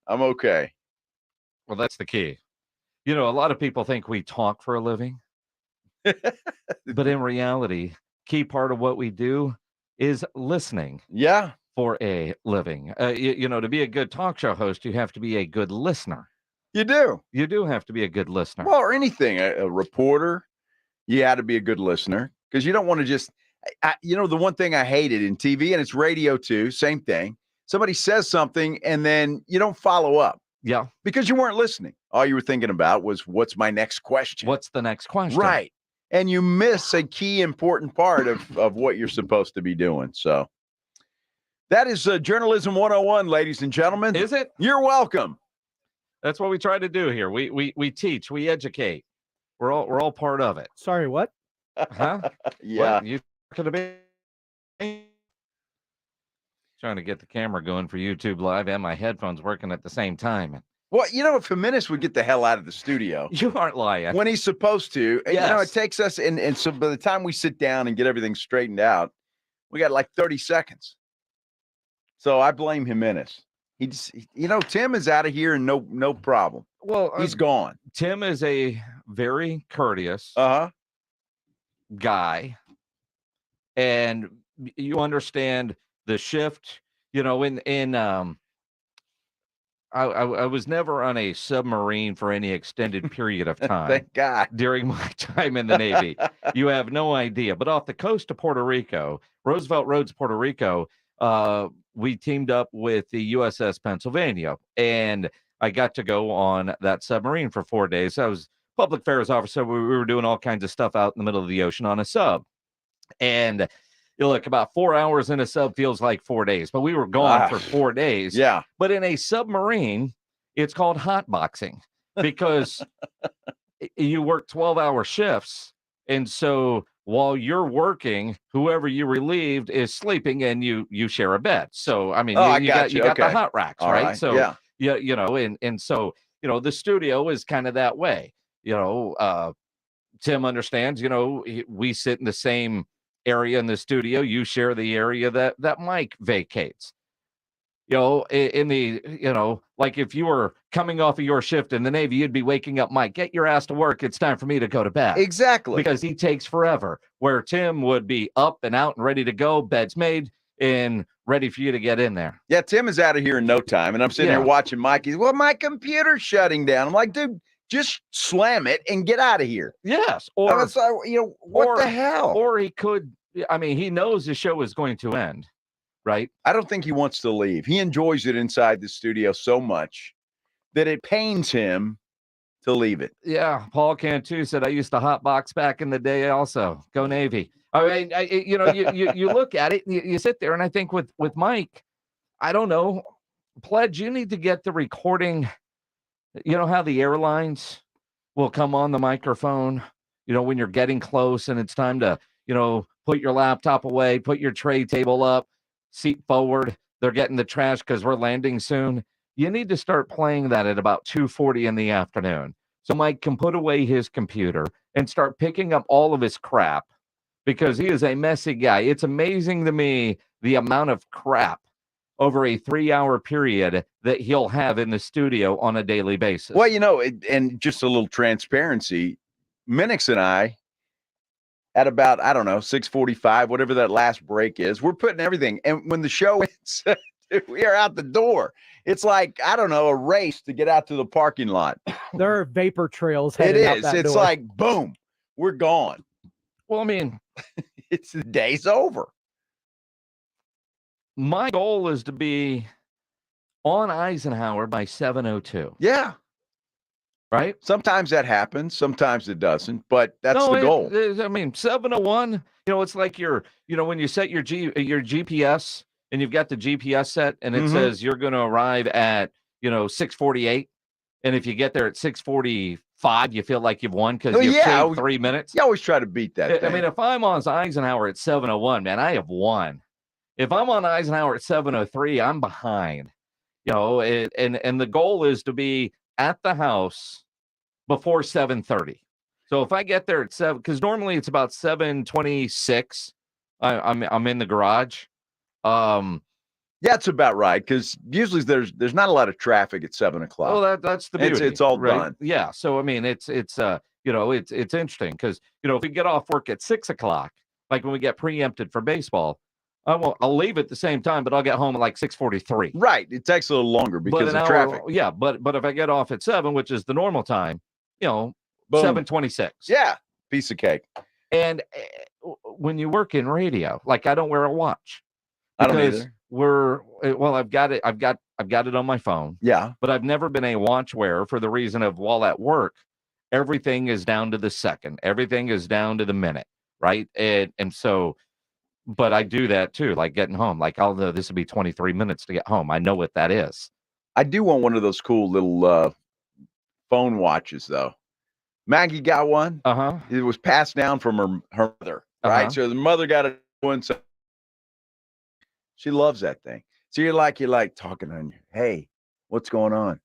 I'm okay. Well, that's the key. A lot of people think we talk for a living, but in reality, key part of what we do is listening Yeah, for a living. To be a good talk show host, you have to be a good listener. you do. You do have to be a good listener. Well, or anything. A reporter, you had to be a good listener because you don't want to just, the one thing I hated in TV, and it's radio too, same thing. Somebody says something and then you don't follow up. Yeah. Because you weren't listening. All you were thinking about was, what's my next question? What's the next question? Right. And you miss a key important part of what you're supposed to be doing. So that is Journalism 101, ladies and gentlemen. Is it? You're welcome. That's what we try to do here. We teach, we educate. We're all part of it. Sorry, what? Huh? Yeah. What? You could have been trying to get the camera going for YouTube Live and my headphones working at the same time. Well, if Jimenez would get the hell out of the studio. You aren't lying. When he's supposed to. Yes. It takes us, and so by the time we sit down and get everything straightened out, we got like 30 seconds. So I blame Jimenez. He just, Tim is out of here and no problem. Well, he's gone. Tim is a very courteous guy, and you understand the shift. I was never on a submarine for any extended period of time. Thank God. During my time in the Navy. You have no idea. But off the coast of Puerto Rico, Roosevelt Roads, Puerto Rico, we teamed up with the USS Pennsylvania, and I got to go on that submarine for 4 days. I was public affairs officer. We were doing all kinds of stuff out in the middle of the ocean on a sub. And look, about 4 hours in a sub feels like 4 days, but we were gone for 4 days. Yeah. But in a submarine, it's called hotboxing because you work 12-hour shifts. And so while you're working, whoever you relieved is sleeping and you share a bed. So, I mean, you got the hot racks, all right? So, yeah. And so, the studio is kind of that way. Tim understands, we sit in the same area in the studio. You share the area that Mike vacates. In the, like if you were coming off of your shift in the Navy, you'd be waking up, Mike, get your ass to work. It's time for me to go to bed. Exactly. Because he takes forever. Where Tim would be up and out and ready to go, bed's made, and ready for you to get in there. Yeah, Tim is out of here in no time. And I'm sitting here watching Mike. He's, well, my computer's shutting down. I'm like, dude, just slam it and get out of here. Yes. Or, what the hell? Or he could, he knows the show is going to end. Right. I don't think he wants to leave. He enjoys it inside the studio so much that it pains him to leave it. Yeah. Paul Cantu said, I used to hotbox back in the day also. Go Navy. I mean, you look at it, you sit there, and I think with Mike, I don't know, Pledge, you need to get the recording. You know how the airlines will come on the microphone, when you're getting close and it's time to, put your laptop away, put your tray table up, seat forward. They're getting the trash because we're landing soon. You need to start playing that at about 2:40 in the afternoon. So Mike can put away his computer and start picking up all of his crap because he is a messy guy. It's amazing to me the amount of crap over a 3-hour period that he'll have in the studio on a daily basis. Well, and just a little transparency, Minix and I, at about, 6:45, whatever that last break is, we're putting everything. And when the show ends, we are out the door. It's like, a race to get out to the parking lot. There are vapor trails. It is. It's door. like, boom, we're gone. Well, I mean, it's the day's over. My goal is to be on Eisenhower by 7:02. Yeah. Right? Sometimes that happens. Sometimes it doesn't. But that's the goal. 7:01, it's like when you set your GPS and you've got the GPS set and it says you're going to arrive at, 6:48. And if you get there at 6:45, you feel like you've won because you've saved 3 minutes. You always try to beat that. I mean, if I'm on Eisenhower at 7:01, man, I have won. If I'm on Eisenhower at 7:03, I'm behind. And the goal is to be at the house before 7:30. So if I get there at 7, because normally it's about 7:26, I'm in the garage. Yeah, Yeah, it's about right because usually there's not a lot of traffic at 7 o'clock. Well, that's the beauty. It's all right? done. Yeah. So I mean, it's interesting because if we get off work at 6 o'clock, like when we get preempted for baseball, I'll leave at the same time, but I'll get home at like 6:43. Right. It takes a little longer because of traffic. Yeah, but if I get off at 7, which is the normal time, Boom. 7:26. Yeah, piece of cake. And when you work in radio, like I don't wear a watch. I don't either. I've got it on my phone. Yeah. But I've never been a watch wearer for the reason of while at work, everything is down to the second. Everything is down to the minute, right? And so, but I do that too, like getting home. Like, although this would be 23 minutes to get home. I know what that is. I do want one of those cool little phone watches, though. Maggie got one. Uh-huh. It was passed down from her mother, right? Uh-huh. So the mother got a one. So she loves that thing. So you're like talking on your, hey, what's going on?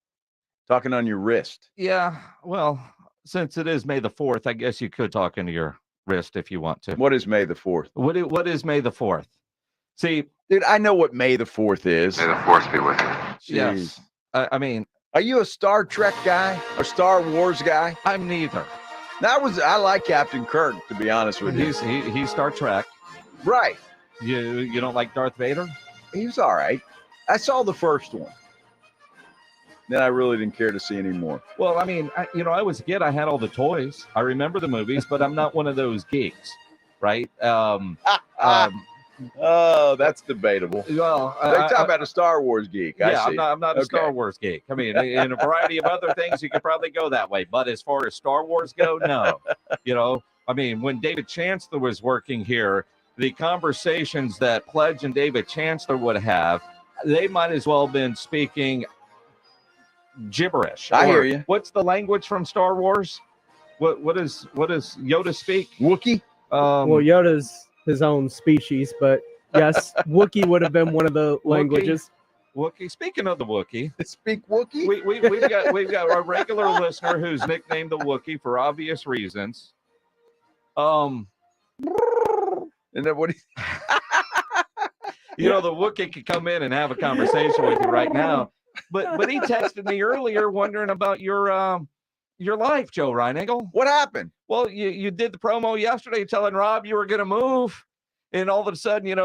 Talking on your wrist. Yeah. Well, since it is May the 4th, I guess you could talk into your wrist if you want to. What is May the 4th? What is May the 4th? See, dude, I know what May the 4th is. May the Force be with you. Yes. I mean, are you a Star Trek guy or Star Wars guy? I'm neither. I like Captain Kirk, to be honest with you. He's Star Trek. Right. You don't like Darth Vader? He was all right. I saw the first one. Then I really didn't care to see any more. Well, I mean, I was a kid. I had all the toys. I remember the movies, but I'm not one of those geeks, right? Oh, that's debatable. Well, they talk about a Star Wars geek. Yeah, I see. I'm not a Star Wars geek. I mean, in a variety of other things, you could probably go that way. But as far as Star Wars go, no. I mean, when David Chancellor was working here, the conversations that Pledge and David Chancellor would have, they might as well have been speaking gibberish. I hear you. What's the language from Star Wars? What does Yoda speak? Wookiee? Well, Yoda's his own species, but yes, Wookiee would have been one of the languages. Wookiee. Speaking of the Wookiee, speak Wookiee. We've got a regular listener who's nicknamed the Wookiee for obvious reasons. And then what? The Wookiee could come in and have a conversation with you right now, but he texted me earlier wondering about your life, Joe Reinagle. What happened? Well, you did the promo yesterday telling Rob you were going to move. And all of a sudden, and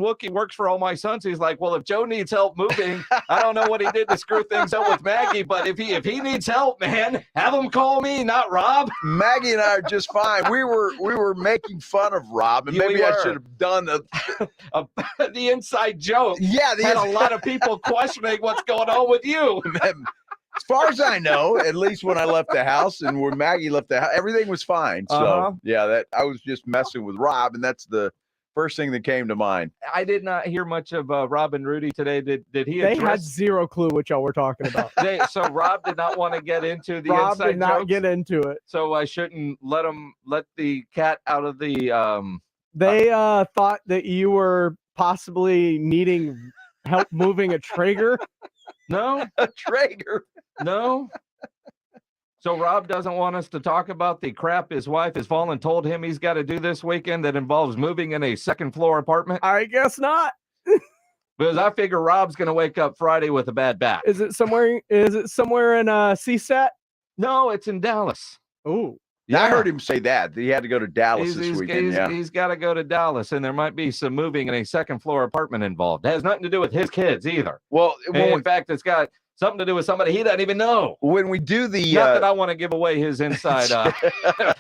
Wookiee works for all my sons. He's like, well, if Joe needs help moving, I don't know what he did to screw things up with Maggie, but if he needs help, man, have him call me, not Rob. Maggie and I are just fine. We were making fun of Rob, and maybe I should have done the inside joke. Yeah, had a lot of people questioning what's going on with you. As far as I know, at least when I left the house and when Maggie left the house, everything was fine. So yeah, that I was just messing with Rob, and that's the first thing that came to mind. I did not hear much of Rob and Rudy today. Did he? They had zero clue what y'all were talking about. So Rob did not want to get into the Rob inside did not jokes? get into it. So I shouldn't let the cat out of the. They thought that you were possibly needing help moving a Traeger. No, a Traeger. No. So Rob doesn't want us to talk about the crap his wife has fallen told him he's got to do this weekend that involves moving in a second floor apartment? I guess not. Because I figure Rob's going to wake up Friday with a bad back. Is it somewhere in CSAT? No, it's in Dallas. Oh. Yeah, I heard him say that he had to go to Dallas this weekend. He's got to go to Dallas, and there might be some moving in a second floor apartment involved. It has nothing to do with his kids either. Well, in fact, it's got something to do with somebody he doesn't even know. When we do the not that I want to give away his inside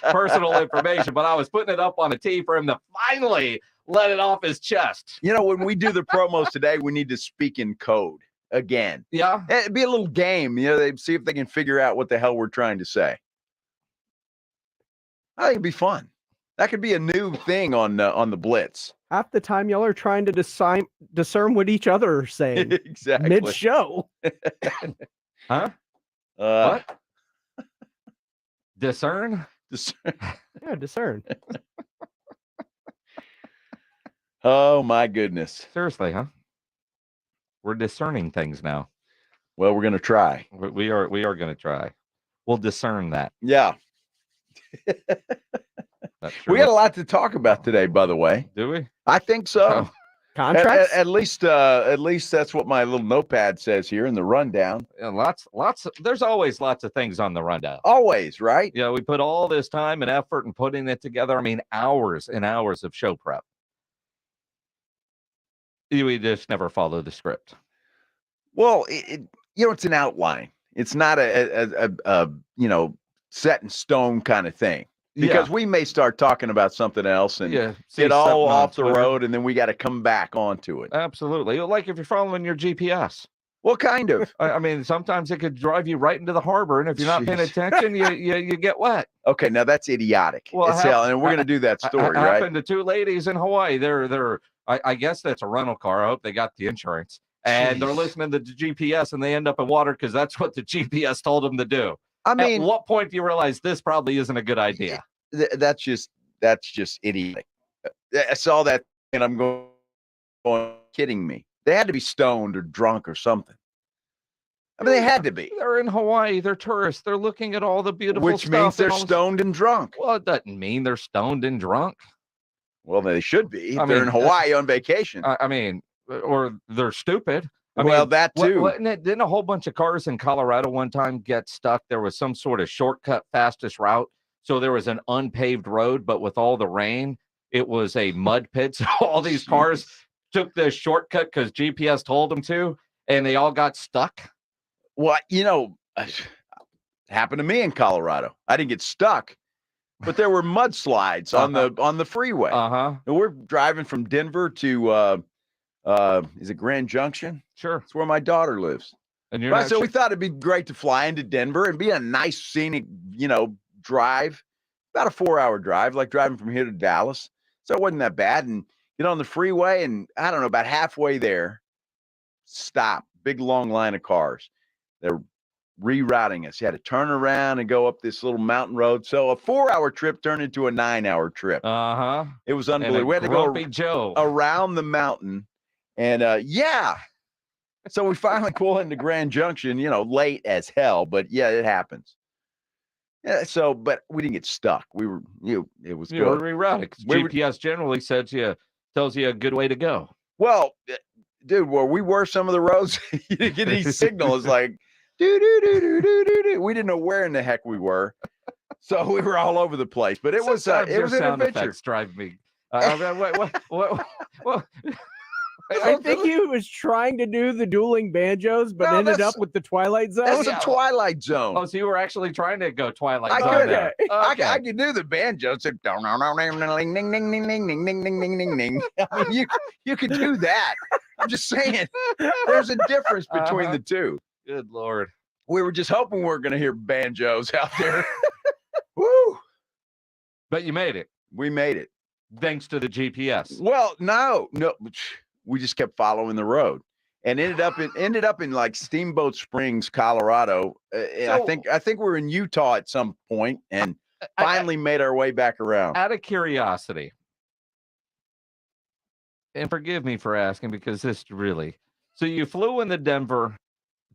personal information, but I was putting it up on a tee for him to finally let it off his chest. When we do the promos today, we need to speak in code again. Yeah, it'd be a little game. They see if they can figure out what the hell we're trying to say. I think it'd be fun. That could be a new thing on the Blitz. Half the time, y'all are trying to discern what each other are saying. Exactly. Mid-show. Huh? What? Discern? Yeah, discern. Oh my goodness. Seriously, huh? We're discerning things now. Well, we're gonna try. We are going to try. We'll discern that. Yeah. We got a lot to talk about today, by the way. Do we? I think so. Contracts? At least that's what my little notepad says here in the rundown. Lots. There's always lots of things on the rundown. Always, right? Yeah, we put all this time and effort in putting it together. I mean, hours and hours of show prep. We just never follow the script. Well, it's an outline. It's not a set in stone kind of thing. Because we may start talking about something else and get all off the road, and then we got to come back onto it. Absolutely. Like if you're following your GPS. Well, kind of. I mean, sometimes it could drive you right into the harbor, and if you're not paying attention, you get wet. Okay, now that's idiotic. Well, and we're going to do that story, right? Happened to two ladies in Hawaii. I guess that's a rental car. I hope they got the insurance. And they're listening to the GPS, and they end up in water because that's what the GPS told them to do. I mean, at what point do you realize this probably isn't a good idea? That's just idiotic. I saw that, and I'm going, kidding me. They had to be stoned or drunk or something. I mean, they had to be. They're in Hawaii. They're tourists. They're looking at all the beautiful stuff. Which means they're stoned and drunk. Well, it doesn't mean they're stoned and drunk. Well, they should be. They're in Hawaii on vacation. I mean, or they're stupid. I mean, that too. Didn't a whole bunch of cars in Colorado one time get stuck? There was some sort of shortcut fastest route. So there was an unpaved road, but with all the rain, it was a mud pit. So all these cars took the shortcut because GPS told them to, and they all got stuck. Well, it happened to me in Colorado. I didn't get stuck, but there were mudslides on the freeway. And we're driving from Denver to is it Grand Junction? Sure. It's where my daughter lives. And so we thought it'd be great to fly into Denver and be a nice scenic, drive, about a 4-hour drive, like driving from here to Dallas. So it wasn't that bad. And get on the freeway, and I don't know, about halfway there, stop, big long line of cars. They're rerouting us. You had to turn around and go up this little mountain road. So a 4-hour trip turned into a 9-hour trip. It was unbelievable. We had to go around the mountain, and so we finally pull into Grand Junction, late as hell, but it happens. Yeah, but we didn't get stuck. We were, it was good. You were rerouted. GPS generally tells you a good way to go. Well, dude, where we were, some of the roads, you didn't get any signal. It's like, do. We didn't know where in the heck we were, so we were all over the place. But it was an adventure. Drive me. What? I think he was trying to do the dueling banjos, but ended up with the Twilight Zone. That's a Twilight Zone. Oh, so you were actually trying to go Twilight Zone. I could do the banjos. You could do that. I'm just saying, there's a difference between the two. Good Lord. We were just hoping we we're going to hear banjos out there. Woo! But you made it. We made it. Thanks to the GPS. Well, no. We just kept following the road and ended up in like Steamboat Springs, Colorado. I think we're in Utah at some point, and finally made our way back around. Out of curiosity, and forgive me for asking, because so you flew into Denver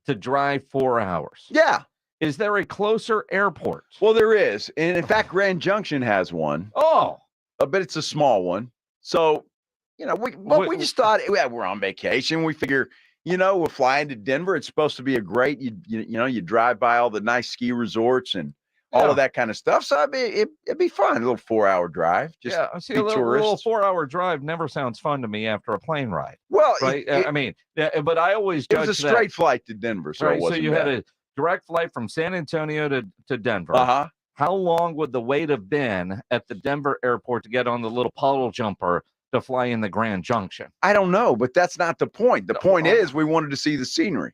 to drive 4 hours. Yeah. Is there a closer airport? Well, there is. And in fact, Grand Junction has one. Oh, but it's a small one. So, we just thought we're on vacation. We figure, we're flying to Denver. It's supposed to be a great, you drive by all the nice ski resorts and all of that kind of stuff. So it'd be fun. A little 4-hour drive. Just a little 4-hour drive never sounds fun to me after a plane ride. Well, right. But I always judge it was a straight flight to Denver. So it wasn't so you bad. had a direct flight from San Antonio to Denver. How long would the wait have been at the Denver airport to get on the little puddle jumper to fly in the Grand Junction? I don't know, but that's not the point. The point is we wanted to see the scenery.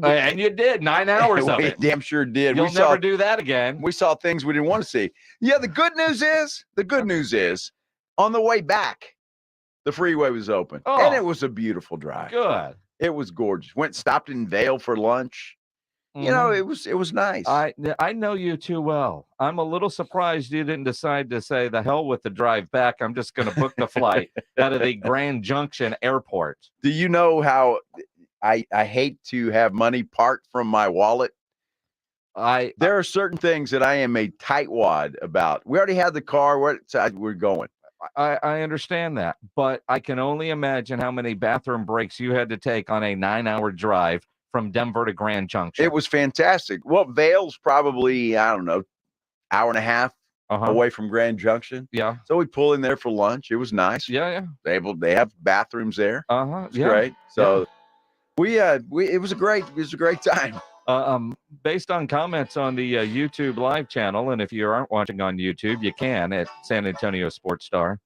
And you did 9 hours of it. Damn sure did. You'll never do that again. We saw things we didn't want to see. Yeah, the good news is on the way back, the freeway was open. And it was a beautiful drive. Good. It was gorgeous. Stopped in Vail for lunch. It was nice. I know you too well. I'm a little surprised you didn't decide to say, the hell with the drive back. I'm just going to book the flight out of the Grand Junction airport. Do you know how I hate to have money part from my wallet? There are certain things that I am a tightwad about. We already had the car. We're going. I understand that, but I can only imagine how many bathroom breaks you had to take on a 9-hour drive from Denver to Grand Junction. It was fantastic. Well, Vail's probably, I don't know, hour and a half away from Grand Junction. Yeah. So we pull in there for lunch. It was nice. Yeah. They have bathrooms there. It's great. So it was a great time. Based on comments on the YouTube live channel, and if you aren't watching on YouTube, you can at San Antonio Sports Star.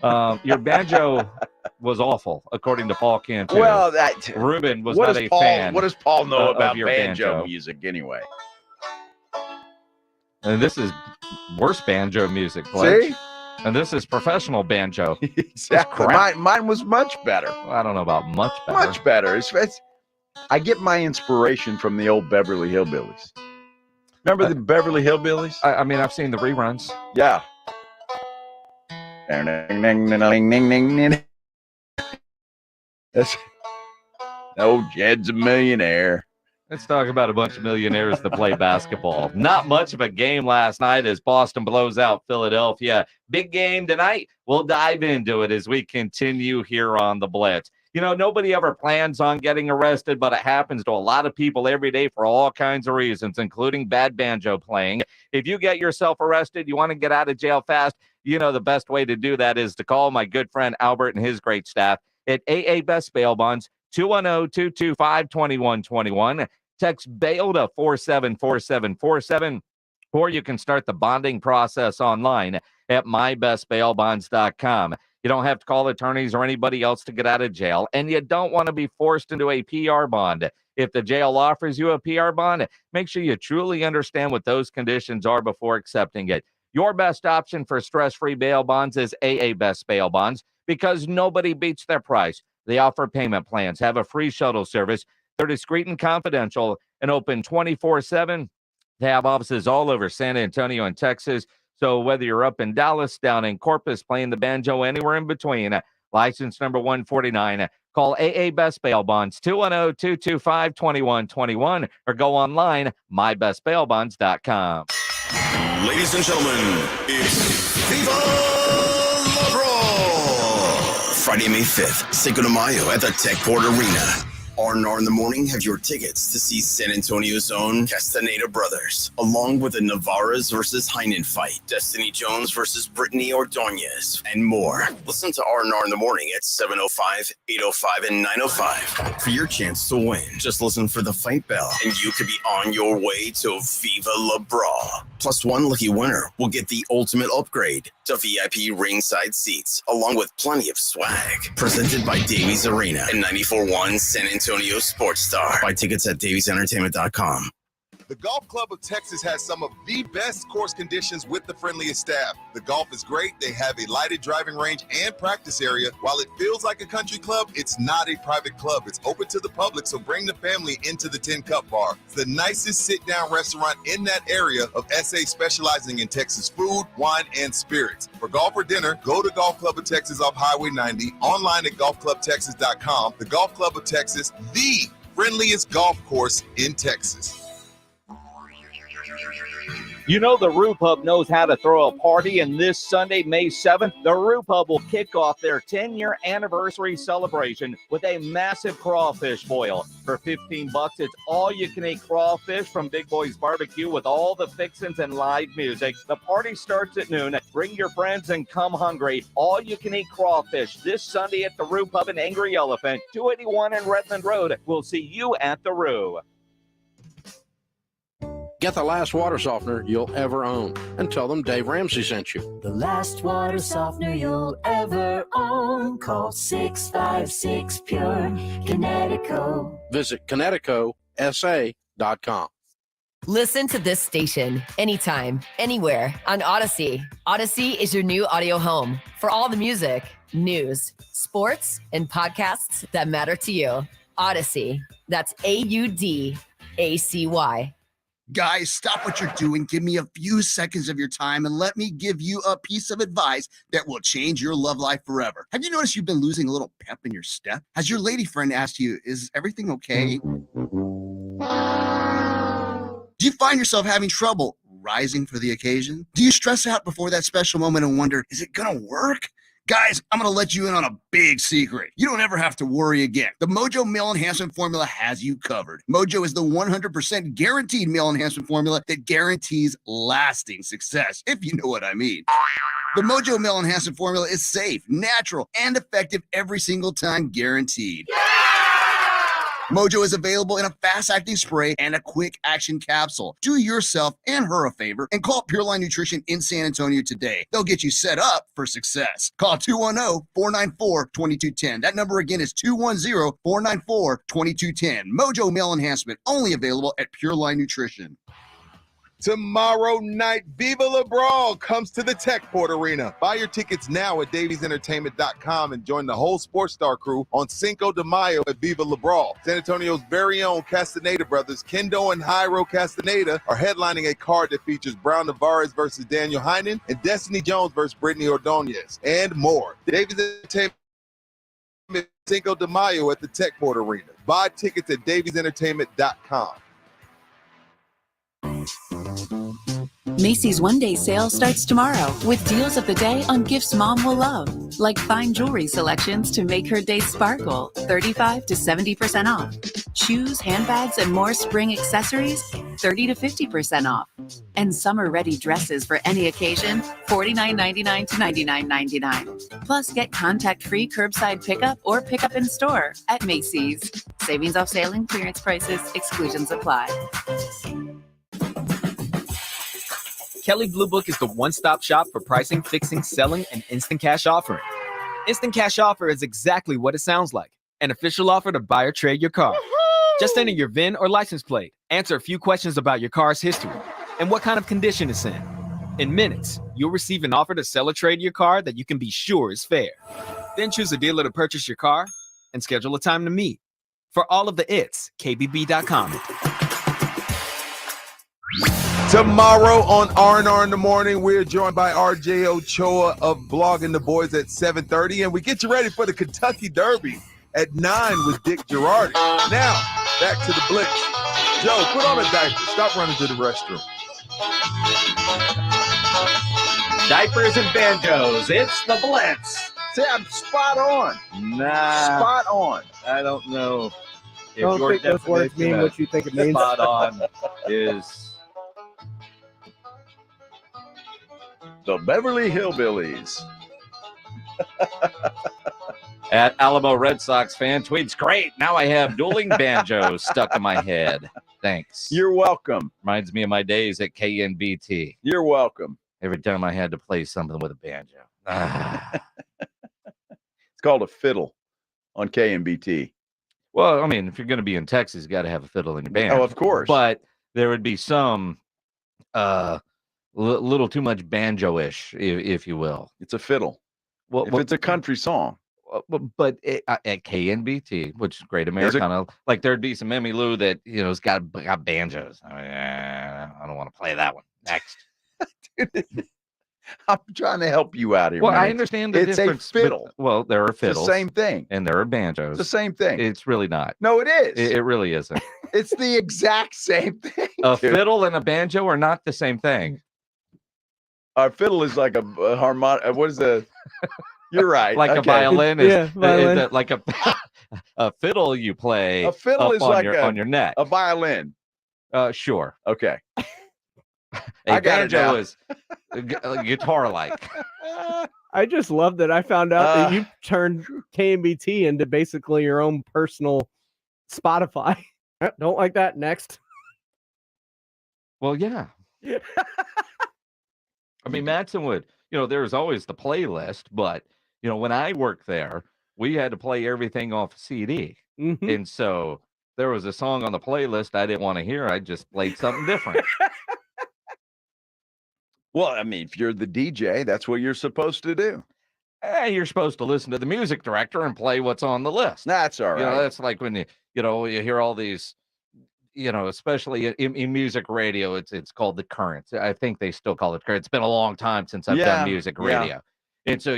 Your banjo was awful, according to Paul Cantu. Well, Ruben was not a fan. What does Paul know about your banjo music anyway? And this is worse banjo music, Pledge. See? And this is professional banjo. Exactly. Mine was much better. Well, I don't know about much better. Much better. I get my inspiration from the old Beverly Hillbillies. Remember the Beverly Hillbillies? I mean, I've seen the reruns. Yeah. Oh, Jed's a millionaire. Let's talk about a bunch of millionaires that play basketball. Not much of a game last night as Boston blows out Philadelphia. Big game tonight. We'll dive into it as we continue here on the Blitz. You know, nobody ever plans on getting arrested, but it happens to a lot of people every day for all kinds of reasons, including bad banjo playing. If you get yourself arrested, you want to get out of jail fast, you know the best way to do that is to call my good friend Albert and his great staff at AA Best Bail Bonds, 210-225-2121. Text bail to 474747, or you can start the bonding process online at mybestbailbonds.com. You don't have to call attorneys or anybody else to get out of jail, and you don't want to be forced into a PR bond. If the jail offers you a PR bond, make sure you truly understand what those conditions are before accepting it. Your best option for stress-free bail bonds is AA Best Bail Bonds because nobody beats their price. They offer payment plans, have a free shuttle service. They're discreet and confidential and open 24/7. They have offices all over San Antonio and Texas. So whether you're up in Dallas, down in Corpus, playing the banjo, anywhere in between, license number 149, call AA Best Bail Bonds, 210-225-2121, or go online, mybestbailbonds.com. Ladies and gentlemen, it's Viva La Brawl! Friday, May 5th, Cinco de Mayo at the Techport Arena. R&R in the Morning have your tickets to see San Antonio's own Castaneda brothers, along with the Navarez versus Heinen fight, Destiny Jones versus Brittany Ordonez, and more. Listen to R&R in the Morning at 7:05, 8:05, and 9:05 for your chance to win. Just listen for the fight bell, and you could be on your way to Viva La Brawl. Plus, one lucky winner will get the ultimate upgrade to VIP ringside seats, along with plenty of swag. Presented by Davies Arena and 94.1 San Antonio Sports Star. Buy tickets at daviesentertainment.com. The Golf Club of Texas has some of the best course conditions with the friendliest staff. The golf is great. They have a lighted driving range and practice area. While it feels like a country club, it's not a private club. It's open to the public, so bring the family into the 10 Cup Bar. It's the nicest sit-down restaurant in that area of SA, specializing in Texas food, wine, and spirits. For golf or dinner, go to Golf Club of Texas off Highway 90, online at golfclubtexas.com. The Golf Club of Texas, the friendliest golf course in Texas. You know the Roo Pub knows how to throw a party, and this Sunday, May 7th, the Roo Pub will kick off their 10-year anniversary celebration with a massive crawfish boil. For $15, it's all-you-can-eat crawfish from Big Boy's Barbecue with all the fixins and live music. The party starts at noon. Bring your friends and come hungry. All-you-can-eat crawfish this Sunday at the Roo Pub in Angry Elephant, 281 and Redland Road. We'll see you at the Roo. Get the last water softener you'll ever own and tell them Dave Ramsey sent you. The last water softener you'll ever own. Call 656-PURE Kinetico. Visit KineticoSA.com. Listen to this station anytime, anywhere on Odyssey. Odyssey is your new audio home for all the music, news, sports, and podcasts that matter to you. Odyssey. That's AUDACY. Guys, stop what you're doing. Give me a few seconds of your time and let me give you a piece of advice that will change your love life forever. Have you noticed you've been losing a little pep in your step? Has your lady friend asked you, is everything okay? Do you find yourself having trouble rising for the occasion? Do you stress out before that special moment and wonder, is it gonna work? Guys, I'm going to let you in on a big secret. You don't ever have to worry again. The Mojo Male Enhancement Formula has you covered. Mojo is the 100% guaranteed male enhancement formula that guarantees lasting success, if you know what I mean. The Mojo Male Enhancement Formula is safe, natural, and effective every single time, guaranteed. Mojo is available in a fast-acting spray and a quick-action capsule. Do yourself and her a favor and call Pure Line Nutrition in San Antonio today. They'll get you set up for success. Call 210-494-2210. That number again is 210-494-2210. Mojo Male Enhancement, only available at Pure Line Nutrition. Tomorrow night, Viva La Brawl comes to the Techport Arena. Buy your tickets now at daviesentertainment.com and join the whole Sports Star crew on Cinco de Mayo at Viva La Brawl. San Antonio's very own Castaneda brothers, Kendo and Jairo Castaneda, are headlining a card that features Brown Navarez versus Daniel Heinen and Destiny Jones versus Brittany Ordonez, and more. Davies Entertainment Cinco de Mayo at the Techport Arena. Buy tickets at daviesentertainment.com. Macy's one-day sale starts tomorrow with deals of the day on gifts mom will love, like fine jewelry selections to make her day sparkle, 35 to 70% off. Shoes, handbags, and more spring accessories, 30 to 50% off. And summer-ready dresses for any occasion, $49.99 to $99.99. Plus, get contact-free curbside pickup or pickup in store at Macy's. Savings off sale and clearance prices. Exclusions apply. Kelley Blue Book is the one-stop shop for pricing, fixing, selling, and instant cash offering. Instant cash offer is exactly what it sounds like. An official offer to buy or trade your car. Woo-hoo! Just enter your VIN or license plate, answer a few questions about your car's history, and what kind of condition it's in. In minutes, you'll receive an offer to sell or trade your car that you can be sure is fair. Then choose a dealer to purchase your car and schedule a time to meet. For all of the its, kbb.com. Tomorrow on R&R in the Morning, we're joined by RJ Ochoa of Blogging the Boys at 7:30, and we get you ready for the Kentucky Derby at 9 with Dick Girardi. Now, back to the Blitz. Joe, put on a diaper. Stop running to the restroom. Diapers and banjos. It's the Blitz. See, I'm spot on. Nah. Spot on. I don't know if Don't your think those words definition mean of what you think it means. spot on is... The Beverly Hillbillies. At Alamo Red Sox fan tweets, great. Now I have dueling banjos stuck in my head. Thanks. You're welcome. Reminds me of my days at KNBT. You're welcome. Every time I had to play something with a banjo. It's called a fiddle on KNBT. Well, I mean, if you're going to be in Texas, you got to have a fiddle in your band. Oh, of course. But there would be some little too much banjo-ish, if you will. It's a fiddle. Well, if it's a country song. But at KNBT, which is Great Americana, like there'd be some Emmy Lou that, has got banjos. I don't want to play that one. Next. Dude, I'm trying to help you out here. Well, man. I understand the it's difference. a fiddle. Well, there are fiddles. It's the same thing. And there are banjos. It's the same thing. It's really not. No, it is. It really isn't. It's the exact same thing. A fiddle and a banjo are not the same thing. Our fiddle is like a harmonic. What is the? You're right. Like okay. a violin is violin. like a fiddle you play. A fiddle is on like on your neck. A violin. Sure. Okay. A banjo is guitar-like. I just love that I found out that you turned KMBT into basically your own personal Spotify. Don't like that. Next. Well, yeah. I mean, Madsen would, there's always the playlist, but, when I worked there, we had to play everything off CD. Mm-hmm. And so there was a song on the playlist I didn't want to hear. I just played something different. Well, I mean, if you're the DJ, that's what you're supposed to do. You're supposed to listen to the music director and play what's on the list. That's all right. That's like when you hear all these, especially in music radio, it's called the current. I think they still call it current. It's been a long time since I've done music radio. And so,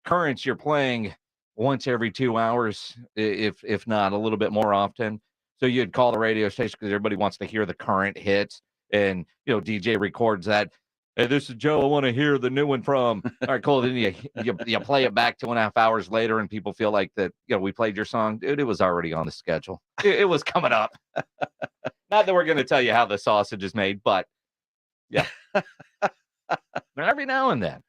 currents you're playing once every 2 hours, if not a little bit more often. So you'd call the radio station because everybody wants to hear the current hits. and DJ records that. Hey, this is Joe. I want to hear the new one from. All right, cool. Then you play it back 2.5 hours later, and people feel like that. We played your song, dude. It was already on the schedule. It was coming up. Not that we're going to tell you how the sausage is made, but yeah. Every now and then,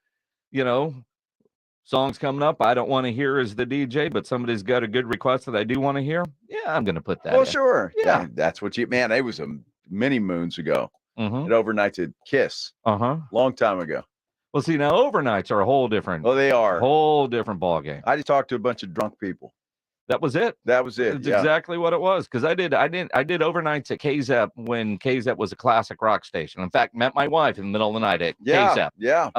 songs coming up I don't want to hear as the DJ, but somebody's got a good request that I do want to hear. Yeah, I'm going to put that. Well, in. sure. Yeah, that's what man. It was many moons ago. It overnights at Kiss. Long time ago. Well, see, now overnights are a whole different. Oh, they are. Whole different ball game. I just talked to a bunch of drunk people. That was it. That was it. That's exactly what it was. Because I did overnights at KZEP when KZEP was a classic rock station. In fact, met my wife in the middle of the night at KZEP. Yeah.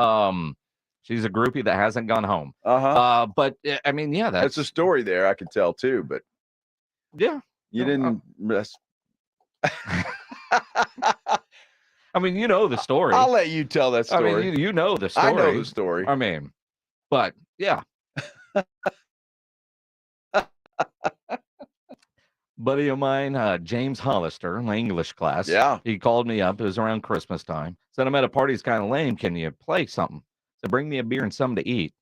She's a groupie that hasn't gone home. But I mean, yeah, that's a story there I could tell too. But yeah, you didn't. I mean, the story. I'll let you tell that story. I mean, you know the story. I know the story. I mean, but yeah. Buddy of mine, James Hollister, my English class. Yeah. He called me up. It was around Christmas time. Said, I'm at a party. It's kind of lame. Can you play something? So bring me a beer and something to eat.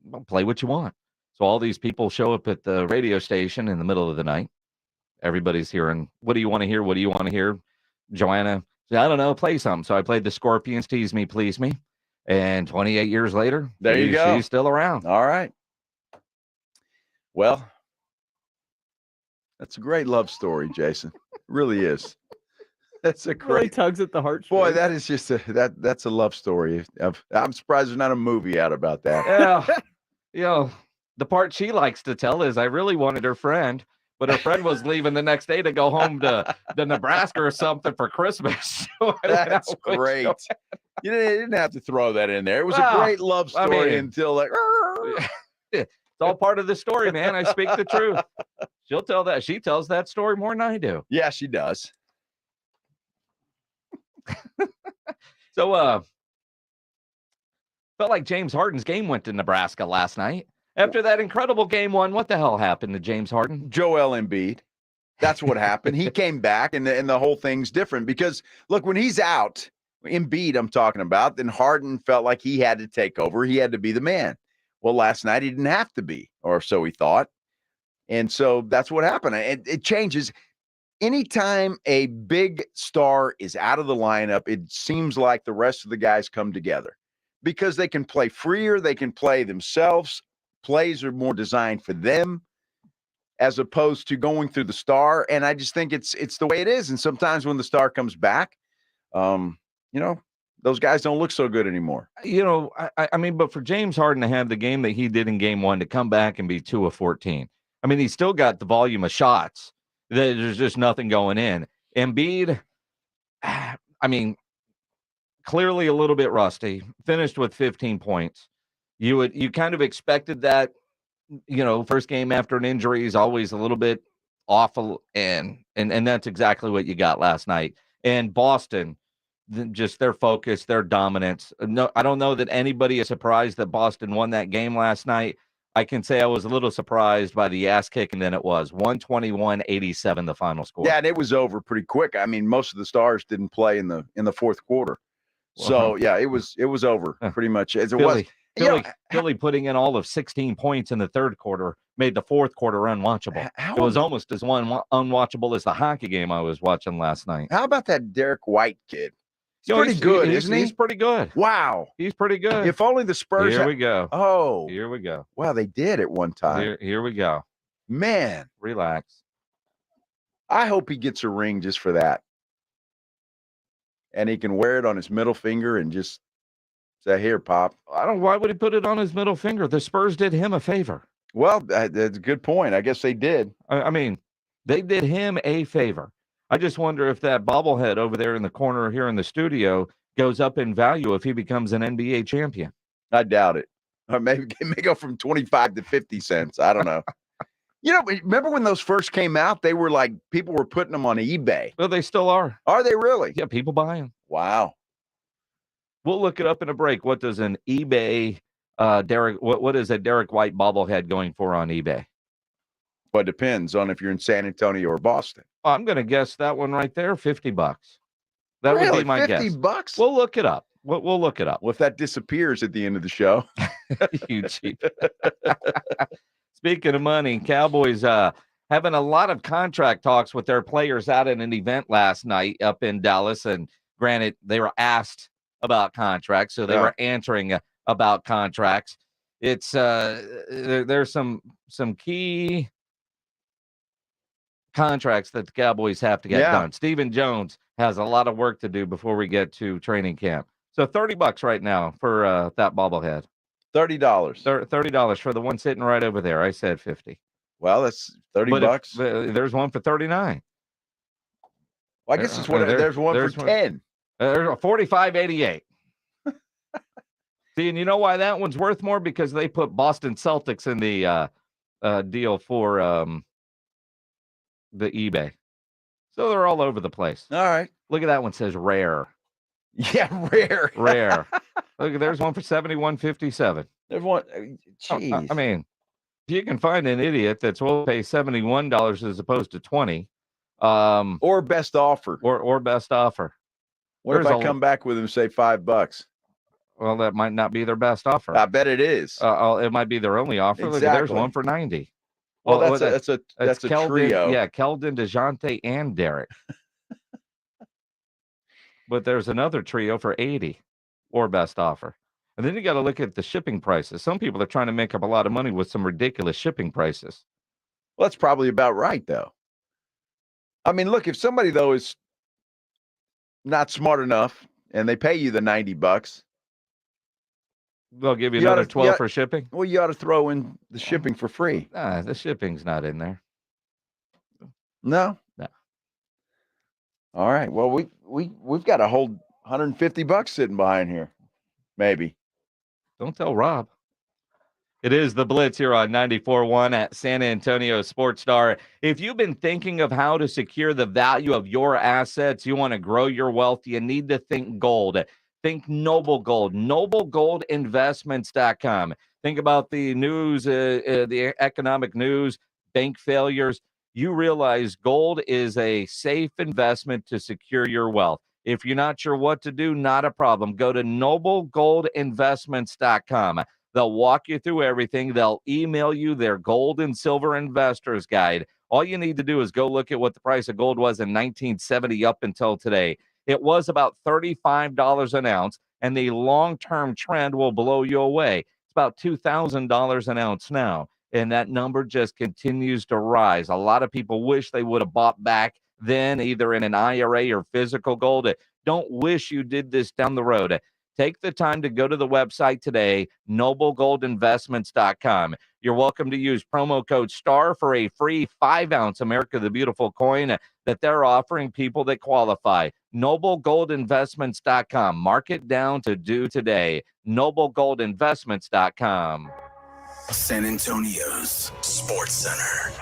Well, play what you want. So all these people show up at the radio station in the middle of the night. Everybody's hearing, what do you want to hear? What do you want to hear? Joanna said, I don't know, play something. So I played the Scorpions, Tease Me, Please Me. And 28 years later, there you go. She's still around. All right. Well, that's a great love story, Jason. It really is. That's a great really tugs at the heart. Boy, that is just that's a love story. I'm surprised there's not a movie out about that. Yeah. The part she likes to tell is I really wanted her friend, but her friend was leaving the next day to go home to Nebraska or something for Christmas. So that's great. You didn't have to throw that in there. It was a great love story until like. It's all part of the story, man. I speak the truth. She'll tell that. She tells that story more than I do. Yeah, she does. So, felt like James Harden's game went to Nebraska last night. After that incredible game one, what the hell happened to James Harden? Joel Embiid. That's what happened. He came back, and the whole thing's different because, look, when he's out, Embiid I'm talking about, then Harden felt like he had to take over. He had to be the man. Well, last night he didn't have to be, or so he thought. And so that's what happened. It changes. Anytime a big star is out of the lineup, it seems like the rest of the guys come together because they can play freer. They can play themselves. Plays are more designed for them as opposed to going through the star. And I just think it's the way it is. And sometimes when the star comes back, those guys don't look so good anymore. I mean, but for James Harden to have the game that he did in game one, to come back and be 2 of 14, I mean, he's still got the volume of shots. There's just nothing going in. Embiid, I mean, clearly a little bit rusty, finished with 15 points. You kind of expected that, first game after an injury is always a little bit awful. And that's exactly what you got last night. And Boston, just their focus, their dominance. No, I don't know that anybody is surprised that Boston won that game last night. I can say I was a little surprised by the ass kicking than it was. 121-87, the final score. Yeah, and it was over pretty quick. I mean, most of the stars didn't play in the fourth quarter. So yeah, it was over pretty much as it was. Philly putting in all of 16 points in the third quarter made the fourth quarter unwatchable. It was almost as unwatchable as the hockey game I was watching last night. How about that Derek White kid? He's pretty good, isn't he? He's pretty good. Wow. He's pretty good. If only the Spurs. Here we go. Oh. Here we go. Wow, they did at one time. Here we go. Man. Relax. I hope he gets a ring just for that. And he can wear it on his middle finger and just say, here, Pop. Why would he put it on his middle finger? The Spurs did him a favor. Well, that's a good point. I guess they did. I mean, they did him a favor. I just wonder if that bobblehead over there in the corner here in the studio goes up in value if he becomes an NBA champion. I doubt it. Or maybe it may go from 25 to 50 cents. I don't know. Remember when those first came out? They were like, people were putting them on eBay. Well, they still are. Are they really? Yeah, people buy them. Wow. We'll look it up in a break. What does an eBay what is a Derek White bobblehead going for on eBay? Well, it depends on if you're in San Antonio or Boston. I'm going to guess that one right there, $50. That would Really? be my guess. $50? We'll look it up. We'll look it up. Well, if that disappears at the end of the show. You cheap. Speaking of money, Cowboys having a lot of contract talks with their players out at an event last night up in Dallas. And granted, they were asked about contracts, so they were answering about contracts. It's there's some key contracts that the Cowboys have to get done. Stephen Jones has a lot of work to do before we get to training camp. So $30 right now for that bobblehead. $30. $30 for the one sitting right over there. I said 50. Well, that's $30. There's one for 39. Well, I guess it's one. There's one for 10. There's a 45.88. See, and you know why that one's worth more? Because they put Boston Celtics in the deal for the eBay. So they're all over the place. All right. Look at that one. Says rare. Yeah, rare. Rare. Look, there's one for 71.57. There's one. Jeez. I mean, if you can find an idiot that's willing to pay $71 as opposed to $20, or best offer, or best offer. What if I come back with them and say $5? Well, that might not be their best offer. I bet it is. It might be their only offer. Exactly. Look, there's one for 90. Well, that's a Keldon, trio. Yeah, Keldon, DeJounte, and Derek. But there's another trio for 80 or best offer. And then you got to look at the shipping prices. Some people are trying to make up a lot of money with some ridiculous shipping prices. Well, that's probably about right, though. I mean, look, if somebody, though, is not smart enough and they pay you the $90, they'll give you another 12 for shipping. Well, you ought to throw in the shipping for free. Nah, the shipping's not in there. No? No. All right. Well, we've got a whole $150 sitting behind here. Maybe. Don't tell Rob. It is the Blitz here on 94.1 at San Antonio Sports Star. If you've been thinking of how to secure the value of your assets, you want to grow your wealth, you need to think gold. Think Noble Gold, noblegoldinvestments.com. Think about the news, the economic news, bank failures. You realize gold is a safe investment to secure your wealth. If you're not sure what to do, not a problem. Go to noblegoldinvestments.com. They'll walk you through everything. They'll email you their gold and silver investors guide. All you need to do is go look at what the price of gold was in 1970 up until today. It was about $35 an ounce, and the long-term trend will blow you away. It's about $2,000 an ounce now, and that number just continues to rise. A lot of people wish they would have bought back then, either in an IRA or physical gold. Don't wish you did this down the road. Take the time to go to the website today, noblegoldinvestments.com. You're welcome to use promo code STAR for a free 5-ounce America the Beautiful coin that they're offering people that qualify. Noblegoldinvestments.com. Mark it down to do today. Noblegoldinvestments.com. San Antonio's Sports Center.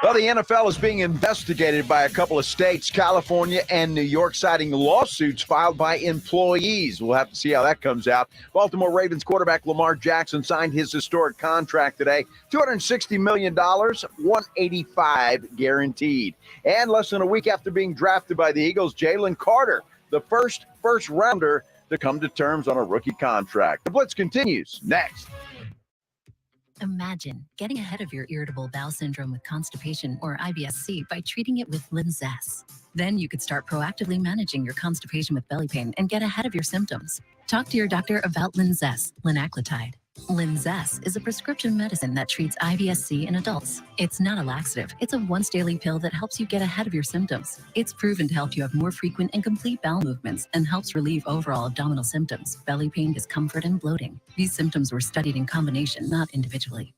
Well, the NFL is being investigated by a couple of states, California and New York, citing lawsuits filed by employees. We'll have to see how that comes out. Baltimore Ravens quarterback Lamar Jackson signed his historic contract today, $260 million, $185 guaranteed. And less than a week after being drafted by the Eagles, Jalen Carter, the first rounder to come to terms on a rookie contract. The Blitz continues next. Imagine getting ahead of your irritable bowel syndrome with constipation or IBS-C by treating it with Linzess. Then you could start proactively managing your constipation with belly pain and get ahead of your symptoms. Talk to your doctor about Linzess, linaclotide. Linzess is a prescription medicine that treats IBS-C in adults. It's not a laxative. It's a once-daily pill that helps you get ahead of your symptoms. It's proven to help you have more frequent and complete bowel movements and helps relieve overall abdominal symptoms, belly pain, discomfort, and bloating. These symptoms were studied in combination, not individually.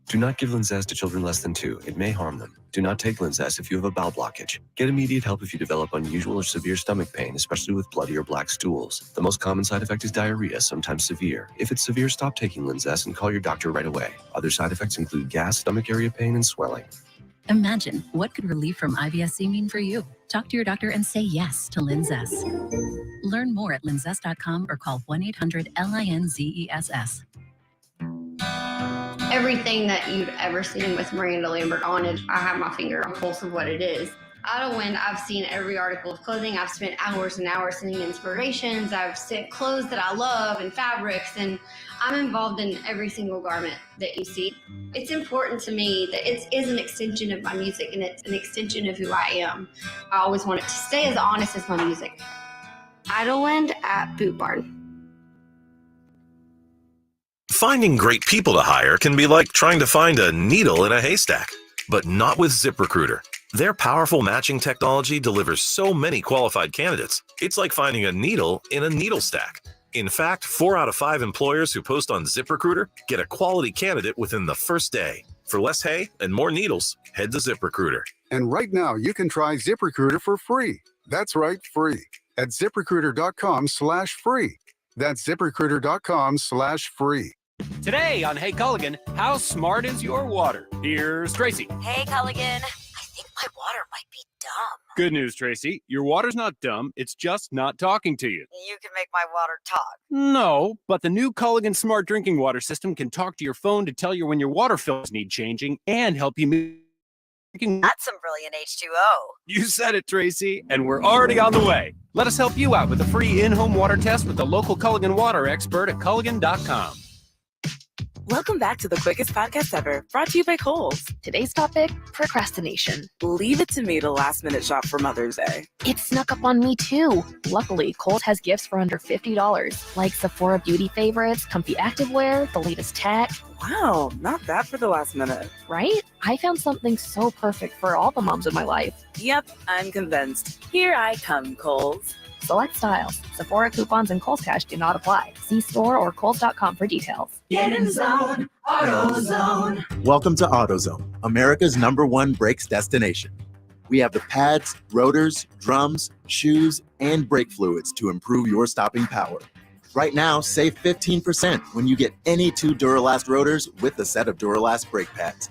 Do not give Linzess to children less than 2. It may harm them. Do not take Linzess if you have a bowel blockage. Get immediate help if you develop unusual or severe stomach pain, especially with bloody or black stools. The most common side effect is diarrhea, sometimes severe. If it's severe, stop taking Linzess and call your doctor right away. Other side effects include gas, stomach area pain, and swelling. Imagine, what could relief from IBS-C mean for you? Talk to your doctor and say yes to Linzess. Learn more at linzess.com or call 1-800-LINZESS. Everything that you'd ever seen with Miranda Lambert on it, I have my finger on the pulse of what it is. Out of Wind, I've seen every article of clothing. I've spent hours and hours sending inspirations. I've sent clothes that I love and fabrics, and I'm involved in every single garment that you see. It's important to me that it is an extension of my music, and it's an extension of who I am. I always want it to stay as honest as my music. Idlewind at Boot Barn. Finding great people to hire can be like trying to find a needle in a haystack, but not with ZipRecruiter. Their powerful matching technology delivers so many qualified candidates, it's like finding a needle in a needle stack. In fact, 4 out of 5 employers who post on ZipRecruiter get a quality candidate within the first day. For less hay and more needles, head to ZipRecruiter. And right now, you can try ZipRecruiter for free. That's right, free. At ZipRecruiter.com/free. That's ZipRecruiter.com/free. Today on Hey Culligan, how smart is your water? Here's Tracy. Hey Culligan, I think my water might be dumb. Good news, Tracy. Your water's not dumb. It's just not talking to you. You can make my water talk. No, but the new Culligan Smart Drinking Water System can talk to your phone to tell you when your water filters need changing and help you move. That's some brilliant H2O. You said it, Tracy, and we're already on the way. Let us help you out with a free in-home water test with the local Culligan water expert at Culligan.com. Welcome back to the quickest podcast ever, brought to you by Kohl's. Today's topic, procrastination. Leave it to me to last minute shop for Mother's Day. It snuck up on me too. Luckily, Kohl's has gifts for under $50, like Sephora beauty favorites, comfy activewear, the latest tech. Wow, not bad for the last minute. Right? I found something so perfect for all the moms in my life. Yep, I'm convinced. Here I come, Kohl's. Select styles, Sephora coupons, and Kohl's Cash do not apply. See store or Kohl's.com for details. Get in the zone, AutoZone. Welcome to AutoZone, America's #1 brakes destination. We have the pads, rotors, drums, shoes, and brake fluids to improve your stopping power. Right now, save 15% when you get any 2 Duralast rotors with a set of Duralast brake pads.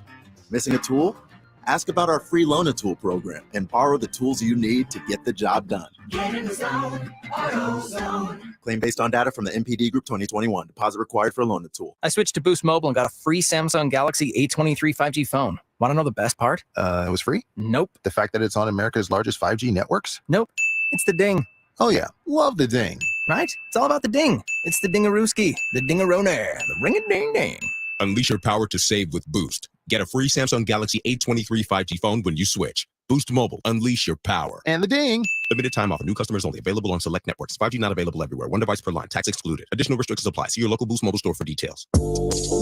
Missing a tool? Ask about our free Loan-A-Tool program and borrow the tools you need to get the job done. Get in the zone, AutoZone. Claim based on data from the MPD Group 2021. Deposit required for Loan-A-Tool. I switched to Boost Mobile and got a free Samsung Galaxy A23 5G phone. Want to know the best part? It was free? Nope. The fact that it's on America's largest 5G networks? Nope. It's the ding. Oh yeah, love the ding. Right? It's all about the ding. It's the dingarooski, the dingaroner, the ring-a-ding-ding. Unleash your power to save with Boost. Get a free Samsung Galaxy A23 5G phone when you switch. Boost Mobile. Unleash your power. And the ding. Limited time offer. New customers only. Available on select networks. 5G not available everywhere. 1 device per line. Tax excluded. Additional restrictions apply. See your local Boost Mobile store for details.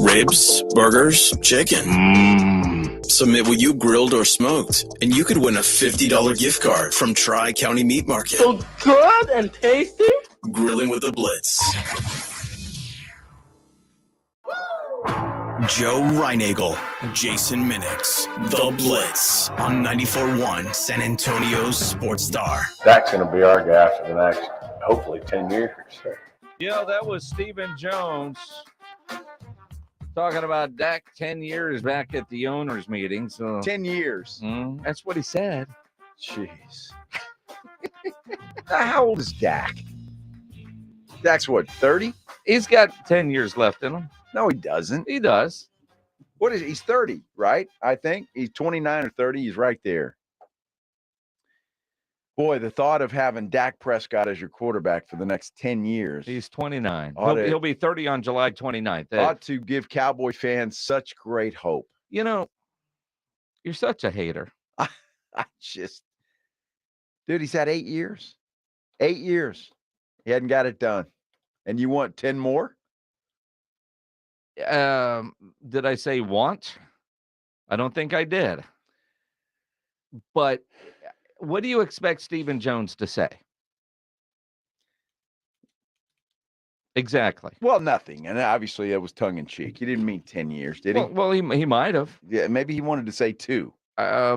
Ribs, burgers, chicken. Submit what you grilled or smoked, and you could win a $50 gift card from Tri-County Meat Market. So good and tasty. Grilling with the Blitz. Joe Reinagel, Jason Minix, The Blitz on 94.1 San Antonio's Sports Star. That's going to be our guy for the next, hopefully, 10 years. That was Stephen Jones talking about Dak 10 years back at the owners' meeting. So 10 years. That's what he said. Jeez. How old is Dak? Dak's what, 30? He's got 10 years left in him. No, he doesn't. He does. What is he? He's 30, right? I think he's 29 or 30. He's right there. Boy, the thought of having Dak Prescott as your quarterback for the next 10 years. He's 29. He'll be 30 on July 29th. Ought to give Cowboy fans such great hope. You know, you're such a hater. I just, dude, he's had 8 years. 8 years. He hadn't got it done. And you want 10 more? Did I say want? I don't think I did. But what do you expect Stephen Jones to say? Exactly. Well, nothing. And obviously it was tongue in cheek. He didn't mean 10 years, did he? Well, he might have. Yeah, maybe he wanted to say 2. I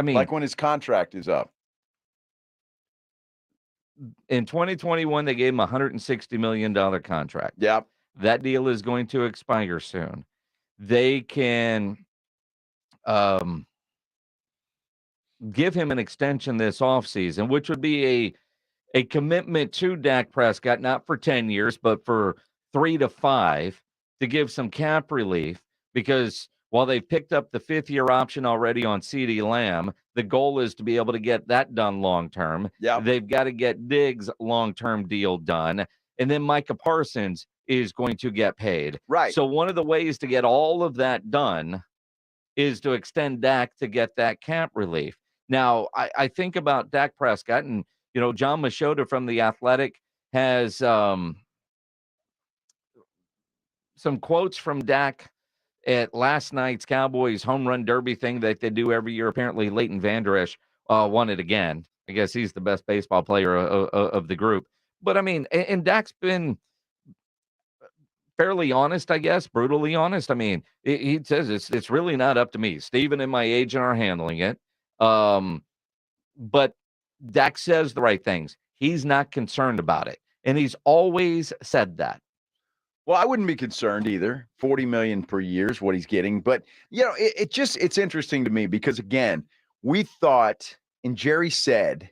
mean, like when his contract is up. In 2021, they gave him a $160 million contract. Yep. That deal is going to expire soon. They can give him an extension this offseason, which would be a commitment to Dak Prescott, not for 10 years, but for 3 to 5 to give some cap relief, because while they've picked up the 5th-year option already on CeeDee Lamb, the goal is to be able to get that done long-term. Yeah. They've got to get Diggs' long-term deal done. And then Micah Parsons is going to get paid. Right. So one of the ways to get all of that done is to extend Dak to get that cap relief. Now, I think about Dak Prescott, and, John Machota from The Athletic has some quotes from Dak at last night's Cowboys home run derby thing that they do every year. Apparently, Leighton Vander Esch won it again. I guess he's the best baseball player of the group. But, I mean, and Dak's been fairly honest, I guess, brutally honest. I mean, he says it's really not up to me. Steven and my agent are handling it. But Dak says the right things. He's not concerned about it. And he's always said that. Well, I wouldn't be concerned either. $40 million per year is what he's getting. But, it's interesting to me because, again, we thought, and Jerry said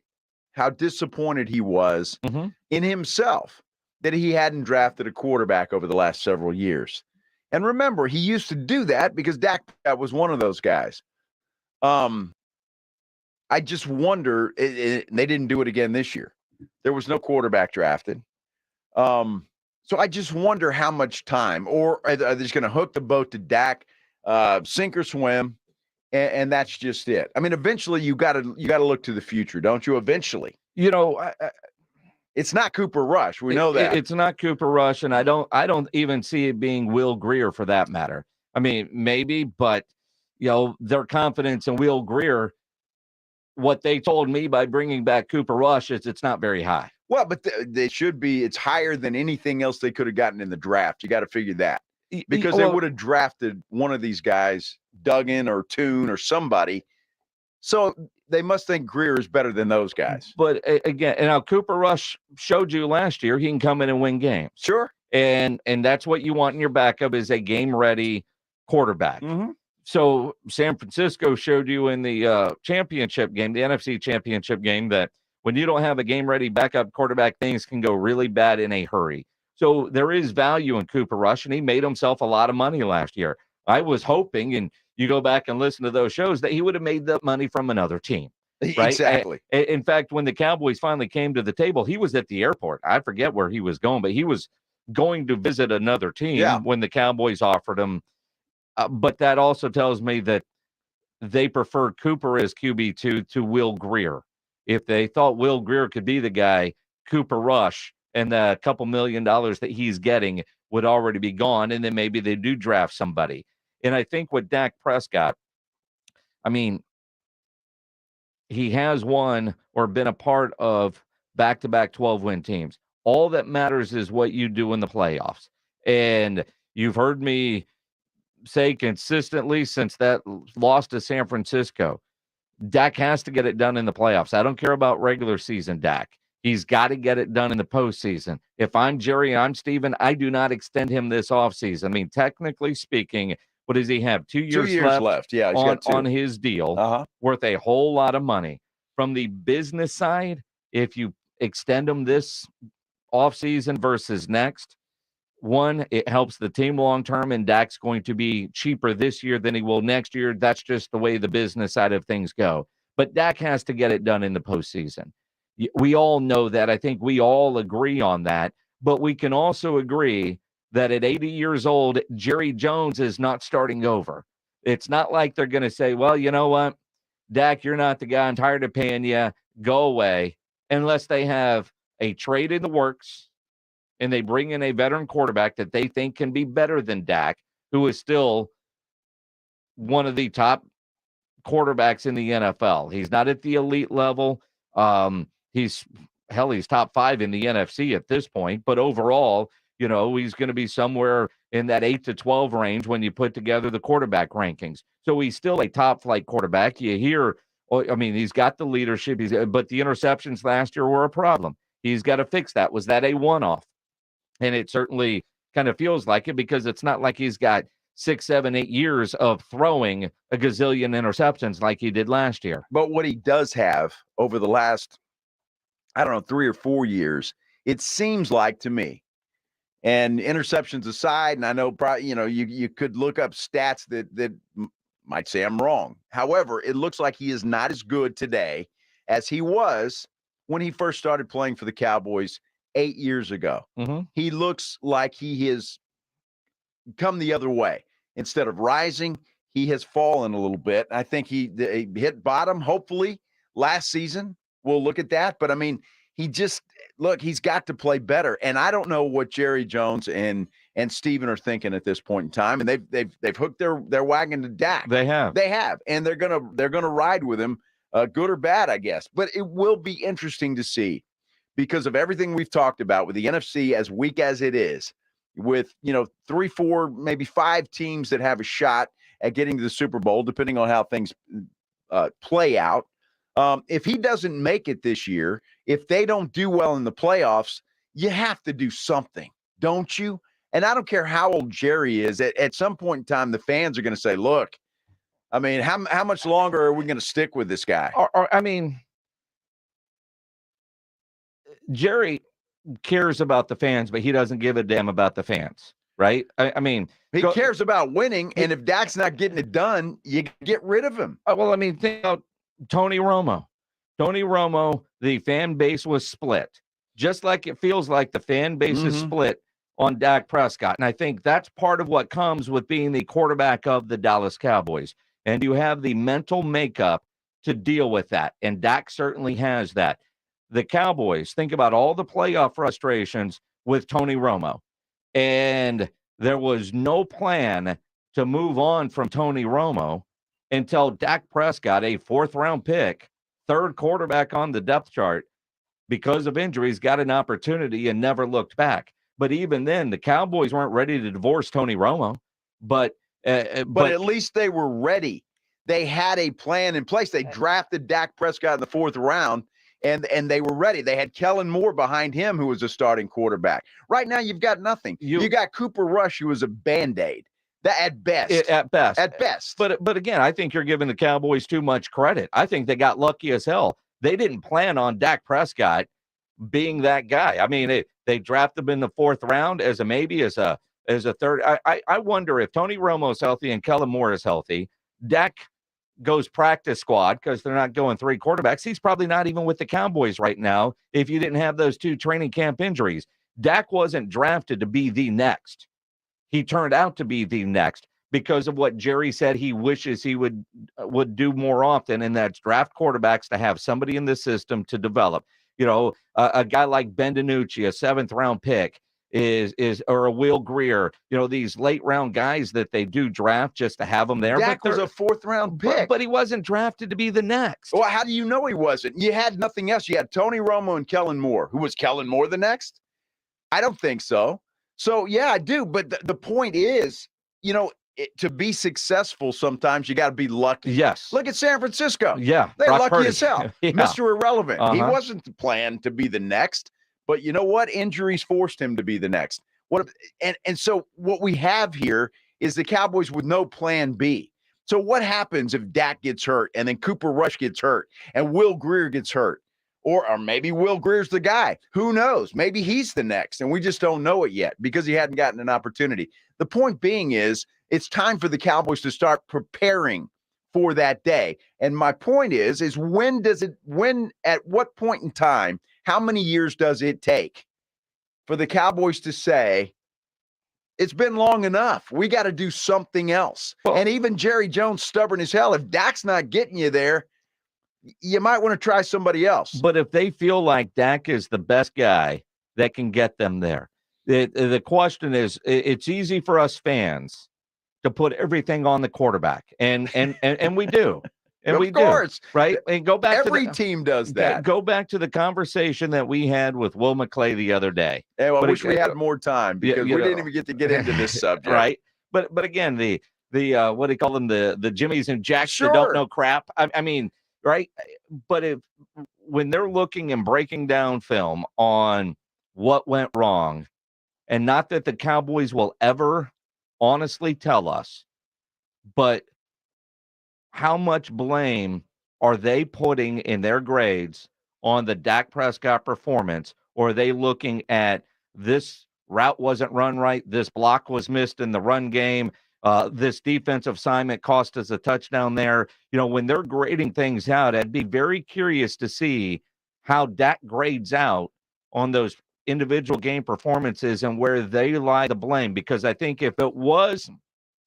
how disappointed he was in himself that he hadn't drafted a quarterback over the last several years. And remember, he used to do that because Dak was one of those guys. I just wonder, they didn't do it again this year. There was no quarterback drafted. So I just wonder how much time, or are they just going to hook the boat to Dak, sink or swim, and that's just it. I mean, eventually you got to look to the future, don't you? Eventually, it's not Cooper Rush. We know that it's not Cooper Rush, and I don't even see it being Will Grier for that matter. I mean, maybe, but their confidence in Will Grier, what they told me by bringing back Cooper Rush is it's not very high. Well, but they should be. It's higher than anything else they could have gotten in the draft. You got to figure that because they would have drafted one of these guys, Duggan or Toon or somebody. So they must think Grier is better than those guys. But again, now Cooper Rush showed you last year he can come in and win games. Sure, and that's what you want in your backup is a game-ready quarterback. Mm-hmm. So San Francisco showed you in the championship game, the NFC championship game, that when you don't have a game-ready backup quarterback, things can go really bad in a hurry. So there is value in Cooper Rush, and he made himself a lot of money last year. I was hoping, and you go back and listen to those shows, that he would have made that money from another team. Right? Exactly. In fact, when the Cowboys finally came to the table, he was at the airport. I forget where he was going, but he was going to visit another team when the Cowboys offered him. But that also tells me that they prefer Cooper as QB2 to Will Grier. If they thought Will Grier could be the guy, Cooper Rush and the couple $1 million that he's getting would already be gone, and then maybe they do draft somebody. And I think with Dak Prescott, I mean, he has won or been a part of back-to-back 12-win teams. All that matters is what you do in the playoffs. And you've heard me say consistently since that loss to San Francisco, Dak has to get it done in the playoffs. I don't care about regular season Dak. He's got to get it done in the postseason. If I'm Jerry, I'm Steven, I do not extend him this offseason. I mean, technically speaking, what does he have? 2 years, 2 years left. Yeah, he's got 2. On his deal, worth a whole lot of money. From the business side, if you extend him this offseason versus next, one, it helps the team long term, and Dak's going to be cheaper this year than he will next year. That's just the way the business side of things go. But Dak has to get it done in the postseason. We all know that. I think we all agree on that. But we can also agree that at 80 years old, Jerry Jones is not starting over. It's not like they're going to say, well, you know what, Dak, you're not the guy. I'm tired of paying you. Go away. Unless they have a trade in the works and they bring in a veteran quarterback that they think can be better than Dak, who is still one of the top quarterbacks in the NFL. He's not at the elite level. He's top 5 in the NFC at this point. But overall, he's going to be somewhere in that 8 to 12 range when you put together the quarterback rankings. So he's still a top flight quarterback. You hear, he's got the leadership, but the interceptions last year were a problem. He's got to fix that. Was that a one-off? And it certainly kind of feels like it because it's not like he's got 6, 7, 8 years of throwing a gazillion interceptions like he did last year. But what he does have over the last, 3 or 4 years, it seems like to me, And interceptions aside, and I know probably, you could look up stats that might say I'm wrong. However, it looks like he is not as good today as he was when he first started playing for the Cowboys 8 years ago. He looks like he has come the other way. Instead of rising, he has fallen a little bit. I think he hit bottom, hopefully, last season. We'll look at that. But, I mean, he's got to play better. And I don't know what Jerry Jones and Steven are thinking at this point in time. And they've hooked their wagon to Dak. They have. And they're gonna ride with him, good or bad, I guess. But it will be interesting to see because of everything we've talked about with the NFC as weak as it is, with 3, 4, maybe 5 teams that have a shot at getting to the Super Bowl, depending on how things play out. If he doesn't make it this year, if they don't do well in the playoffs, you have to do something, don't you? And I don't care how old Jerry is. At some point in time, the fans are going to say, look, I mean, how much longer are we going to stick with this guy? I mean, Jerry cares about the fans, but he doesn't give a damn about the fans, right? I mean, he cares about winning, and if Dak's not getting it done, you get rid of him. Well, I mean, think about Tony Romo. Tony Romo, the fan base was split, just like it feels like the fan base is split on Dak Prescott. And I think that's part of what comes with being the quarterback of the Dallas Cowboys. And you have the mental makeup to deal with that. And Dak certainly has that. The Cowboys, think about all the playoff frustrations with Tony Romo. And there was no plan to move on from Tony Romo until Dak Prescott, a 4th-round pick, 3rd quarterback on the depth chart, because of injuries, got an opportunity and never looked back. But even then, the Cowboys weren't ready to divorce Tony Romo. But at least they were ready. They had a plan in place. They drafted Dak Prescott in the 4th round, and they were ready. They had Kellen Moore behind him, who was a starting quarterback. Right now, you've got nothing. You got Cooper Rush, who was a Band-Aid. At best. But again, I think you're giving the Cowboys too much credit. I think they got lucky as hell. They didn't plan on Dak Prescott being that guy. I mean, they drafted him in the 4th round as a maybe, as a 3rd. I wonder if Tony Romo's healthy and Kellen Moore is healthy, Dak goes practice squad because they're not going 3 quarterbacks. He's probably not even with the Cowboys right now if you didn't have those 2 training camp injuries. Dak wasn't drafted to be the next. He turned out to be the next because of what Jerry said he wishes he would do more often, and that's draft quarterbacks to have somebody in the system to develop. A guy like Ben DiNucci, a 7th-round pick, or a Will Greer, these late-round guys that they do draft just to have them there. Dak was a 4th-round pick. But he wasn't drafted to be the next. Well, how do you know he wasn't? You had nothing else. You had Tony Romo and Kellen Moore. Who was Kellen Moore the next? I don't think so. So, yeah, I do. But the point is, to be successful, sometimes you got to be lucky. Yes. Look at San Francisco. Yeah. They're Brock lucky Purdy. as hell. Yeah. Mr. Irrelevant. He wasn't planned to be the next. But you know what? Injuries forced him to be the next. So what we have here is the Cowboys with no plan B. So what happens if Dak gets hurt and then Cooper Rush gets hurt and Will Greer gets hurt? Or maybe Will Greer's the guy. Who knows? Maybe he's the next, and we just don't know it yet because he hadn't gotten an opportunity. The point being is it's time for the Cowboys to start preparing for that day. And my point is at what point in time, how many years does it take for the Cowboys to say, it's been long enough. We got to do something else. And even Jerry Jones, stubborn as hell, if Dak's not getting you there, you might want to try somebody else. But if they feel like Dak is the best guy that can get them there, the question is, it's easy for us fans to put everything on the quarterback, and we do. And of course, right? And go back. Every team does that. Go back to the conversation that we had with Will McClay the other day. Yeah, well, I wish we had more time because we didn't even get into this subject. Right. But again, the what do you call them? The Jimmies and Jacks that don't know crap. I mean, right. But when they're looking and breaking down film on what went wrong, and not that the Cowboys will ever honestly tell us, but how much blame are they putting in their grades on the Dak Prescott performance? Or are they looking at this route wasn't run right. This block was missed in the run game. This defensive assignment cost us a touchdown there. When they're grading things out, I'd be very curious to see how Dak grades out on those individual game performances and where they lie the blame. Because I think if it was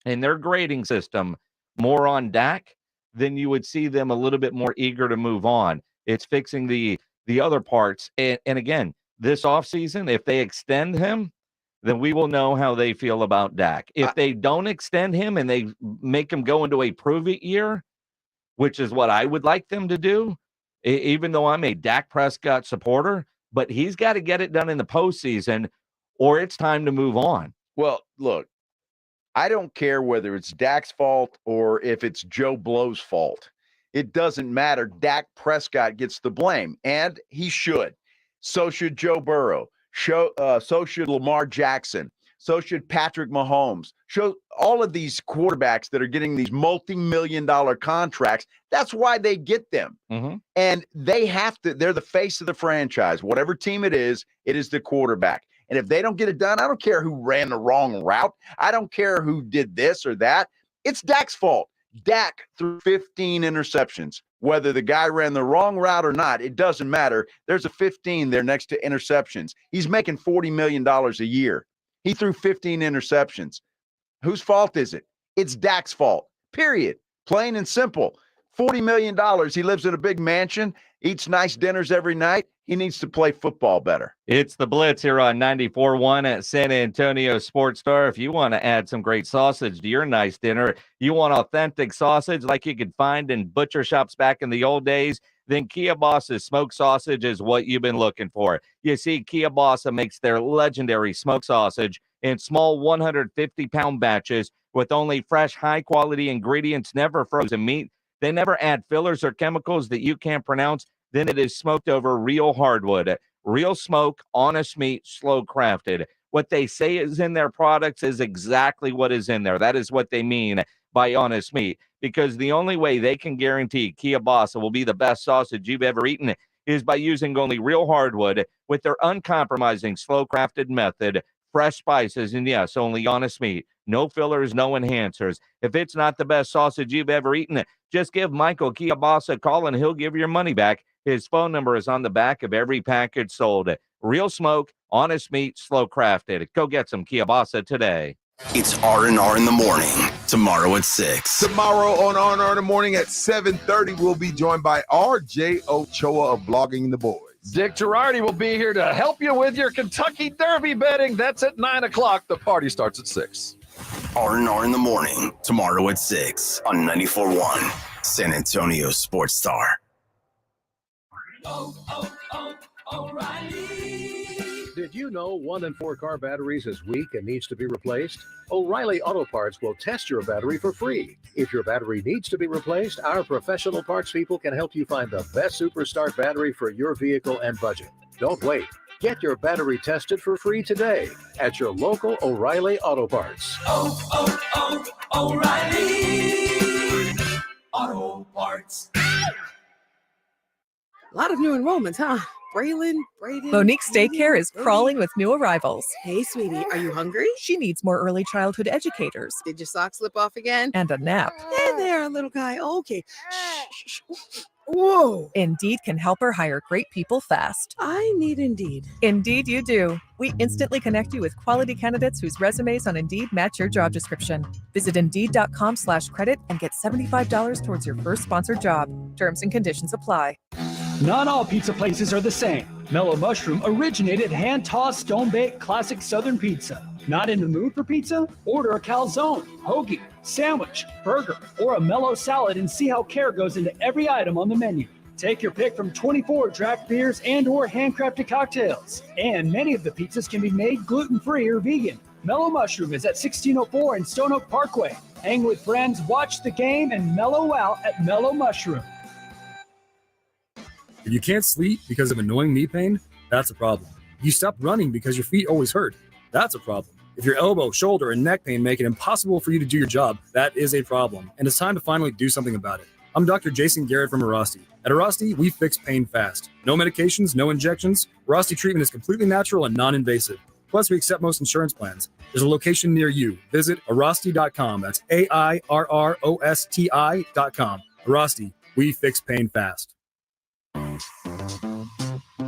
in their grading system more on Dak, then you would see them a little bit more eager to move on. It's fixing the other parts. And again, this offseason, if they extend him, then we will know how they feel about Dak. If they don't extend him and they make him go into a prove-it year, which is what I would like them to do, even though I'm a Dak Prescott supporter, but he's got to get it done in the postseason or it's time to move on. Well, look, I don't care whether it's Dak's fault or if it's Joe Blow's fault. It doesn't matter. Dak Prescott gets the blame, and he should. So should Joe Burrow. So should Lamar Jackson. So should Patrick Mahomes. All of these quarterbacks that are getting these multi-million-dollar contracts, that's why they get them. Mm-hmm. And they have to, they're the face of the franchise. Whatever team it is the quarterback. And if they don't get it done, I don't care who ran the wrong route. I don't care who did this or that. It's Dak's fault. Dak threw 15 interceptions. Whether the guy ran the wrong route or not, it doesn't matter. There's a 15 there next to interceptions. He's making $40 million a year. He threw 15 interceptions. Whose fault is it? It's Dak's fault, period. Plain and simple. $40 million. He lives in a big mansion, eats nice dinners every night. He needs to play football better. It's the Blitz here on 94.1 at San Antonio Sports Star. If you want to add some great sausage to your nice dinner, you want authentic sausage like you could find in butcher shops back in the old days, then Kielbasa smoked sausage is what you've been looking for. You see, Kielbasa makes their legendary smoked sausage in small 150-pound batches with only fresh, high-quality ingredients, never frozen meat. They never add fillers or chemicals that you can't pronounce. Then it is smoked over real hardwood. Real smoke, honest meat, slow crafted. What they say is in their products is exactly what is in there. That is what they mean by honest meat, because the only way they can guarantee Kielbasa will be the best sausage you've ever eaten is by using only real hardwood with their uncompromising, slow crafted method, fresh spices, and yes, only honest meat. No fillers, no enhancers. If it's not the best sausage you've ever eaten, just give Michael Kielbasa a call and he'll give your money back. His phone number is on the back of every package sold. Real smoke, honest meat, slow crafted. Go get some Kielbasa today. It's R&R in the morning, tomorrow at 6. Tomorrow on R&R in the morning at 7:30, we'll be joined by R.J. Ochoa of Blogging the Boys. Dick Girardi will be here to help you with your Kentucky Derby betting. That's at 9 o'clock. The party starts at 6. R&R in the morning, tomorrow at 6 on 94.1, San Antonio Sports Star. O'Reilly. Did you know 1 in 4 car batteries is weak and needs to be replaced? O'Reilly Auto Parts will test your battery for free. If your battery needs to be replaced, our professional parts people can help you find the best Superstart battery for your vehicle and budget. Don't wait. Get your battery tested for free today at your local O'Reilly Auto Parts. O'Reilly Auto Parts. A lot of new enrollments, huh? Braylon, Brayden. Monique's daycare is crawling with new arrivals. Hey, sweetie, are you hungry? She needs more early childhood educators. Did your socks slip off again? And a nap. Hey there, little guy. Okay. Shh. Whoa. Indeed can help her hire great people fast. I need Indeed. Indeed you do. We instantly connect you with quality candidates whose resumes on Indeed match your job description. Visit Indeed.com/credit and get $75 towards your first sponsored job. Terms and conditions apply. Not all pizza places are the same. Mellow Mushroom originated hand-tossed, stone-baked classic Southern pizza. Not in the mood for pizza? Order a calzone, hoagie, sandwich, burger, or a mellow salad and see how care goes into every item on the menu. Take your pick from 24 draft beers and or handcrafted cocktails. And many of the pizzas can be made gluten-free or vegan. Mellow Mushroom is at 1604 in Stone Oak Parkway. Hang with friends, watch the game, and mellow out at Mellow Mushroom. If you can't sleep because of annoying knee pain, that's a problem. If you stop running because your feet always hurt, that's a problem. If your elbow, shoulder, and neck pain make it impossible for you to do your job, that is a problem, and it's time to finally do something about it. I'm Dr. Jason Garrett from Arasti. At Arasti, we fix pain fast. No medications, no injections. Arasti treatment is completely natural and non-invasive. Plus, we accept most insurance plans. There's a location near you. Visit Arasti.com. That's AIRROSTI.com. Arasti, we fix pain fast.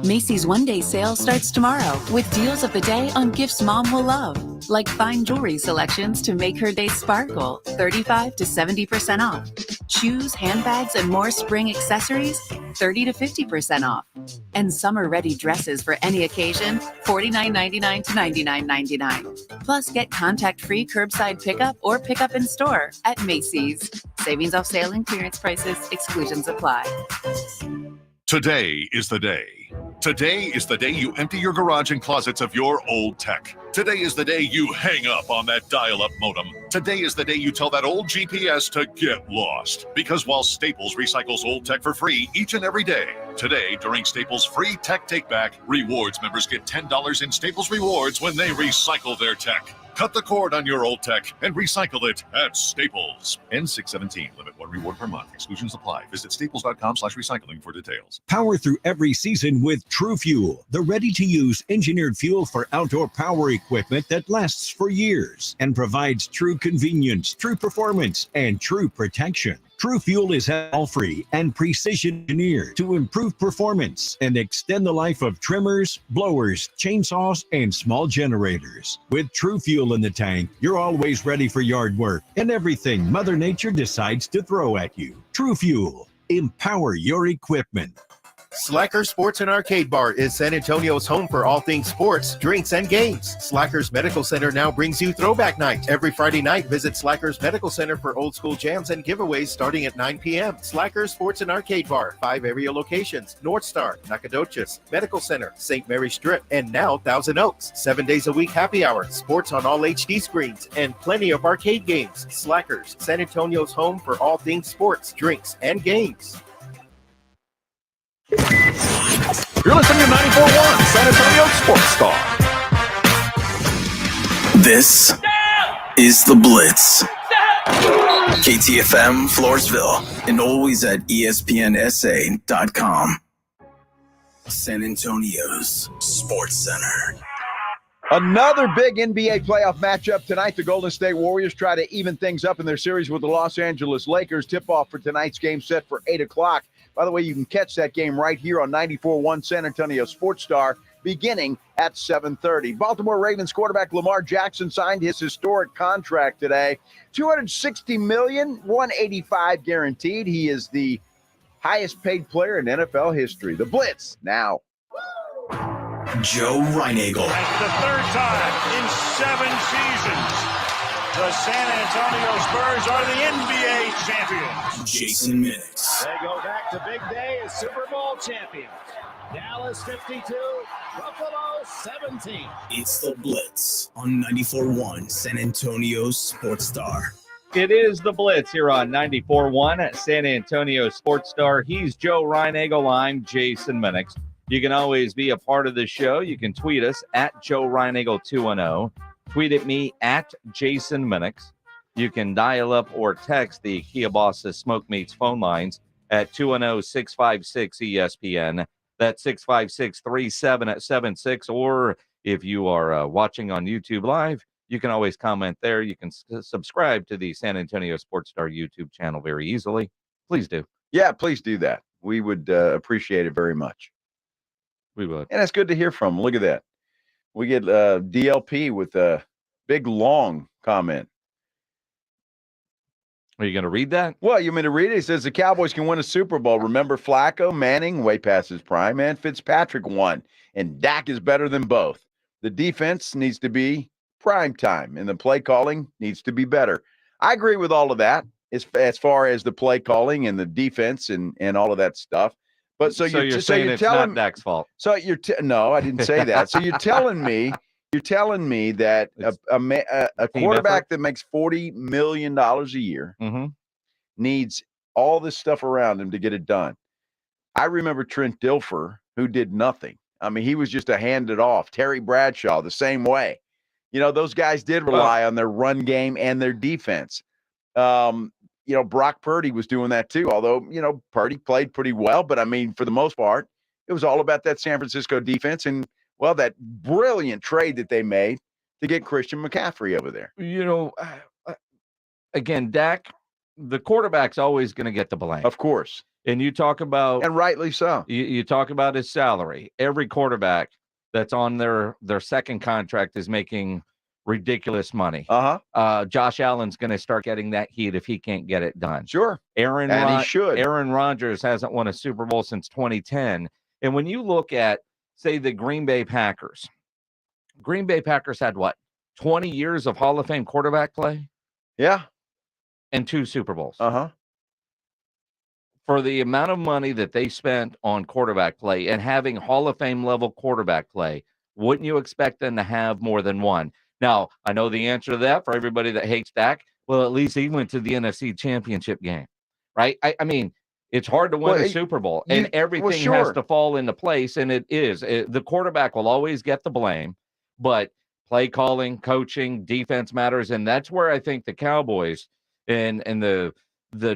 Macy's one-day sale starts tomorrow with deals of the day on gifts mom will love, like fine jewelry selections to make her day sparkle, 35 to 70% off. Shoes, handbags, and more spring accessories, 30 to 50% off. And summer-ready dresses for any occasion, $49.99 to $99.99. Plus, get contact-free curbside pickup or pickup in store at Macy's. Savings off sale and clearance prices. Exclusions apply. Today is the day. Today is the day you empty your garage and closets of your old tech. Today is the day you hang up on that dial-up modem. Today is the day you tell that old GPS to get lost. Because while Staples recycles old tech for free each and every day, today, during Staples' free Tech Take Back, Rewards members get $10 in Staples Rewards when they recycle their tech. Cut the cord on your old tech and recycle it at Staples. N617. Limit 1 reward per month. Exclusions apply. Visit staples.com/recycling for details. Power through every season with True Fuel, the ready-to-use engineered fuel for outdoor power equipment that lasts for years and provides true convenience, true performance, and true protection. True Fuel is all-free and precision engineered to improve performance and extend the life of trimmers, blowers, chainsaws, and small generators. With True Fuel in the tank, you're always ready for yard work and everything Mother Nature decides to throw at you. True Fuel. Empower your equipment. Slacker Sports and Arcade Bar is San Antonio's home for all things sports, drinks, and games. Slacker's Medical Center now brings you Throwback Night. Every Friday night, visit Slacker's Medical Center for old school jams and giveaways starting at 9 p.m. Slacker Sports and Arcade Bar, 5 area locations: North Star, Nacogdoches, Medical Center, St. Mary Strip, and now Thousand Oaks. 7 days a week happy hour, sports on all HD screens, and plenty of arcade games. Slackers, San Antonio's home for all things sports, drinks, and games. You're listening to 94.1 San Antonio Sports Star. This is the Blitz. KTFM Floresville and always at ESPNSA.com. San Antonio's Sports Center. Another big NBA playoff matchup tonight. The Golden State Warriors try to even things up in their series with the Los Angeles Lakers. Tip-off for tonight's game set for 8 o'clock. By the way, you can catch that game right here on 94.1 San Antonio Sports Star beginning at 7:30. Baltimore Ravens quarterback Lamar Jackson signed his historic contract today. $260 million, $185 guaranteed. He is the highest paid player in NFL history. The Blitz now. Joe Reinagel. That's the third time in 7 seasons the San Antonio Spurs are the NBA champions. Jason Minix. They go back to big day as Super Bowl champions. Dallas 52, Buffalo 17. It's the Blitz on 94.1 San Antonio Sports Star. It is the Blitz here on 94.1 San Antonio Sports Star. He's Joe Reinagel. I'm Jason Minix. You can always be a part of the show. You can tweet us at Joe Reinagel 210. Tweet at me at Jason Minix. You can dial up or text the Kia Bosses Smoke Meats phone lines at 210-656-ESPN. That's 656-3776. Or if you are watching on YouTube Live, you can always comment there. You can subscribe to the San Antonio Sports Star YouTube channel very easily. Please do. Yeah, please do that. We would appreciate it very much. We would. And it's good to hear from him. Look at that. We get DLP with a big, long comment. Are you going to read that? Well, you mean to read it? He says the Cowboys can win a Super Bowl. Remember Flacco, Manning, way past his prime, and Fitzpatrick won. And Dak is better than both. The defense needs to be prime time, and the play calling needs to be better. I agree with all of that as far as the play calling and the defense and all of that stuff. But so you're saying you're it's telling not Dak's fault. So no, I didn't say that. So you're telling me that a quarterback that makes $40 million a year needs all this stuff around him to get it done. I remember Trent Dilfer, who did nothing. I mean, he was just a handed off. Terry Bradshaw, the same way. You know, those guys did rely on their run game and their defense. Brock Purdy was doing that too, although, Purdy played pretty well. But, I mean, for the most part, it was all about that San Francisco defense. And Well, that brilliant trade that they made to get Christian McCaffrey over there. Again, Dak, the quarterback's always going to get the blame. Of course. And you talk about, and rightly so. You talk about his salary. Every quarterback that's on their second contract is making ridiculous money. Josh Allen's going to start getting that heat if he can't get it done. Sure. He should. Aaron Aaron Rodgers hasn't won a Super Bowl since 2010. And when you look at, say, the Green Bay Packers had what? 20 years of Hall of Fame quarterback play? Yeah. And 2 Super Bowls. For the amount of money that they spent on quarterback play and having Hall of Fame level quarterback play, wouldn't you expect them to have more than one? Now, I know the answer to that for everybody that hates Dak. Well, at least he went to the NFC Championship game, right? I mean, it's hard to win a Super Bowl, and everything has to fall into place, and it is. The quarterback will always get the blame, but play calling, coaching, defense matters, and that's where I think the Cowboys and the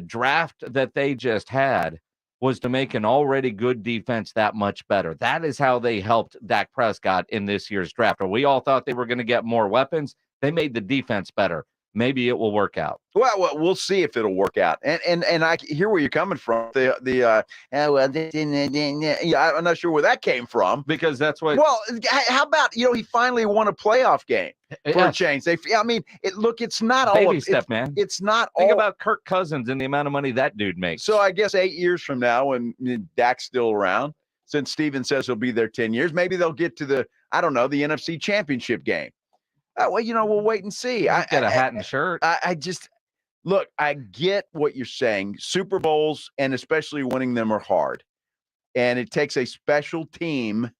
draft that they just had was to make an already good defense that much better. That is how they helped Dak Prescott in this year's draft. We all thought they were going to get more weapons. They made the defense better. Maybe it will work out. Well, we'll see if it'll work out. And I hear where you're coming from. I'm not sure where that came from. Because that's what. Well, how about, he finally won a playoff game for a change. It's not all baby step, man. It's not Think all about Kirk Cousins and the amount of money that dude makes. So I guess 8 years from now, when Dak's still around, since Steven says he'll be there 10 years, maybe they'll get to the NFC Championship game. We'll wait and see. Get a hat and shirt. I get what you're saying. Super Bowls, and especially winning them, are hard. And it takes a special team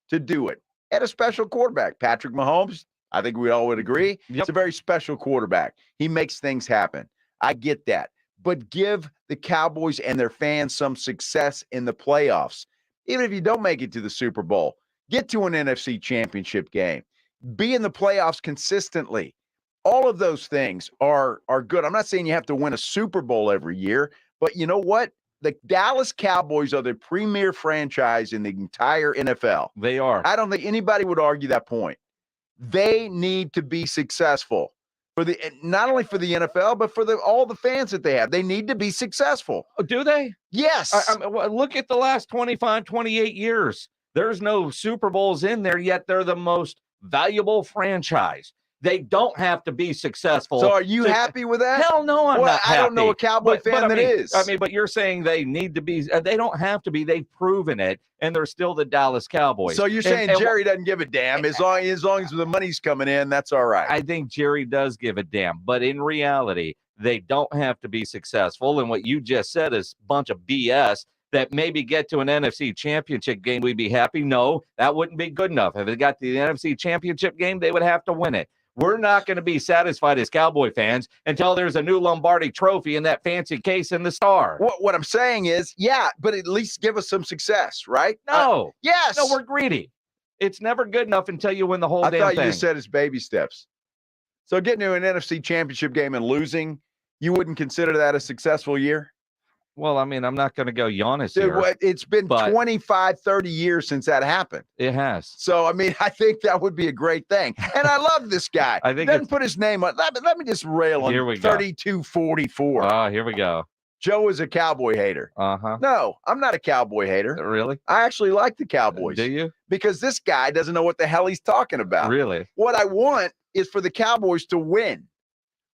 to do it. And a special quarterback. Patrick Mahomes, I think we all would agree, it's a very special quarterback. He makes things happen. I get that. But give the Cowboys and their fans some success in the playoffs. Even if you don't make it to the Super Bowl, get to an NFC Championship game. Be in the playoffs consistently. All of those things are good. I'm not saying you have to win a Super Bowl every year, but you know what? The Dallas Cowboys are the premier franchise in the entire NFL. They are. I don't think anybody would argue that point. They need to be successful not only for the NFL, but for all the fans that they have. They need to be successful. Oh, do they? Yes. Look at the last 25, 28 years. There's no Super Bowls in there, yet they're the most valuable franchise. They don't have to be successful. So are you happy with that? Hell no, I'm not happy. I don't know a Cowboy fan that is. But you're saying they need to be. They don't have to be. They've proven it, and they're still the Dallas Cowboys. So you're saying Jerry doesn't give a damn. As long as the money's coming in, that's all right. I think Jerry does give a damn. But in reality, they don't have to be successful. And what you just said is a bunch of BS. That maybe get to an NFC Championship game, we'd be happy. No, that wouldn't be good enough. If they got to the NFC Championship game, they would have to win it. We're not going to be satisfied as Cowboy fans until there's a new Lombardi trophy in that fancy case in the Star. What I'm saying is, but at least give us some success, right? No. Yes. No, we're greedy. It's never good enough until you win the whole damn thing. I thought you said it's baby steps. So getting to an NFC Championship game and losing, you wouldn't consider that a successful year? Well, I mean, I'm not going to go Giannis here. It's been 25, 30 years since that happened. It has. So, I mean, I think that would be a great thing. And I love this guy. I think doesn't put his name on. Let me just rail on 32-44. Oh, here we go. Joe is a Cowboy hater. Uh-huh. No, I'm not a Cowboy hater. Really? I actually like the Cowboys. Do you? Because this guy doesn't know what the hell he's talking about. Really? What I want is for the Cowboys to win.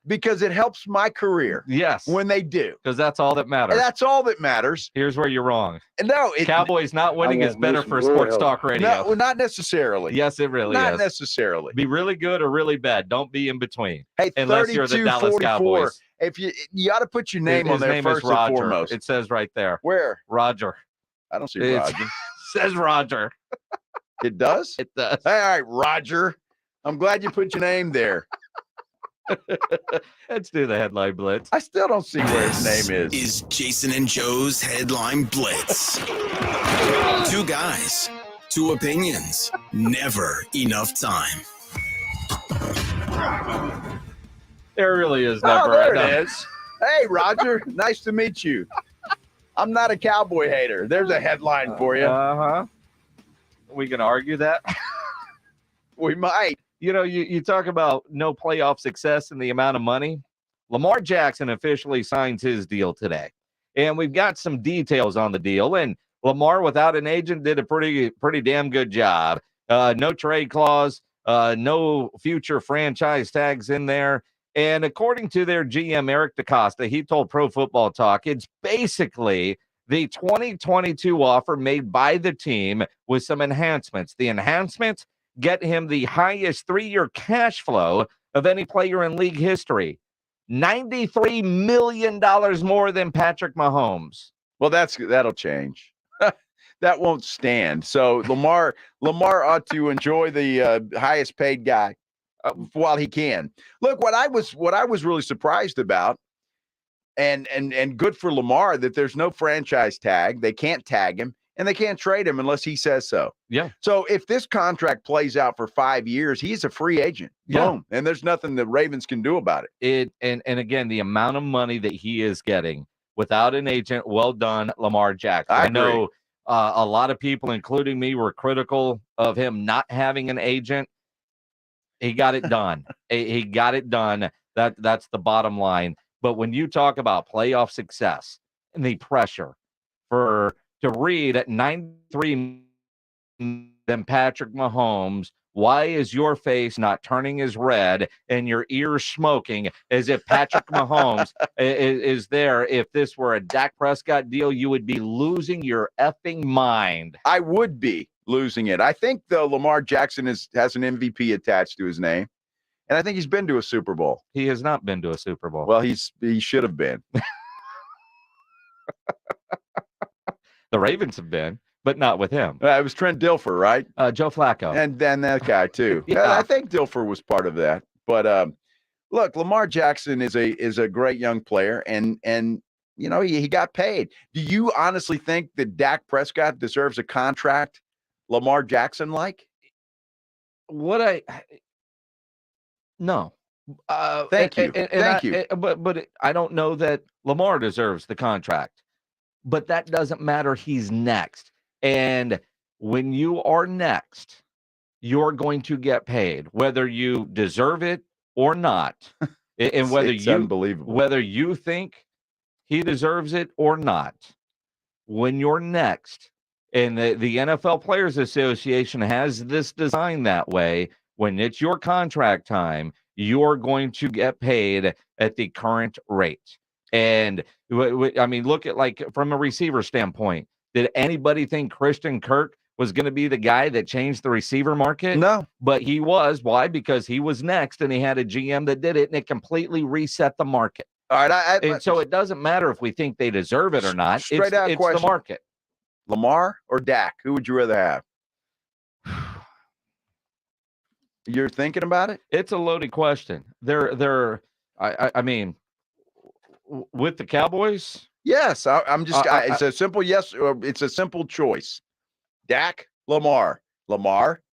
Because it helps my career. Yes. When they do. Because that's all that matters. That's all that matters. Here's where you're wrong. No. Cowboys not winning is better for sports talk radio. No, not necessarily. Yes, it really is. Not necessarily. Be really good or really bad. Don't be in between. Hey, unless you're the Dallas Cowboys. If you ought to put your name on there name first is Roger. and foremost. It says right there. Where? Roger. I don't see Roger. Says Roger. It does? It does. All right, Roger. I'm glad you put your name there. Let's do the headline blitz. I still don't see where his name is. Is Jason and Joe's headline blitz. Two guys, two opinions, never enough time. There really is never there enough. it is. Hey, Roger. Nice to meet you. I'm not a Cowboy hater. There's a headline for you. Uh-huh. We can argue that. We might. You know, you talk about no playoff success and the amount of money. Lamar Jackson officially signs his deal today. And we've got some details on the deal. And Lamar, without an agent, did a pretty damn good job. No trade clause, no future franchise tags in there. And according to their GM, Eric DaCosta, he told Pro Football Talk, it's basically the 2022 offer made by the team with some enhancements. The enhancements get him the highest 3-year cash flow of any player in league history. $93 million more than Patrick Mahomes. Well, that'll change. That won't stand. So Lamar ought to enjoy the highest paid guy while he can. Look, what I was really surprised about, and good for Lamar, that there's no franchise tag. They can't tag him. And they can't trade him unless he says so. Yeah. So if this contract plays out for 5 years, he's a free agent. Yeah. Boom. And there's nothing the Ravens can do about it. And again, the amount of money that he is getting without an agent, well done, Lamar Jackson. I know a lot of people, including me, were critical of him not having an agent. He got it done. He got it done. That's the bottom line. But when you talk about playoff success and the pressure to read at 93 than Patrick Mahomes, why is your face not turning as red and your ears smoking as if Patrick Mahomes is there? If this were a Dak Prescott deal, you would be losing your effing mind. I would be losing it. I think, though, Lamar Jackson has an MVP attached to his name, and I think he's been to a Super Bowl. He has not been to a Super Bowl. Well, he should have been. The Ravens have been, but not with him. It was Trent Dilfer, right? Joe Flacco. And then that guy, too. Yeah. I think Dilfer was part of that. But look, Lamar Jackson is a great young player, and you know, he got paid. Do you honestly think that Dak Prescott deserves a contract Lamar Jackson like? No. Thank you. Thank you. But I don't know that Lamar deserves the contract. But that doesn't matter. He's next. And when you are next, you're going to get paid, whether you deserve it or not. And it's unbelievable. Whether you think he deserves it or not, when you're next, and the NFL Players Association has this designed that way, when it's your contract time, you're going to get paid at the current rate. And I mean, look at, like, from a receiver standpoint, did anybody think Christian Kirk was going to be the guy that changed the receiver market? No. But he was. Why? Because he was next and he had a GM that did it, and it completely reset the market. All right. And so it doesn't matter if we think they deserve it or not. Straight out it's question. The market. Lamar or Dak? Who would you rather have? You're thinking about it? It's a loaded question. I mean, with the Cowboys? Yes. It's a simple yes. It's a simple choice. Dak, Lamar,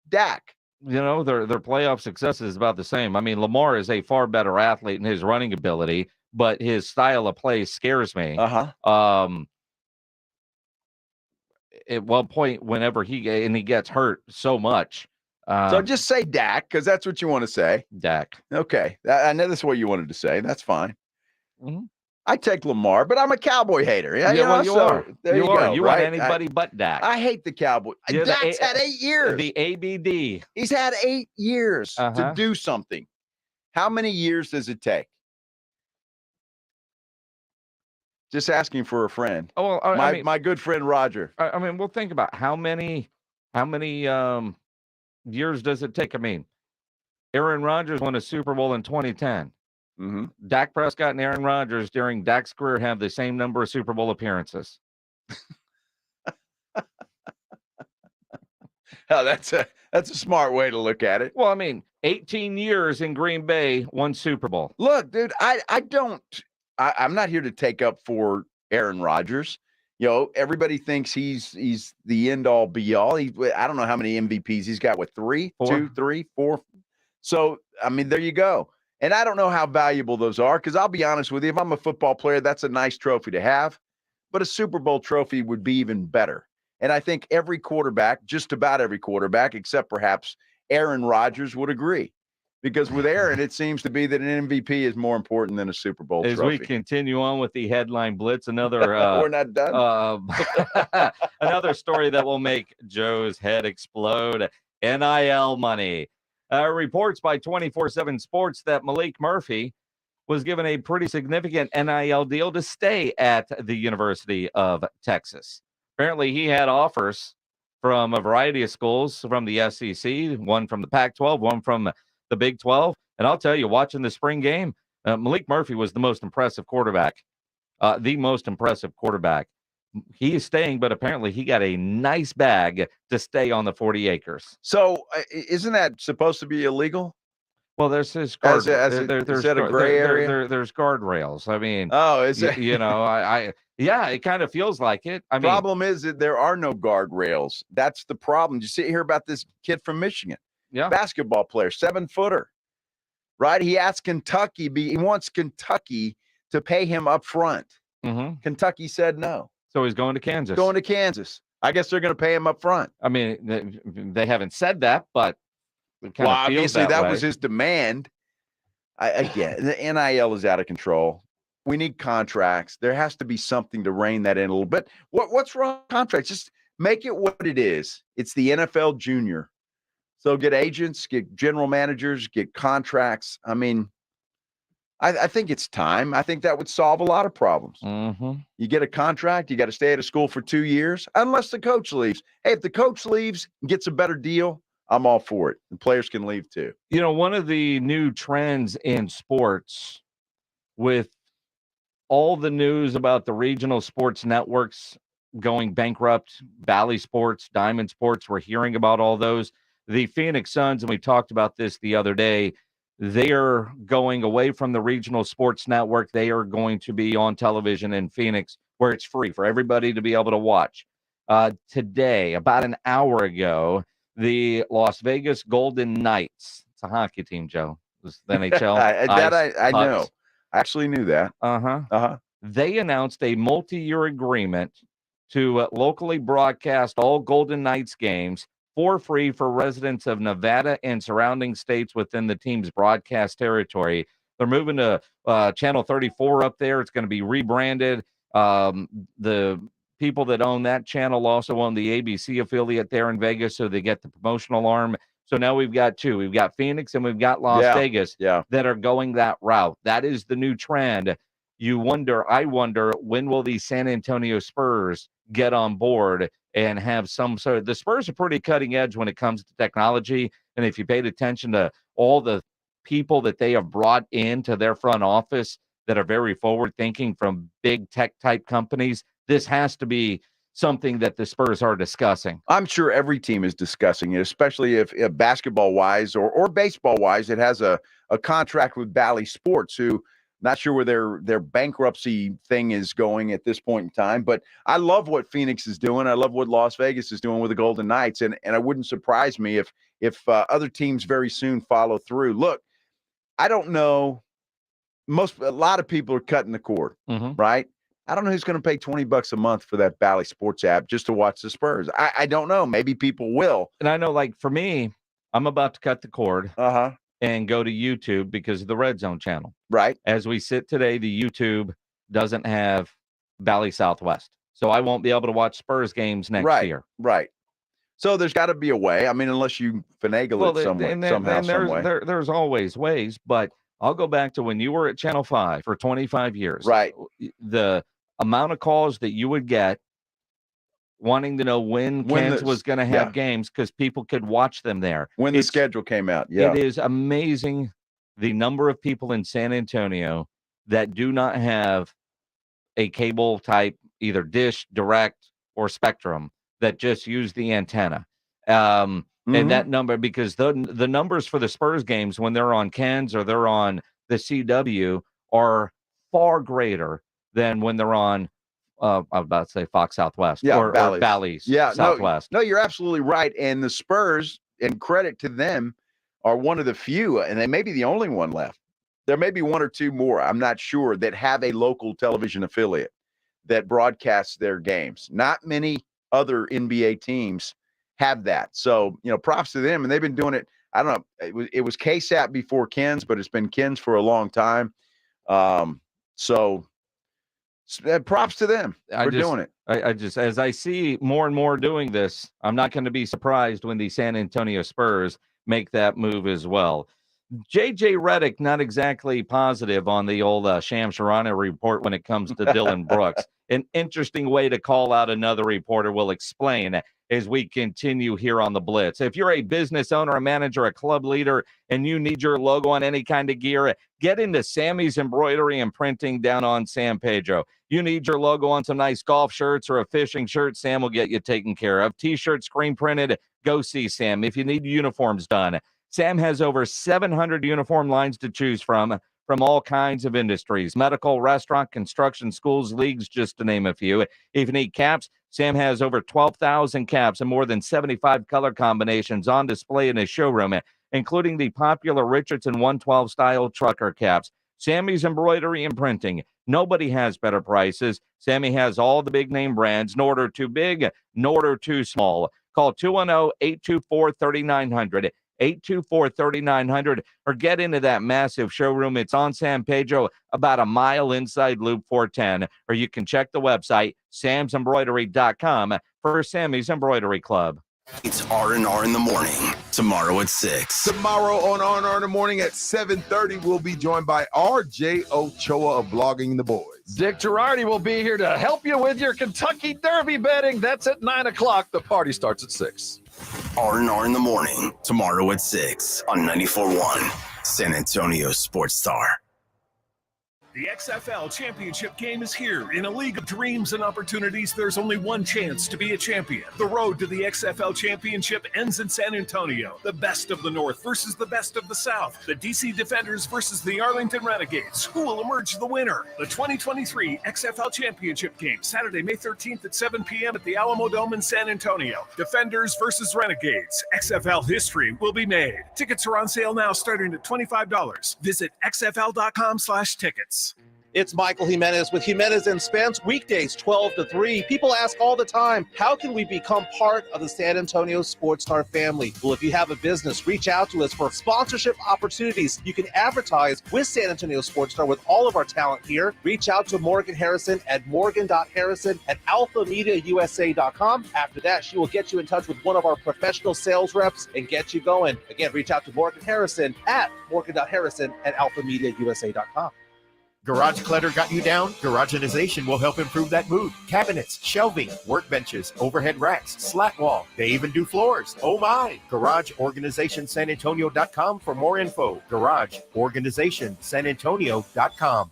Dak. You know, their playoff success is about the same. I mean, Lamar is a far better athlete in his running ability, but his style of play scares me. At one point, whenever he gets hurt so much. So just say Dak, because that's what you want to say. Dak. Okay. I know that's what you wanted to say. That's fine. Mm-hmm. I take Lamar, but I'm a Cowboy hater. Yeah, you know, well, you are. There you go. You want anybody but Dak. I hate the Cowboy. Dak's had 8 years. The ABD. He's had 8 years to do something. How many years does it take? Just asking for a friend. Oh, well, my good friend Roger. I mean, we'll think about how many years does it take? I mean, Aaron Rodgers won a Super Bowl in 2010. Mm-hmm. Dak Prescott and Aaron Rodgers during Dak's career have the same number of Super Bowl appearances. Oh, that's a smart way to look at it. Well, I mean, 18 years in Green Bay, 1 Super Bowl. Look, dude, I'm not here to take up for Aaron Rodgers. You know, everybody thinks he's the end all be all. I don't know how many MVPs he's got. What, 3, 2, 3, 4? So, I mean, there you go. And I don't know how valuable those are, because I'll be honest with you, if I'm a football player, that's a nice trophy to have. But a Super Bowl trophy would be even better. And I think every quarterback, just about every quarterback, except perhaps Aaron Rodgers would agree. Because with Aaron, it seems to be that an MVP is more important than a Super Bowl As trophy. we continue on with the headline blitz, another We're not done. another story that will make Joe's head explode. NIL money. Reports by 24/7 Sports that Malik Murphy was given a pretty significant NIL deal to stay at the University of Texas. Apparently, he had offers from a variety of schools from the SEC, one from the Pac-12, one from the Big 12. And I'll tell you, watching the spring game, Malik Murphy was the most impressive quarterback. He is staying, but apparently he got a nice bag to stay on the 40 acres. So isn't that supposed to be illegal? Well, there's this guard. Is that a gray area? There's guardrails. I mean, is it? Yeah, it kind of feels like it. I mean, problem is that there are no guardrails. That's the problem. You see, hear about this kid from Michigan, basketball player, 7-footer, right? He asked Kentucky, he wants Kentucky to pay him up front. Mm-hmm. Kentucky said no. So he's going to Kansas. I guess they're going to pay him up front. I mean, they haven't said that, but well, obviously that was his demand. Again, the NIL is out of control. We need contracts. There has to be something to rein that in a little bit. What's wrong with contracts? Just make it what it is. It's the NFL junior. So get agents, get general managers, get contracts. I mean, I think it's time. I think that would solve a lot of problems. Mm-hmm. You get a contract, you got to stay at a school for 2 years, unless the coach leaves. Hey, if the coach leaves and gets a better deal, I'm all for it. The players can leave too. You know, one of the new trends in sports with all the news about the regional sports networks going bankrupt, Bally Sports, Diamond Sports, we're hearing about all those. The Phoenix Suns, and we talked about this the other day, they are going away from the regional sports network. They are going to be on television in Phoenix where it's free for everybody to be able to watch. Today, about an hour ago, the Las Vegas Golden Knights, it's a hockey team, Joe. It was the NHL. I know. I actually knew that. They announced a multi-year agreement to locally broadcast all Golden Knights games for free for residents of Nevada and surrounding states within the team's broadcast territory. They're moving to Channel 34 up there. It's going to be rebranded. The people that own that channel also own the ABC affiliate there in Vegas, so they get the promotional arm. So now we've got two. We've got Phoenix and we've got Las Vegas that are going that route. That is the new trend. I wonder, when will the San Antonio Spurs get on board and have some sort of, the Spurs are pretty cutting edge when it comes to technology. And if you paid attention to all the people that they have brought into their front office that are very forward thinking from big tech type companies, this has to be something that the Spurs are discussing. I'm sure every team is discussing it, especially if basketball wise or baseball wise, it has a contract with Bally Sports, who not sure where their bankruptcy thing is going at this point in time. But I love what Phoenix is doing. I love what Las Vegas is doing with the Golden Knights. And it wouldn't surprise me if other teams very soon follow through. Look, I don't know. A lot of people are cutting the cord, right? I don't know who's going to pay $20 a month for that Bally Sports app just to watch the Spurs. I don't know. Maybe people will. And I know, like, for me, I'm about to cut the cord and go to YouTube because of the Red Zone channel. Right. As we sit today, the YouTube doesn't have Bally Southwest. So I won't be able to watch Spurs games next year. Right. So there's got to be a way. I mean, unless you finagle it some way. There's always ways, but I'll go back to when you were at Channel 5 for 25 years. Right. The amount of calls that you would get wanting to know when Kansas was going to have games because people could watch them there. When the schedule came out. Yeah. It is amazing the number of people in San Antonio that do not have a cable type, either Dish, Direct, or Spectrum, that just use the antenna. And that number, because the numbers for the Spurs games when they're on Ken's or they're on the CW are far greater than when they're on, I was about to say Fox Southwest or Bally's Southwest. No, you're absolutely right. And the Spurs, and credit to them, are one of the few, and they may be the only one left. There may be one or two more, I'm not sure, that have a local television affiliate that broadcasts their games. Not many other NBA teams have that. So, props to them. And they've been doing it. I don't know. It was KSAP before Ken's, but it's been Ken's for a long time. So props to them for doing it. I just, as I see more and more doing this, I'm not going to be surprised when the San Antonio Spurs make that move as well. JJ Redick, not exactly positive on the old Sham Sharana report when it comes to Dylan Brooks. An interesting way to call out another reporter. Will explain as we continue here on the Blitz. If you're a business owner, a manager, a club leader, and you need your logo on any kind of gear, get into Sammy's Embroidery and Printing down on San Pedro. You need your logo on some nice golf shirts or a fishing shirt, Sam will get you taken care of. T-shirts, screen printed, go see Sam. If you need uniforms done, Sam has over 700 uniform lines to choose from all kinds of industries, medical, restaurant, construction, schools, leagues, just to name a few. If you need caps, Sam has over 12,000 caps and more than 75 color combinations on display in his showroom, including the popular Richardson 112 style trucker caps. Sammy's Embroidery and Printing. Nobody has better prices. Sammy has all the big name brands, nor order too big, nor order too small. Call 210-824-3900. 824-3900, or get into that massive showroom. It's on San Pedro, about a mile inside Loop 410, or you can check the website, samsembroidery.com, for Sammy's Embroidery Club. It's R&R in the morning, tomorrow at 6. Tomorrow on R&R in the morning at 7:30, we'll be joined by R.J. Ochoa of Blogging the Boys. Dick Girardi will be here to help you with your Kentucky Derby betting. That's at 9 o'clock. The party starts at 6. R&R in the morning, tomorrow at 6 on 94.1, San Antonio Sports Star. The XFL Championship game is here. In a league of dreams and opportunities, there's only one chance to be a champion. The road to the XFL Championship ends in San Antonio. The best of the North versus the best of the South. The DC Defenders versus the Arlington Renegades. Who will emerge the winner? The 2023 XFL Championship game, Saturday, May 13th at 7 p.m. at the Alamo Dome in San Antonio. Defenders versus Renegades. XFL history will be made. Tickets are on sale now, starting at $25. Visit xfl.com/tickets. It's Michael Jimenez with Jimenez and Spence, weekdays 12 to 3. People ask all the time, how can we become part of the San Antonio Sports Star family? Well, if you have a business, reach out to us for sponsorship opportunities. You can advertise with San Antonio Sports Star with all of our talent here. Reach out to Morgan Harrison at morgan.harrison@alphamediausa.com. After that, she will get you in touch with one of our professional sales reps and get you going. Again, reach out to Morgan Harrison at morgan.harrison@alphamediausa.com. Garage clutter got you down? Garageization will help improve that mood. Cabinets, shelving, workbenches, overhead racks, slat wall. They even do floors. Oh my! GarageOrganizationSanAntonio.com for more info. GarageOrganizationSanAntonio.com.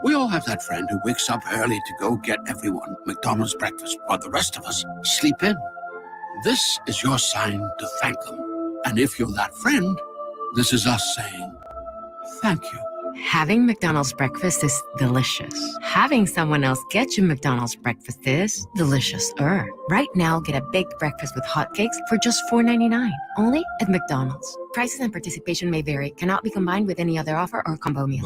We all have that friend who wakes up early to go get everyone McDonald's breakfast while the rest of us sleep in. This is your sign to thank them. And if you're that friend, this is us saying thank you. Having McDonald's breakfast is delicious. Having someone else get you McDonald's breakfast is delicious-er. Right now, get a baked breakfast with hotcakes for just $4.99. Only at McDonald's. Prices and participation may vary. Cannot be combined with any other offer or combo meal.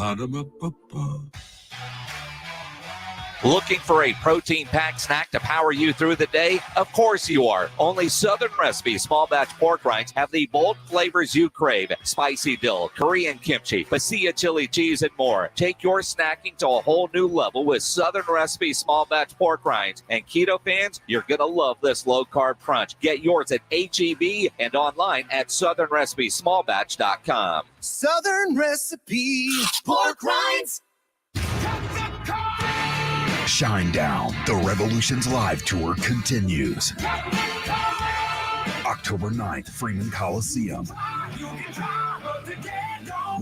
Looking for a protein-packed snack to power you through the day? Of course you are. Only Southern Recipe small batch pork rinds have the bold flavors you crave. Spicy dill, Korean kimchi, pasilla chili cheese, and more. Take your snacking to a whole new level with Southern Recipe small batch pork rinds. And keto fans, you're going to love this low-carb crunch. Get yours at H-E-B and online at southernrecipesmallbatch.com. Southern Recipe pork rinds. Shine Down, the Revolution's live tour continues. October 9th, Freeman Coliseum.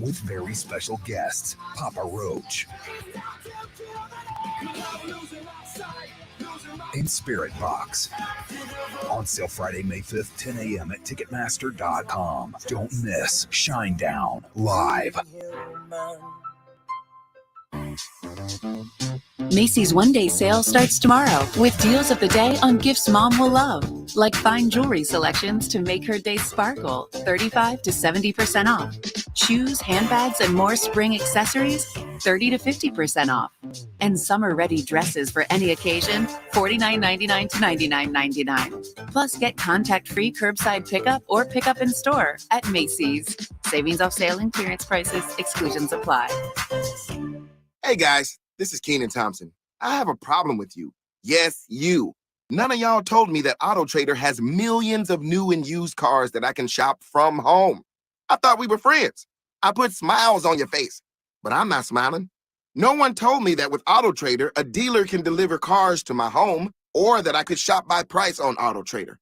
With very special guests, Papa Roach and Spirit Box. On sale Friday, May 5th, 10 a.m. at Ticketmaster.com. Don't miss Shine Down live. Macy's one-day sale starts tomorrow with deals of the day on gifts mom will love, like fine jewelry selections to make her day sparkle, 35 to 70% off. Shoes, handbags, and more spring accessories, 30 to 50% off. And summer-ready dresses for any occasion, $49.99 to $99.99. Plus, get contact-free curbside pickup or pickup in store at Macy's. Savings off sale and clearance prices. Exclusions apply. Hey guys, this is Keenan Thompson. I have a problem with you. Yes, you. None of y'all told me that AutoTrader has millions of new and used cars that I can shop from home. I thought we were friends. I put smiles on your face, but I'm not smiling. No one told me that with AutoTrader, a dealer can deliver cars to my home or that I could shop by price on AutoTrader.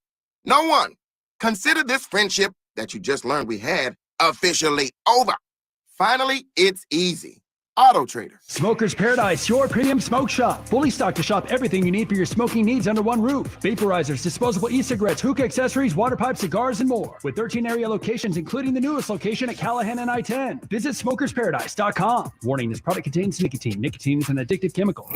No one. Consider this friendship that you just learned we had officially over. Finally, it's easy. AutoTrader. Smoker's Paradise, your premium smoke shop. Fully stocked to shop everything you need for your smoking needs under one roof. Vaporizers, disposable e-cigarettes, hookah accessories, water pipes, cigars, and more. With 13 area locations, including the newest location at Callahan and I-10. Visit smokersparadise.com. Warning, this product contains nicotine. Nicotine is an addictive chemical.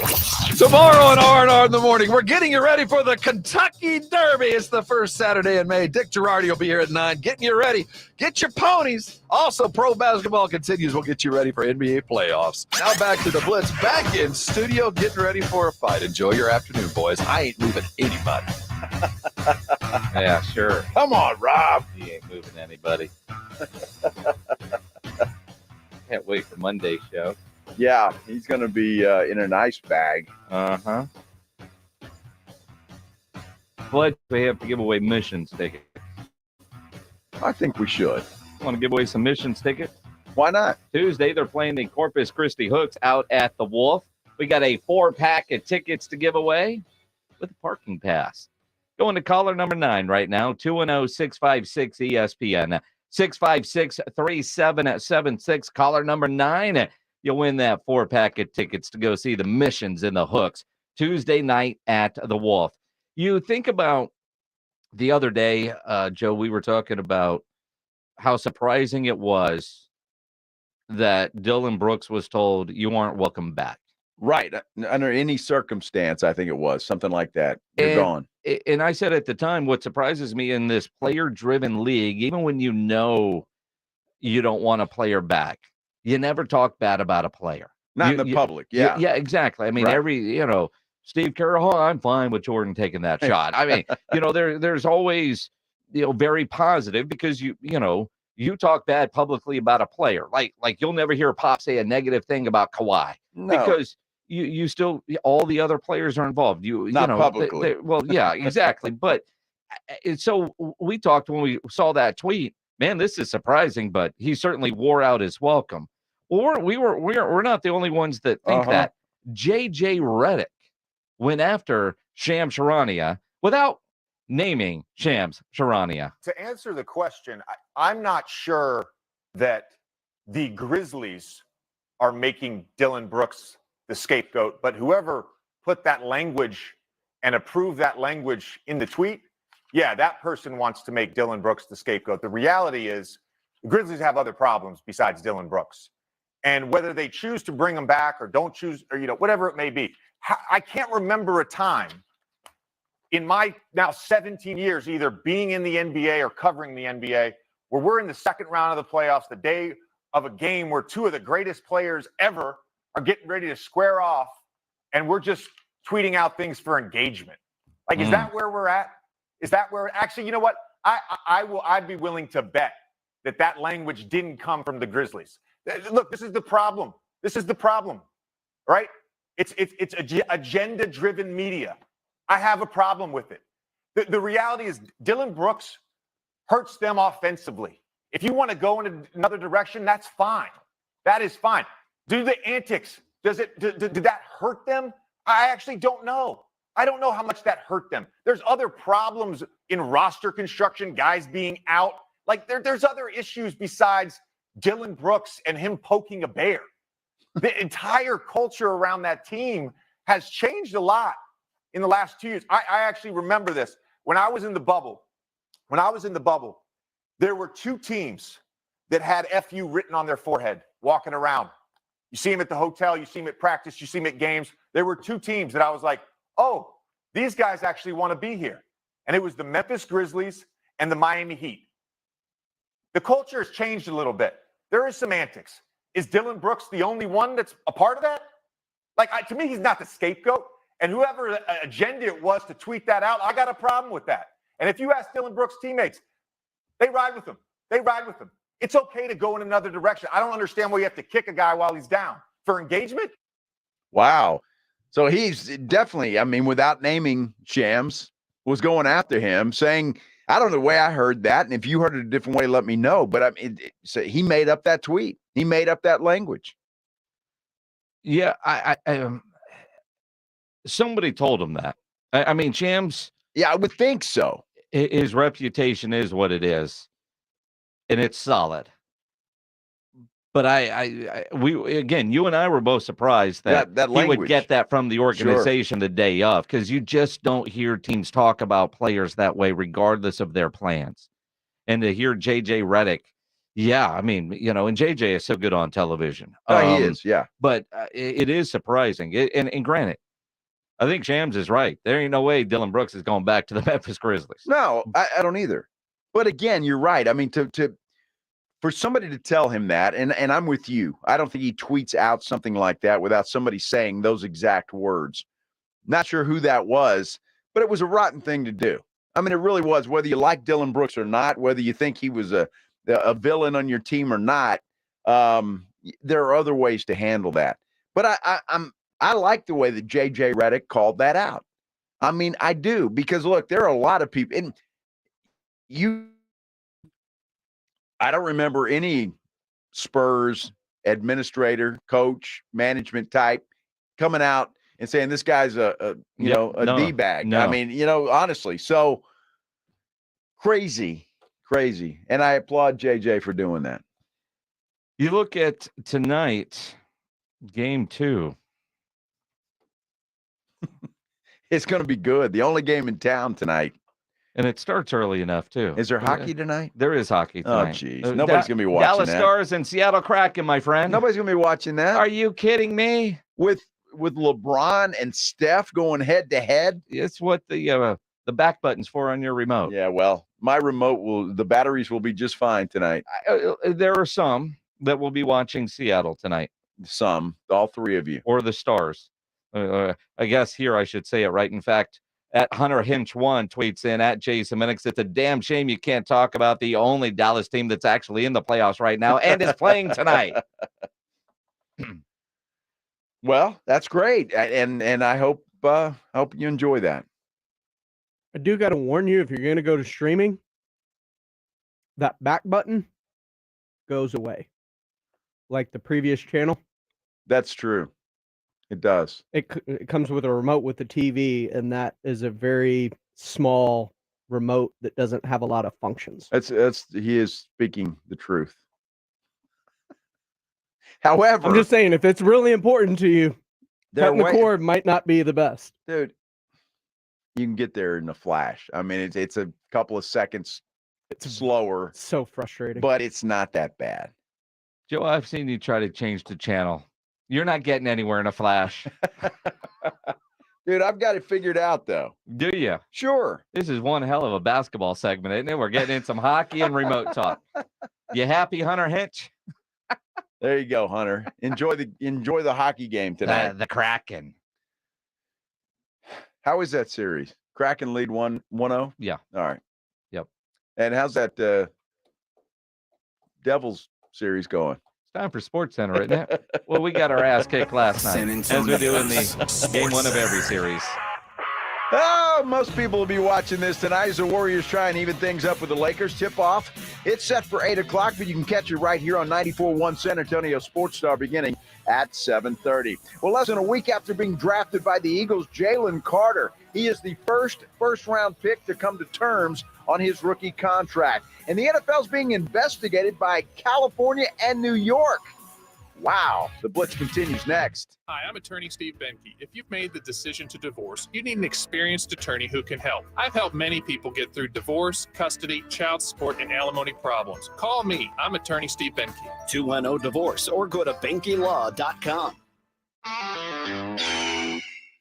Tomorrow on R&R in the morning, we're getting you ready for the Kentucky Derby. It's the first Saturday in May. Dick Girardi will be here at 9, getting you ready. Get your ponies. Also, pro basketball continues. We'll get you ready for NBA playoffs. Now back to the Blitz, back in studio, getting ready for a fight. Enjoy your afternoon, boys. I ain't moving anybody. Yeah, sure. Come on, Rob. He ain't moving anybody. Can't wait for Monday's show. Yeah, he's going to be in an ice bag. Uh-huh. But we have to give away missions tickets. I think we should. Want to give away some missions tickets? Why not? Tuesday, they're playing the Corpus Christi Hooks out at the Wolf. We got a 4-pack of tickets to give away with a parking pass. Going to caller number 9 right now, 210-656-ESPN, 656-3776. Caller number 9, you'll win that 4-pack of tickets to go see the Missions in the Hooks Tuesday night at the Wolf. You think about the other day, Joe, we were talking about how surprising it was that Dylan Brooks was told you aren't welcome back. Right. Under any circumstance, I think it was something like that. You're gone. And I said at the time, what surprises me in this player-driven league, even when you know you don't want a player back, you never talk bad about a player. Not in the public. Yeah. Yeah, exactly. I mean, Right. Steve Carroll, I'm fine with Jordan taking that shot. I mean, there's always, very positive because you talk bad publicly about a player. Like you'll never hear Pop say a negative thing about Kawhi because you still, all the other players are involved. Not publicly. Well, yeah, exactly. But so we talked when we saw that tweet, man, this is surprising, but he certainly wore out his welcome. Well, we're not the only ones that think that. JJ Redick went after Shams Charania without naming Shams Charania. To answer the question, I'm not sure that the Grizzlies are making Dylan Brooks the scapegoat, but whoever put that language and approved that language in the tweet, yeah, that person wants to make Dylan Brooks the scapegoat. The reality is the Grizzlies have other problems besides Dylan Brooks. And whether they choose to bring him back or don't choose, or, whatever it may be, I can't remember a time in my now 17 years, either being in the NBA or covering the NBA, where we're in the second round of the playoffs, the day of a game where two of the greatest players ever are getting ready to square off, and we're just tweeting out things for engagement. Like, is that where we're at? Is that where, actually, you know what? I'd be willing to bet that language didn't come from the Grizzlies. Look, this is the problem. This is the problem, right? It's agenda-driven media. I have a problem with it. The reality is Dylan Brooks hurts them offensively. If you want to go in another direction, that's fine. That is fine. Do the antics, did that hurt them? I actually don't know. I don't know how much that hurt them. There's other problems in roster construction, guys being out. Like there's other issues besides Dylan Brooks and him poking a bear. The entire culture around that team has changed a lot in the last 2 years. I actually remember this. When I was in the bubble, there were two teams that had FU written on their forehead walking around. You see them at the hotel, you see them at practice, you see them at games. There were two teams that I was like, oh, these guys actually want to be here. And it was the Memphis Grizzlies and the Miami Heat. The culture has changed a little bit. There is some antics. Is Dylan Brooks the only one that's a part of that? Like, to me, he's not the scapegoat. And whoever agenda it was to tweet that out, I got a problem with that. And if you ask Dylan Brooks' teammates, they ride with him. They ride with him. It's okay to go in another direction. I don't understand why you have to kick a guy while he's down. For engagement? Wow. So he's definitely, I mean, without naming Shams, was going after him, saying, I don't know the way I heard that. And if you heard it a different way, let me know. But I mean, so he made up that tweet. He made up that language. Yeah, I somebody told him that. I mean, Shams. Yeah, I would think so. His reputation is what it is, and it's solid. But you and I were both surprised that he would get that from the organization the day of, because you just don't hear teams talk about players that way, regardless of their plans. And to hear JJ Redick, yeah, I mean, and JJ is so good on television. He is, yeah. But it is surprising. And granted, I think Shams is right. There ain't no way Dylan Brooks is going back to the Memphis Grizzlies. No, I don't either. But again, you're right. I mean, for somebody to tell him that, and I'm with you, I don't think he tweets out something like that without somebody saying those exact words. Not sure who that was, but it was a rotten thing to do. I mean, it really was. Whether you like Dylan Brooks or not, whether you think he was a villain on your team or not, there are other ways to handle that. But I like the way that JJ Redick called that out. I mean, I do, because look, there are a lot of people, and I don't remember any Spurs administrator, coach, management type coming out and saying this guy's a D-bag. No. I mean, honestly, so crazy. And I applaud JJ for doing that. You look at tonight, game 2. It's going to be good. The only game in town tonight. And it starts early enough, too. Is there hockey tonight? There is hockey tonight. Oh, geez. Nobody's going to be watching Dallas that. Stars and Seattle Kraken, my friend. Nobody's going to be watching that. Are you kidding me? With LeBron and Steph going head-to-head? It's what the back button's for on your remote. Yeah, well, my remote the batteries will be just fine tonight. There are some that will be watching Seattle tonight. Some, all 3 of you. Or the Stars. I guess here I should say it right. In fact, at Hunter Hinch 1 tweets in at Jason Minix, it's a damn shame you can't talk about the only Dallas team that's actually in the playoffs right now and is playing tonight. Well, that's great, and I hope you enjoy that. I do got to warn you, if you're going to go to streaming, that back button goes away, like the previous channel. That's true. It does. It comes with a remote with the TV, and that is a very small remote that doesn't have a lot of functions. He is speaking the truth. However, I'm just saying, if it's really important to you, cutting the cord might not be the best. Dude, you can get there in a flash. I mean, it's a couple of seconds slower. So frustrating. But it's not that bad. Joe, I've seen you try to change the channel. You're not getting anywhere in a flash. Dude, I've got it figured out, though. Do you? Sure. This is one hell of a basketball segment, isn't it? We're getting in some hockey and remote talk. You happy, Hunter Hinch? There you go, Hunter. Enjoy the hockey game tonight. The Kraken. How is that series? Kraken lead 1-0? Yeah. All right. Yep. And how's that Devils series going? Time for Sports Center, isn't it? Well, we got our ass kicked last night, as we do in the game 1 of every series. Oh, most people will be watching this tonight as the Warriors try and even things up with the Lakers. Tip-off, it's set for 8 o'clock, but you can catch it right here on 94.1 San Antonio Sports Star beginning at 7:30. Well, less than a week after being drafted by the Eagles, Jalen Carter, he is the first-round pick to come to terms on his rookie contract. And the NFL is being investigated by California and New York. Wow. The Blitz continues next. Hi, I'm attorney Steve Benke. If you've made the decision to divorce, you need an experienced attorney who can help. I've helped many people get through divorce, custody, child support, and alimony problems. Call me. I'm attorney Steve Benke. 210-DIVORCE or go to BenkeLaw.com.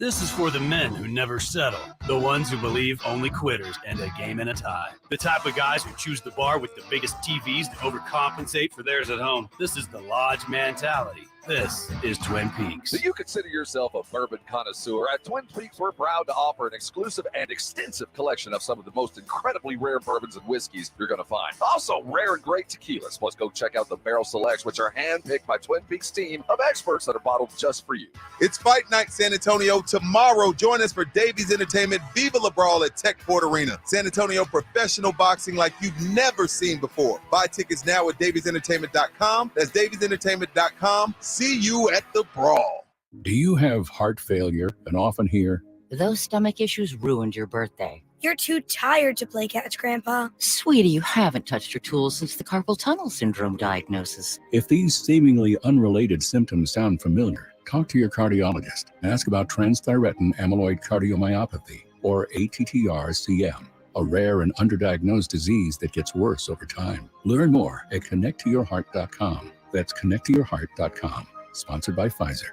This is for the men who never settle, The ones who believe only quitters end a game in a tie. The type of guys who choose the bar with the biggest TVs to overcompensate for theirs at home. This is the Lodge mentality. This is Twin Peaks. Do you consider yourself a bourbon connoisseur? At Twin Peaks, we're proud to offer an exclusive and extensive collection of some of the most incredibly rare bourbons and whiskeys you're going to find. Also, rare and great tequilas. Plus, go check out the Barrel Selects, which are handpicked by Twin Peaks' team of experts that are bottled just for you. It's Fight Night San Antonio tomorrow. Join us for Davies Entertainment Viva La Brawl at Techport Arena. San Antonio professional boxing like you've never seen before. Buy tickets now at daviesentertainment.com. That's daviesentertainment.com. See you at the brawl. Do you have heart failure and often hear, "Those stomach issues ruined your birthday"? "You're too tired to play catch, Grandpa." Sweetie, you haven't touched your tools since the carpal tunnel syndrome diagnosis. if these seemingly unrelated symptoms sound familiar, talk to your cardiologist. Ask about transthyretin amyloid cardiomyopathy, or ATTR-CM, a rare and underdiagnosed disease that gets worse over time. Learn more at connecttoyourheart.com. That's connecttoyourheart.com. Sponsored by Pfizer.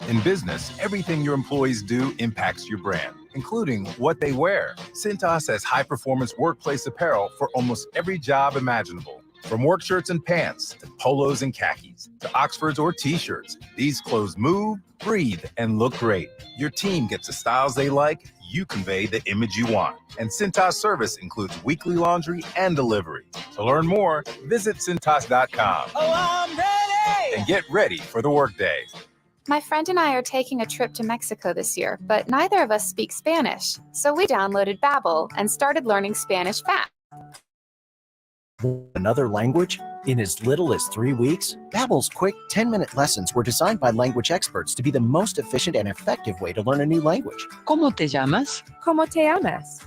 In business, everything your employees do impacts your brand, including what they wear. Cintas has high-performance workplace apparel for almost every job imaginable. From work shirts and pants, to polos and khakis, to Oxfords or t-shirts, these clothes move, breathe, and look great. Your team gets the styles they like, you convey the image you want. And Cintas service includes weekly laundry and delivery. To learn more, visit Cintas.com. Oh, I'm ready! And get ready for the workday. My friend and I are taking a trip to Mexico this year, but neither of us speak Spanish. So we downloaded Babbel and started learning Spanish fast. Another language? In as little as 3 weeks? Babbel's quick 10-minute lessons were designed by language experts to be the most efficient and effective way to learn a new language. ¿Cómo te llamas? ¿Cómo te llamas?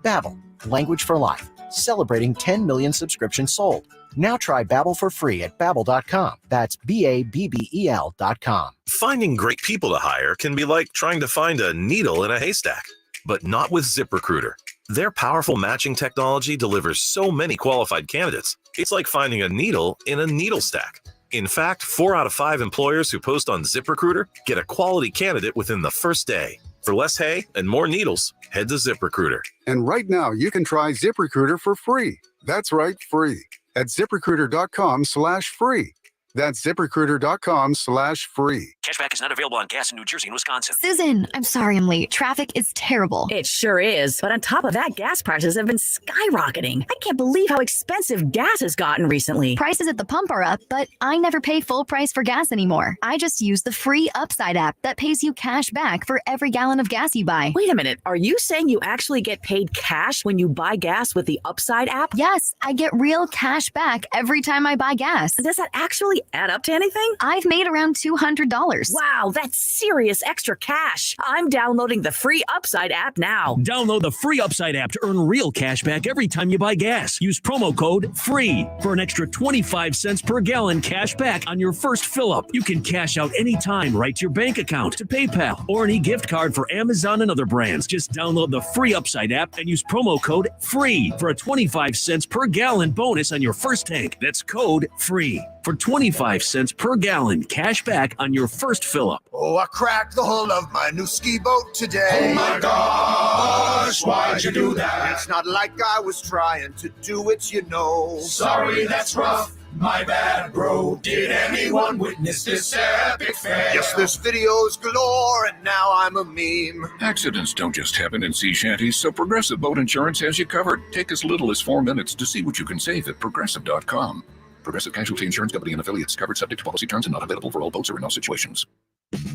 Babbel, language for life. Celebrating 10 million subscriptions sold. Now try Babbel for free at Babbel.com. That's Babbel.com. Finding great people to hire can be like trying to find a needle in a haystack, but not with ZipRecruiter. Their powerful matching technology delivers so many qualified candidates. It's like finding a needle in a needle stack. In fact, 4 out of 5 employers who post on ZipRecruiter get a quality candidate within the first day. For less hay and more needles, head to ZipRecruiter. And right now, you can try ZipRecruiter for free. That's right, free. At ZipRecruiter.com/free. That's ZipRecruiter.com/free. Cashback is not available on gas in New Jersey and Wisconsin. Susan, I'm sorry I'm late. Traffic is terrible. It sure is. But on top of that, gas prices have been skyrocketing. I can't believe how expensive gas has gotten recently. Prices at the pump are up, but I never pay full price for gas anymore. I just use the free Upside app that pays you cash back for every gallon of gas you buy. Wait a minute. Are you saying you actually get paid cash when you buy gas with the Upside app? Yes, I get real cash back every time I buy gas. Does that actually add up to anything? I've made around $200. Wow, that's serious extra cash. I'm downloading the free Upside app now. Download the free Upside app to earn real cash back every time you buy gas. Use promo code FREE for an extra 25 cents per gallon cash back on your first fill up. You can cash out anytime right to your bank account, to PayPal, or an e-gift card for Amazon and other brands. Just download the free Upside app and use promo code FREE for a 25 cents per gallon bonus on your first tank. That's code FREE for 25 cents per gallon cash back on your first fill up. Oh, I cracked the hull of my new ski boat today. Oh my gosh, why'd you do that? It's not like I was trying to do it, you know. Sorry, that's rough. My bad, bro. Did anyone witness this epic fail? Yes, this video's galore, and now I'm a meme. Accidents don't just happen in sea shanties, so Progressive Boat Insurance has you covered. Take as little as 4 minutes to see what you can save at Progressive.com. Progressive Casualty Insurance Company and affiliates, covered subject to policy terms and not available for all boats or in all situations.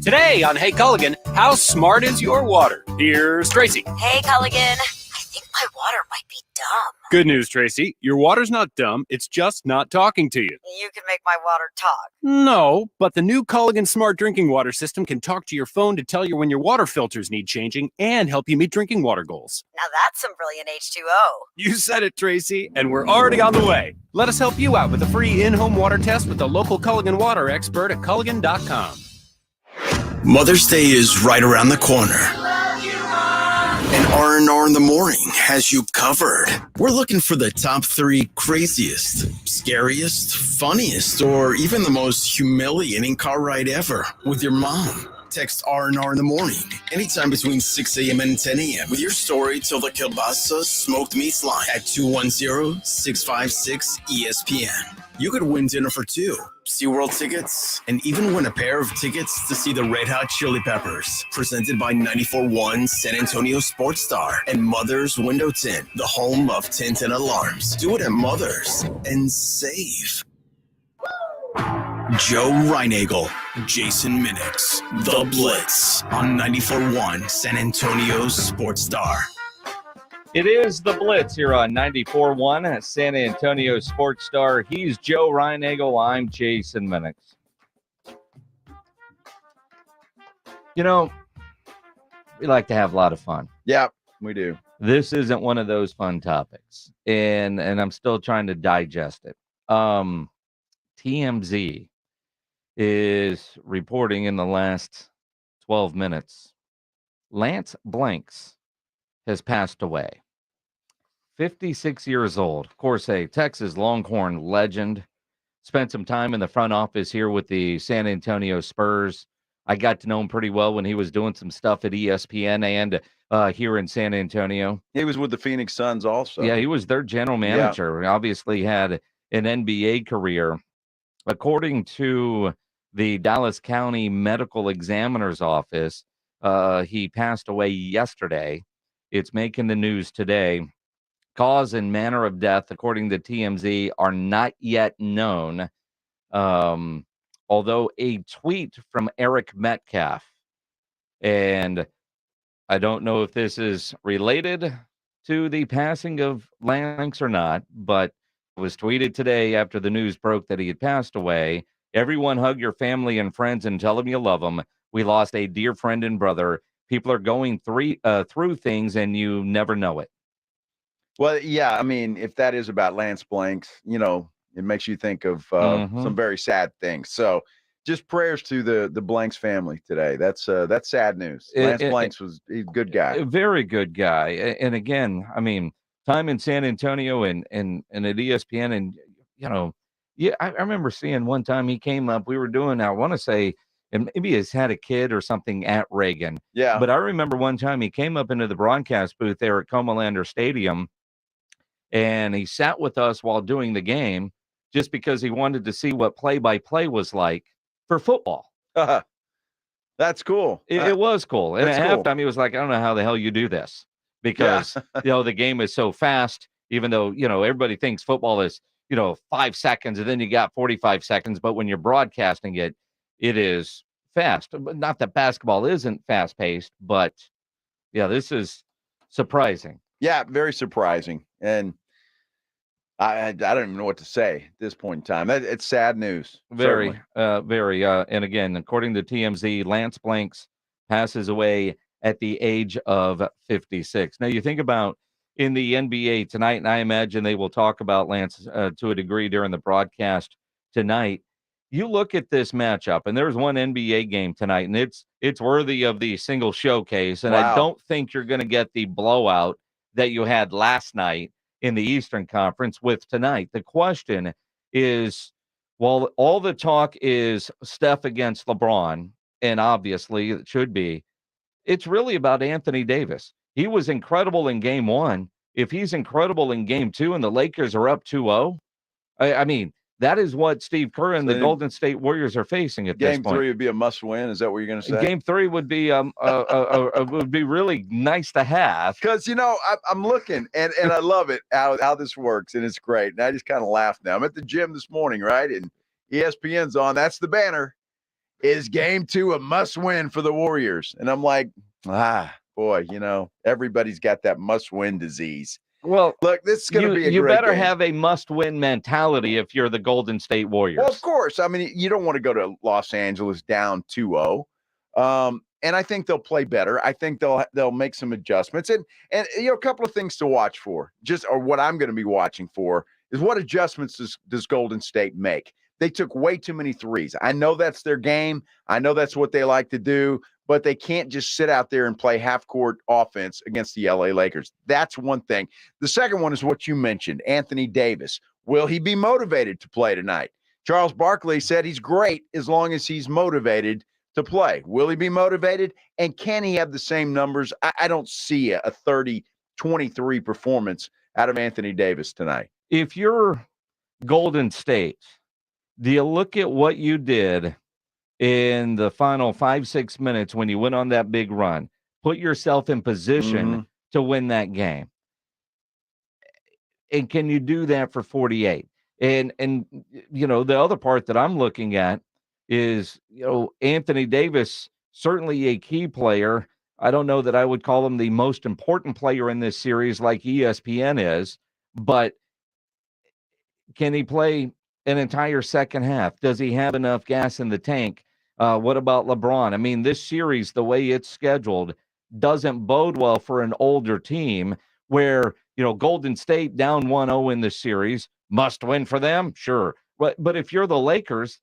Today on Hey Culligan, how smart is your water? Here's Tracy. Hey Culligan, I think my water might be dumb. Good news, Tracy. Your water's not dumb. It's just not talking to you. You can make my water talk. No, but the new Culligan Smart Drinking Water System can talk to your phone to tell you when your water filters need changing and help you meet drinking water goals. Now that's some brilliant H2O. You said it, Tracy, and we're already on the way. Let us help you out with a free in-home water test with the local Culligan water expert at Culligan.com. Mother's Day is right around the corner. And R&R in the Morning has you covered. We're looking for the top 3 craziest, scariest, funniest, or even the most humiliating car ride ever with your mom. Text R&R in the morning, anytime between 6 a.m. and 10 a.m. with your story till the kielbasa smoked meats line at 210-656-ESPN. You could win dinner for two, SeaWorld tickets, and even win a pair of tickets to see the Red Hot Chili Peppers. Presented by 94.1 San Antonio Sports Star and Mother's Window Tint, the home of tint and alarms. Do it at Mother's and save. Joe Reinagel, Jason Minix, The Blitz on 94.1 San Antonio Sports Star. It is The Blitz here on 94.1 San Antonio Sports Star. He's Joe Reinagel. I'm Jason Minix. You know, we like to have a lot of fun. Yeah, we do. This isn't one of those fun topics, and I'm still trying to digest it. TMZ is reporting in the last 12 minutes, Lance Blanks has passed away. 56 years old. Of course, a Texas Longhorn legend. Spent some time in the front office here with the San Antonio Spurs. I got to know him pretty well when he was doing some stuff at ESPN and here in San Antonio. He was with the Phoenix Suns also. Yeah, he was their general manager. Yeah. Obviously had an NBA career. According to the Dallas County Medical Examiner's Office, he passed away yesterday. It's making the news today. Cause and manner of death, according to TMZ, are not yet known. Although a tweet from Eric Metcalf, and I don't know if this is related to the passing of Lance or not, but it was tweeted today after the news broke that he had passed away. Everyone hug your family and friends and tell them you love them. We lost a dear friend and brother. People are going through things, and you never know it. Well, yeah, I mean, if that is about Lance Blanks, you know, it makes you think of some very sad things. So just prayers to the Blanks family today. That's sad news. Lance Blanks was a good guy. A very good guy. And again, I mean, time in San Antonio and at ESPN, and, you know, yeah, I remember seeing one time he came up, we were doing, I want to say, and maybe he's had a kid or something at Reagan. Yeah. But I remember one time he came up into the broadcast booth there at Comalander Stadium, and he sat with us while doing the game just because he wanted to see what play-by-play was like for football. That's cool. It was cool. And at cool. halftime, he was like, I don't know how the hell you do this because, you know, the game is so fast, even though, you know, everybody thinks football is, you know, 5 seconds and then you got 45 seconds. But when you're broadcasting it, it is fast. Not that basketball isn't fast-paced, but, yeah, this is surprising. Yeah, very surprising. And I don't even know what to say at this point in time. It's sad news. Very. And again, according to TMZ, Lance Blanks passes away at the age of 56. Now, you think about in the NBA tonight, and I imagine they will talk about Lance to a degree during the broadcast tonight. You look at this matchup, and there's one NBA game tonight, and it's worthy of the single showcase. And I don't think you're going to get the blowout that you had last night in the Eastern Conference with tonight. The question is, while all the talk is Steph against LeBron, and obviously it should be, it's really about Anthony Davis. He was incredible in game one. If he's incredible in game two and the Lakers are up 2-0, I mean, that is what Steve Kerr and the Golden State Warriors are facing at this point. Game 3 would be a must-win. Is that what you're going to say? Game 3 would be would be really nice to have. Because, you know, I'm looking, and I love it, how this works, and it's great. And I just kind of laugh now. I'm at the gym this morning, right? And ESPN's on. That's the banner. Is game 2 a must-win for the Warriors? And I'm like, boy, you know, everybody's got that must-win disease. Well, look, this is going to be a great You better game. have a must-win mentality if you're the Golden State Warriors. Well, of course. I mean, you don't want to go to Los Angeles down 2-0. And I think they'll play better. I think they'll make some adjustments. And you know, a couple of things to watch for, or what I'm going to be watching for, is what adjustments does Golden State make? They took way too many threes. I know that's their game. I know that's what they like to do, but they can't just sit out there and play half-court offense against the LA Lakers. That's one thing. The second one is what you mentioned, Anthony Davis. Will he be motivated to play tonight? Charles Barkley said he's great as long as he's motivated to play. Will he be motivated? And can he have the same numbers? I don't see a 30-23 performance out of Anthony Davis tonight. If you're Golden State, do you look at what you did in the final 5-6 minutes when you went on that big run, put yourself in position to win that game? And can you do that for 48? And the other part that I'm looking at is, Anthony Davis, certainly a key player. I don't know that I would call him the most important player in this series like ESPN is, but can he play an entire second half? Does he have enough gas in the tank? What about LeBron? I mean, this series, the way it's scheduled, doesn't bode well for an older team where, Golden State down 1-0 in the series, must win for them? Sure. But if you're the Lakers,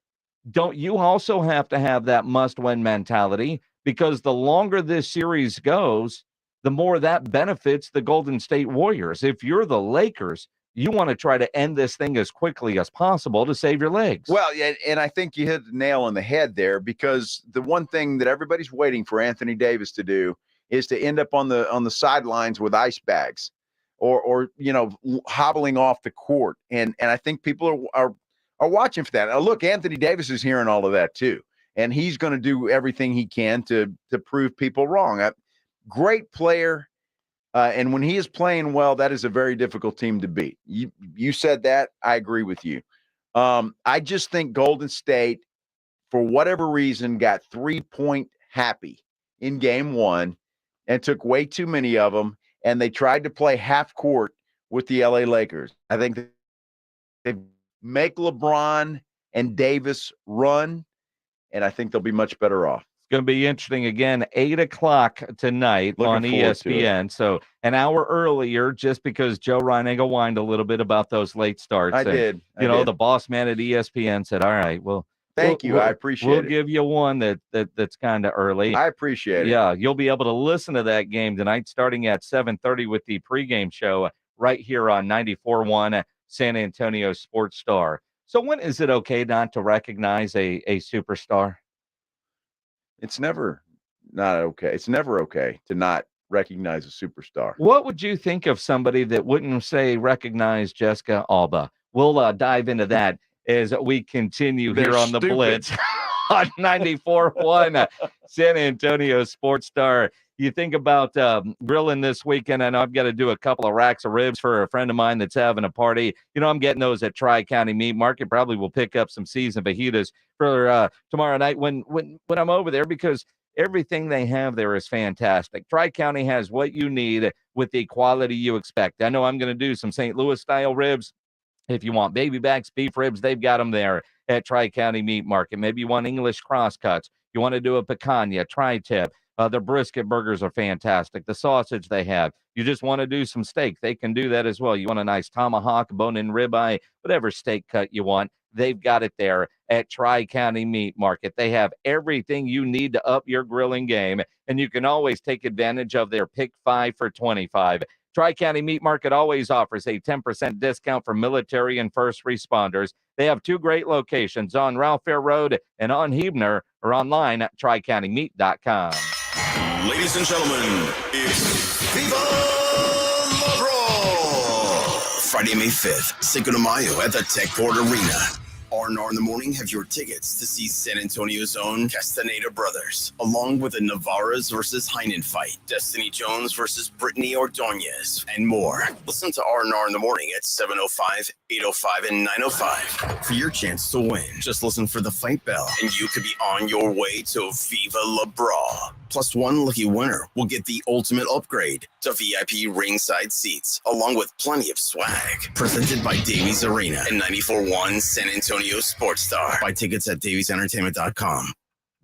don't you also have to have that must-win mentality? Because the longer this series goes, the more that benefits the Golden State Warriors. If you're the Lakers, you want to try to end this thing as quickly as possible to save your legs. Well, and I think you hit the nail on the head there, because the one thing that everybody's waiting for Anthony Davis to do is to end up on the sidelines with ice bags or hobbling off the court. And I think people are watching for that. Now, look, Anthony Davis is hearing all of that too, and he's going to do everything he can to prove people wrong. Great player. And when he is playing well, that is a very difficult team to beat. You said that. I agree with you. I just think Golden State, for whatever reason, got 3-point happy in game one and took way too many of them, and they tried to play half court with the LA Lakers. I think they make LeBron and Davis run, and I think they'll be much better off. Going to be interesting again, 8:00 tonight on ESPN. So an hour earlier, just because Joe Reiniger whined a little bit about those late starts. I did. The boss man at ESPN said, "All right, well, thank you. I appreciate it. We'll give you one that's kind of early." I appreciate it. Yeah, you'll be able to listen to that game tonight, starting at 7:30 with the pregame show right here on 94.1 San Antonio Sports Star. So when is it okay not to recognize a superstar? It's never not okay. It's never okay to not recognize a superstar. What would you think of somebody that wouldn't say recognize Jessica Alba? We'll dive into that as we continue here on the Blitz on 94.1 San Antonio Sports Star. You think about grilling this weekend. I know I've got to do a couple of racks of ribs for a friend of mine that's having a party. I'm getting those at Tri-County Meat Market. Probably will pick up some seasoned fajitas for tomorrow night when I'm over there, because everything they have there is fantastic. Tri-County has what you need with the quality you expect. I know I'm going to do some St. Louis-style ribs. If you want baby backs, beef ribs, they've got them there at Tri-County Meat Market. Maybe you want English crosscuts. You want to do a picanha, tri-tip. The brisket burgers are fantastic. The sausage they have. You just want to do some steak, they can do that as well. You want a nice tomahawk, bone-in ribeye, whatever steak cut you want, they've got it there at Tri-County Meat Market. They have everything you need to up your grilling game, and you can always take advantage of their Pick 5 for 25. Tri-County Meat Market always offers a 10% discount for military and first responders. They have two great locations on Ralph Fair Road and on Huebner, or online at tricountymeat.com. Ladies and gentlemen, it's Viva La Brawl! Friday, May 5th, Cinco de Mayo at the Techport Arena. R&R in the Morning have your tickets to see San Antonio's own Castaneda brothers, along with the Navarez versus Heinen fight, Destiny Jones versus Brittany Ordonez, and more. Listen to R&R in the Morning at 7:05, 8:05, and 9:05 for your chance to win. Just listen for the fight bell, and you could be on your way to Viva La Brawl. Plus, one lucky winner will get the ultimate upgrade to VIP ringside seats, along with plenty of swag. Presented by Davies Arena and 94.1 San Antonio Sports Star. Buy tickets at daviesentertainment.com.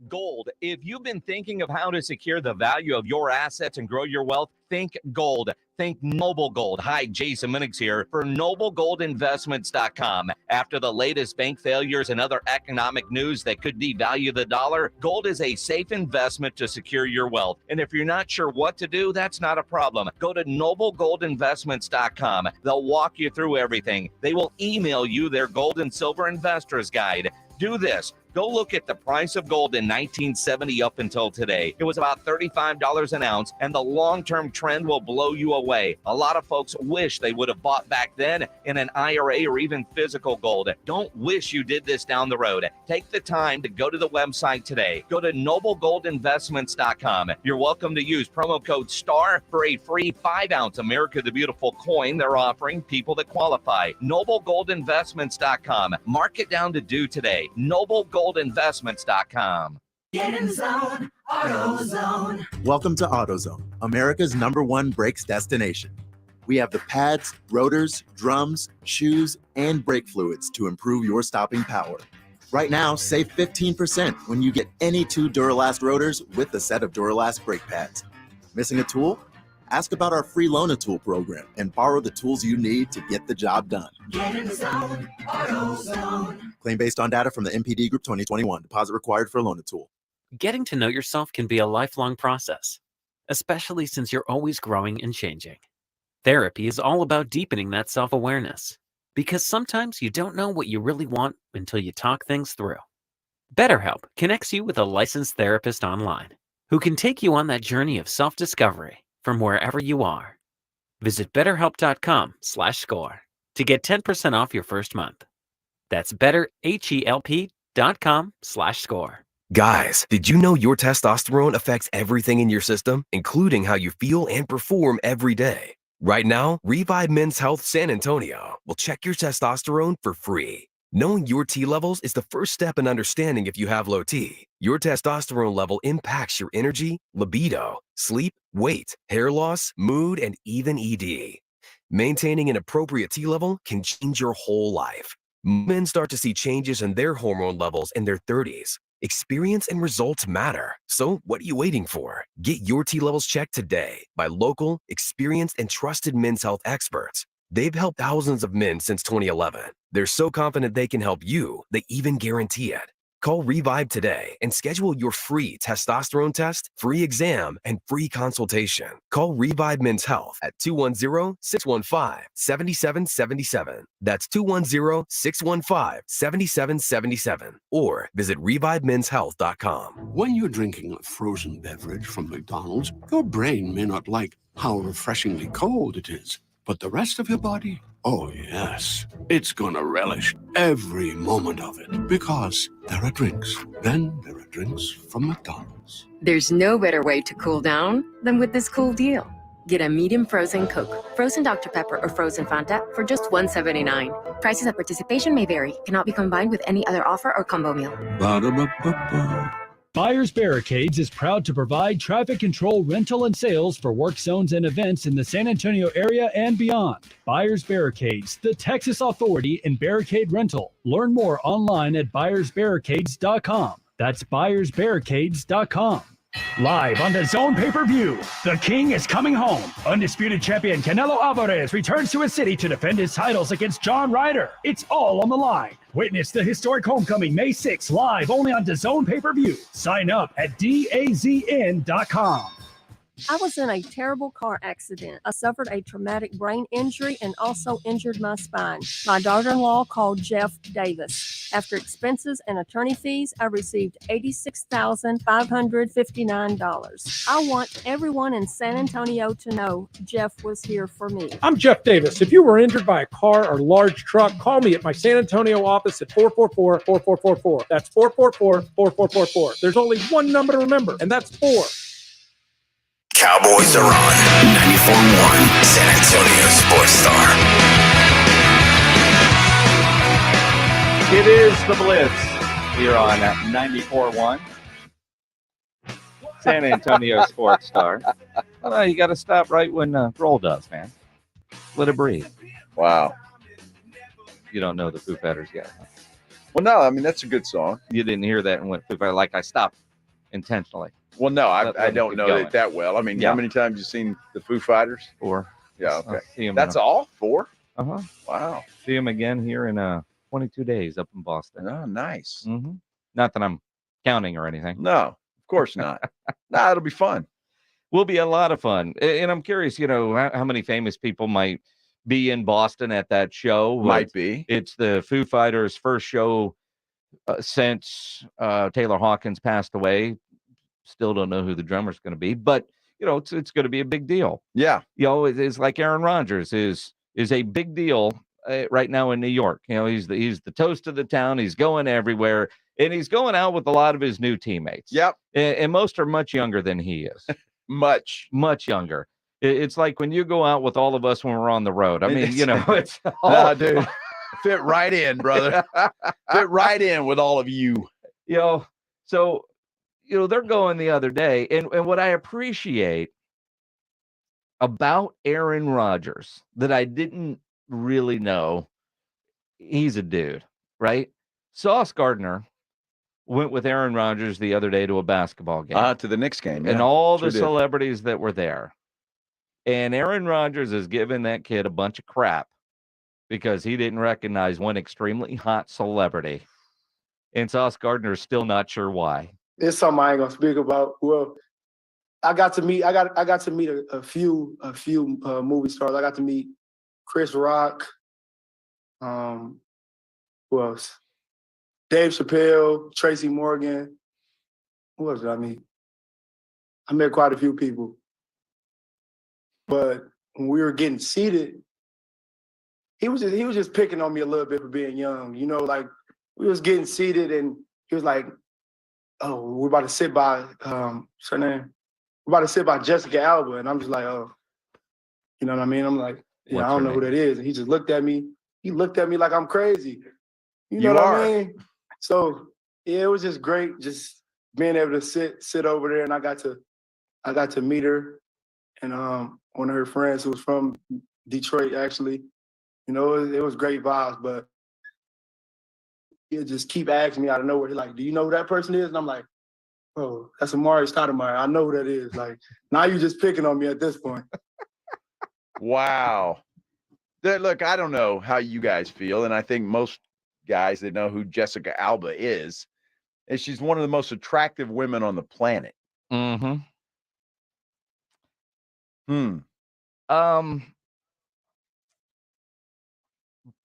Gold. If you've been thinking of how to secure the value of your assets and grow your wealth, think gold. Think Noble Gold. Hi, Jason Minix here for NobleGoldInvestments.com. After the latest bank failures and other economic news that could devalue the dollar, gold is a safe investment to secure your wealth. And if you're not sure what to do, that's not a problem. Go to NobleGoldInvestments.com. They'll walk you through everything. They will email you their gold and silver investors guide. Do this. Go look at the price of gold in 1970 up until today. It was about $35 an ounce, and the long-term trend will blow you away. A lot of folks wish they would have bought back then in an IRA or even physical gold. Don't wish you did this down the road. Take the time to go to the website today. Go to noblegoldinvestments.com. You're welcome to use promo code STAR for a free 5-ounce America the Beautiful coin they're offering people that qualify. noblegoldinvestments.com. Mark it down to do today. noblegoldinvestments.com. Get in the zone, AutoZone. Welcome to AutoZone, America's #1 brakes destination. We have the pads, rotors, drums, shoes, and brake fluids to improve your stopping power. Right now, save 15% when you get any 2 Duralast rotors with a set of Duralast brake pads. Missing a tool? Ask about our free Loan-A-Tool program and borrow the tools you need to get the job done. Get in the zone, AutoZone. Claim based on data from the MPD Group 2021. Deposit required for Loan-A-Tool. Getting to know yourself can be a lifelong process, especially since you're always growing and changing. Therapy is all about deepening that self-awareness, because sometimes you don't know what you really want until you talk things through. BetterHelp connects you with a licensed therapist online who can take you on that journey of self-discovery from wherever you are. Visit betterhelp.com/score to get 10% off your first month. That's betterhelp.com/score. Guys, did you know your testosterone affects everything in your system, including how you feel and perform every day? Right now, Revive Men's Health San Antonio will check your testosterone for free. Knowing your T levels is the first step in understanding if you have low T. Your testosterone level impacts your energy, libido, sleep, weight, hair loss, mood, and even ED. Maintaining an appropriate T level can change your whole life. Men start to see changes in their hormone levels in their 30s. Experience and results matter. So what are you waiting for? Get your T levels checked today by local, experienced, and trusted men's health experts. They've helped thousands of men since 2011. They're so confident they can help you, they even guarantee it. Call Revive today and schedule your free testosterone test, free exam, and free consultation. Call Revive Men's Health at 210-615-7777. That's 210-615-7777. Or visit ReviveMen'sHealth.com. When you're drinking a frozen beverage from McDonald's, your brain may not like how refreshingly cold it is. But the rest of your body, oh yes, it's gonna relish every moment of it. Because there are drinks. Then there are drinks from McDonald's. There's no better way to cool down than with this cool deal. Get a medium frozen Coke, frozen Dr. Pepper, or frozen Fanta for just $1.79. Prices at participation may vary. Cannot be combined with any other offer or combo meal. Ba-da-ba-ba-ba. Buyers Barricades is proud to provide traffic control, rental, and sales for work zones and events in the San Antonio area and beyond. Buyers Barricades, the Texas authority in barricade rental. Learn more online at buyersbarricades.com. That's buyersbarricades.com. Live on the Zone pay-per-view, the King is coming home. Undisputed champion Canelo Alvarez returns to his city to defend his titles against John Ryder. It's all on the line. Witness the historic homecoming May 6th live only on DAZN pay-per-view. Sign up at DAZN.com. I was in a terrible car accident. I suffered a traumatic brain injury and also injured my spine. My daughter-in-law called Jeff Davis. After expenses and attorney fees, I received $86,559. I want everyone in San Antonio to know Jeff was here for me. I'm Jeff Davis. If you were injured by a car or large truck, call me at my San Antonio office at 444-4444. That's 444-4444. There's only one number to remember, and that's 4. Cowboys are on 94.1 San Antonio Sports Star. It is the Blitz here on 94.1 San Antonio Sports Star. Well, you got to stop right when roll does, man. Let it breathe. Wow. You don't know the Foo Fighters yet. Huh? Well, no, I mean, that's a good song. You didn't hear that and went Foo Fighters. Like I stopped intentionally. Well, no, I don't know it that well. I mean, How many times you seen the Foo Fighters? 4. Yeah, okay. See him, that's all? 4? Uh-huh. Wow. See him again here in 22 days up in Boston. Oh, nice. Mm-hmm. Not that I'm counting or anything. No, of course not. Nah, it'll be fun. Will be a lot of fun. And I'm curious, how many famous people might be in Boston at that show. Might be. It's the Foo Fighters' first show since Taylor Hawkins passed away. Still don't know who the drummer's going to be, but it's going to be a big deal. Yeah, it's like Aaron Rodgers is a big deal right now in New York. He's the toast of the town. He's going everywhere, and he's going out with a lot of his new teammates. Yep, and most are much younger than he is. much younger. It's like when you go out with all of us when we're on the road. I mean, it's all, dude, fit right in, brother. Fit right in with all of you. So they're going the other day, and what I appreciate about Aaron Rodgers that I didn't really know, he's a dude, right? Sauce Gardner went with Aaron Rodgers the other day to a basketball game. To the Knicks game, and all the celebrities that were there. And Aaron Rodgers is giving that kid a bunch of crap because he didn't recognize one extremely hot celebrity. And Sauce Gardner is still not sure why. It's something I ain't gonna speak about. Well, I got to meet a few movie stars. I got to meet Chris Rock. Who else? Dave Chappelle, Tracy Morgan. Who else did I meet? I met quite a few people. But when we were getting seated, he was just picking on me a little bit for being young. Like we was getting seated and he was like, "Oh, we're about to sit by what's her name? We're about to sit by Jessica Alba." And I'm just like, "Oh," you know what I mean? I'm like, "Yeah, I don't know who that is." And he just looked at me. He looked at me like I'm crazy. You know what I mean? So yeah, it was just great, just being able to sit over there, and I got to meet her and one of her friends who was from Detroit, actually. It was great vibes, but he'll just keep asking me out of nowhere. He's like, "Do you know who that person is?" And I'm like, "Oh, that's Amari Stoudemire. I know who that is." Like, now you're just picking on me at this point. Wow. Look, I don't know how you guys feel, and I think most guys that know who Jessica Alba is, and she's one of the most attractive women on the planet. Mm-hmm.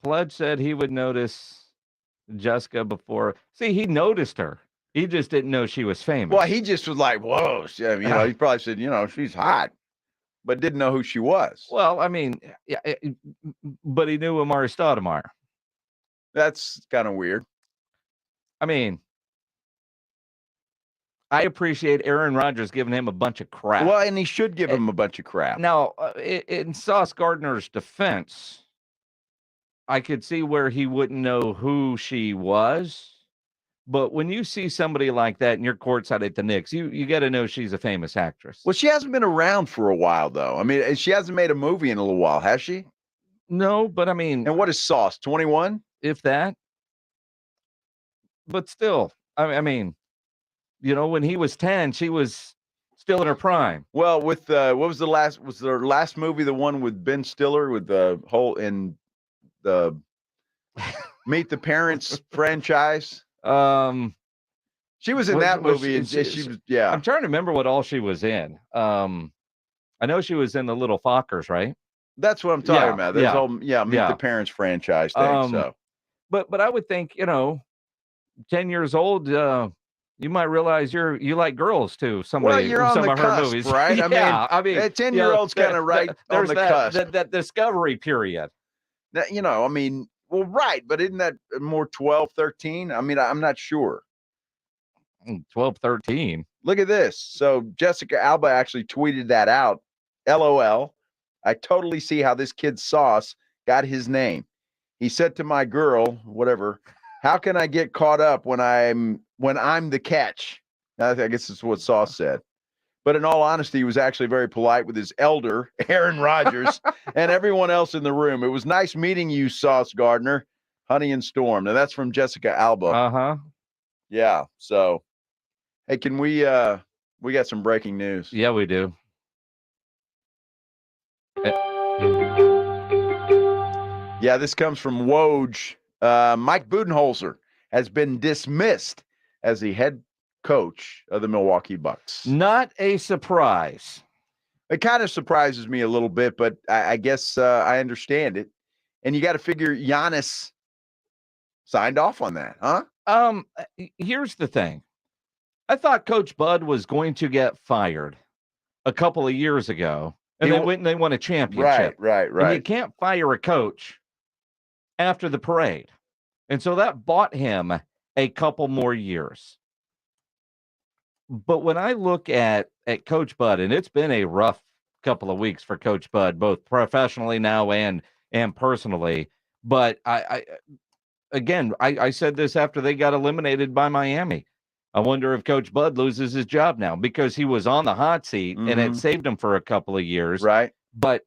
Pledge said he would notice Jessica before. See, he noticed her. He just didn't know she was famous. Well, he just was like, "Whoa," he probably said, "She's hot," but didn't know who she was. Well, I mean, yeah, but he knew Amari Stoudemire. That's kind of weird. I mean, I appreciate Aaron Rodgers giving him a bunch of crap. Well, and he should give him a bunch of crap. Now, in Sauce Gardner's defense, I could see where he wouldn't know who she was. But when you see somebody like that and you're courtside at the Knicks, you got to know she's a famous actress. Well, she hasn't been around for a while, though. I mean, she hasn't made a movie in a little while, has she? No, but I mean... And what is Sauce, 21? If that. But still, I mean, when he was 10, she was still in her prime. Well, with what was their last movie, the one with Ben Stiller with the whole in the Meet the Parents franchise? She was in that movie, and she was, yeah. I'm trying to remember what all she was in. I know she was in the Little Fockers, right? That's what I'm talking about. There's Meet the Parents franchise thing. So, but I would think 10 years old, you might realize you like girls too. You're on some the of cusp, her movies, right? I mean, 10-year-old's kind of right on the cusp. That discovery period. I mean, well, right, but isn't that more 12, 13? I mean, I'm not sure. 12, 13. Look at this. So Jessica Alba actually tweeted that out. LOL. I totally see how this kid Sauce got his name. He said to my girl, whatever, "How can I get caught up when I'm the catch?" I guess that's what Sauce said. But in all honesty, he was actually very polite with his elder, Aaron Rodgers, and everyone else in the room. It was nice meeting you, Sauce Gardner, Honey and Storm. Now that's from Jessica Alba. Uh-huh. Yeah. So, hey, can we got some breaking news. Yeah, we do. Yeah, this comes from Woj. Mike Budenholzer has been dismissed as the head coach of the Milwaukee Bucks. Not a surprise. It kind of surprises me a little bit, but I guess I understand it. And you got to figure Giannis signed off on that, huh? Here's the thing. I thought Coach Bud was going to get fired a couple of years ago, and they went and they won a championship. Right. And you can't fire a coach after the parade. And so that bought him a couple more years. But when I look at Coach Bud, and it's been a rough couple of weeks for Coach Bud, both professionally now and personally. But I said this after they got eliminated by Miami. I wonder if Coach Bud loses his job now because he was on the hot seat and it saved him for a couple of years. Right. But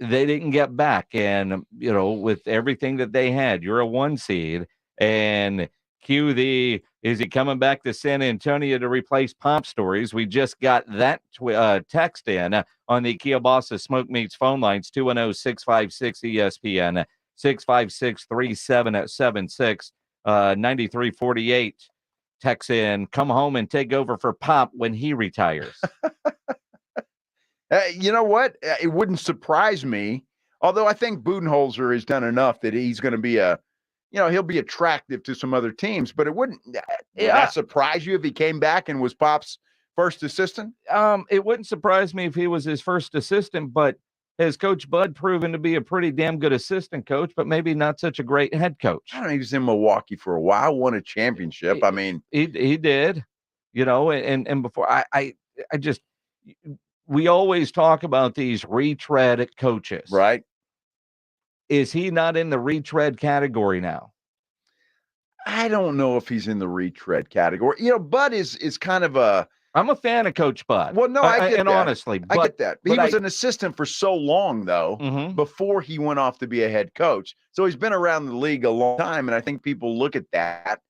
they didn't get back. And, with everything that they had, you're a 1 seed and is he coming back to San Antonio to replace Pop Stories? We just got that text in on the Kielbasa Smoke Meats phone lines, 210-656-ESPN, 656-3776, 9348. Text in, come home and take over for Pop when he retires. You know what? It wouldn't surprise me, although I think Budenholzer has done enough that he's going to be he'll be attractive to some other teams, but it wouldn't that surprise you if he came back and was Pop's first assistant? It wouldn't surprise me if he was his first assistant, but has Coach Bud proven to be a pretty damn good assistant coach, but maybe not such a great head coach? I don't know. He was in Milwaukee for a while, won a championship. I mean, he did, and before I just, we always talk about these retread coaches, right? Is he not in the retread category now? I don't know if he's in the retread category. Bud is kind of a. I'm a fan of Coach Bud. Well, no, I get that. Honestly, I get that. He was an assistant for so long, though, before he went off to be a head coach. So he's been around the league a long time, and I think people look at that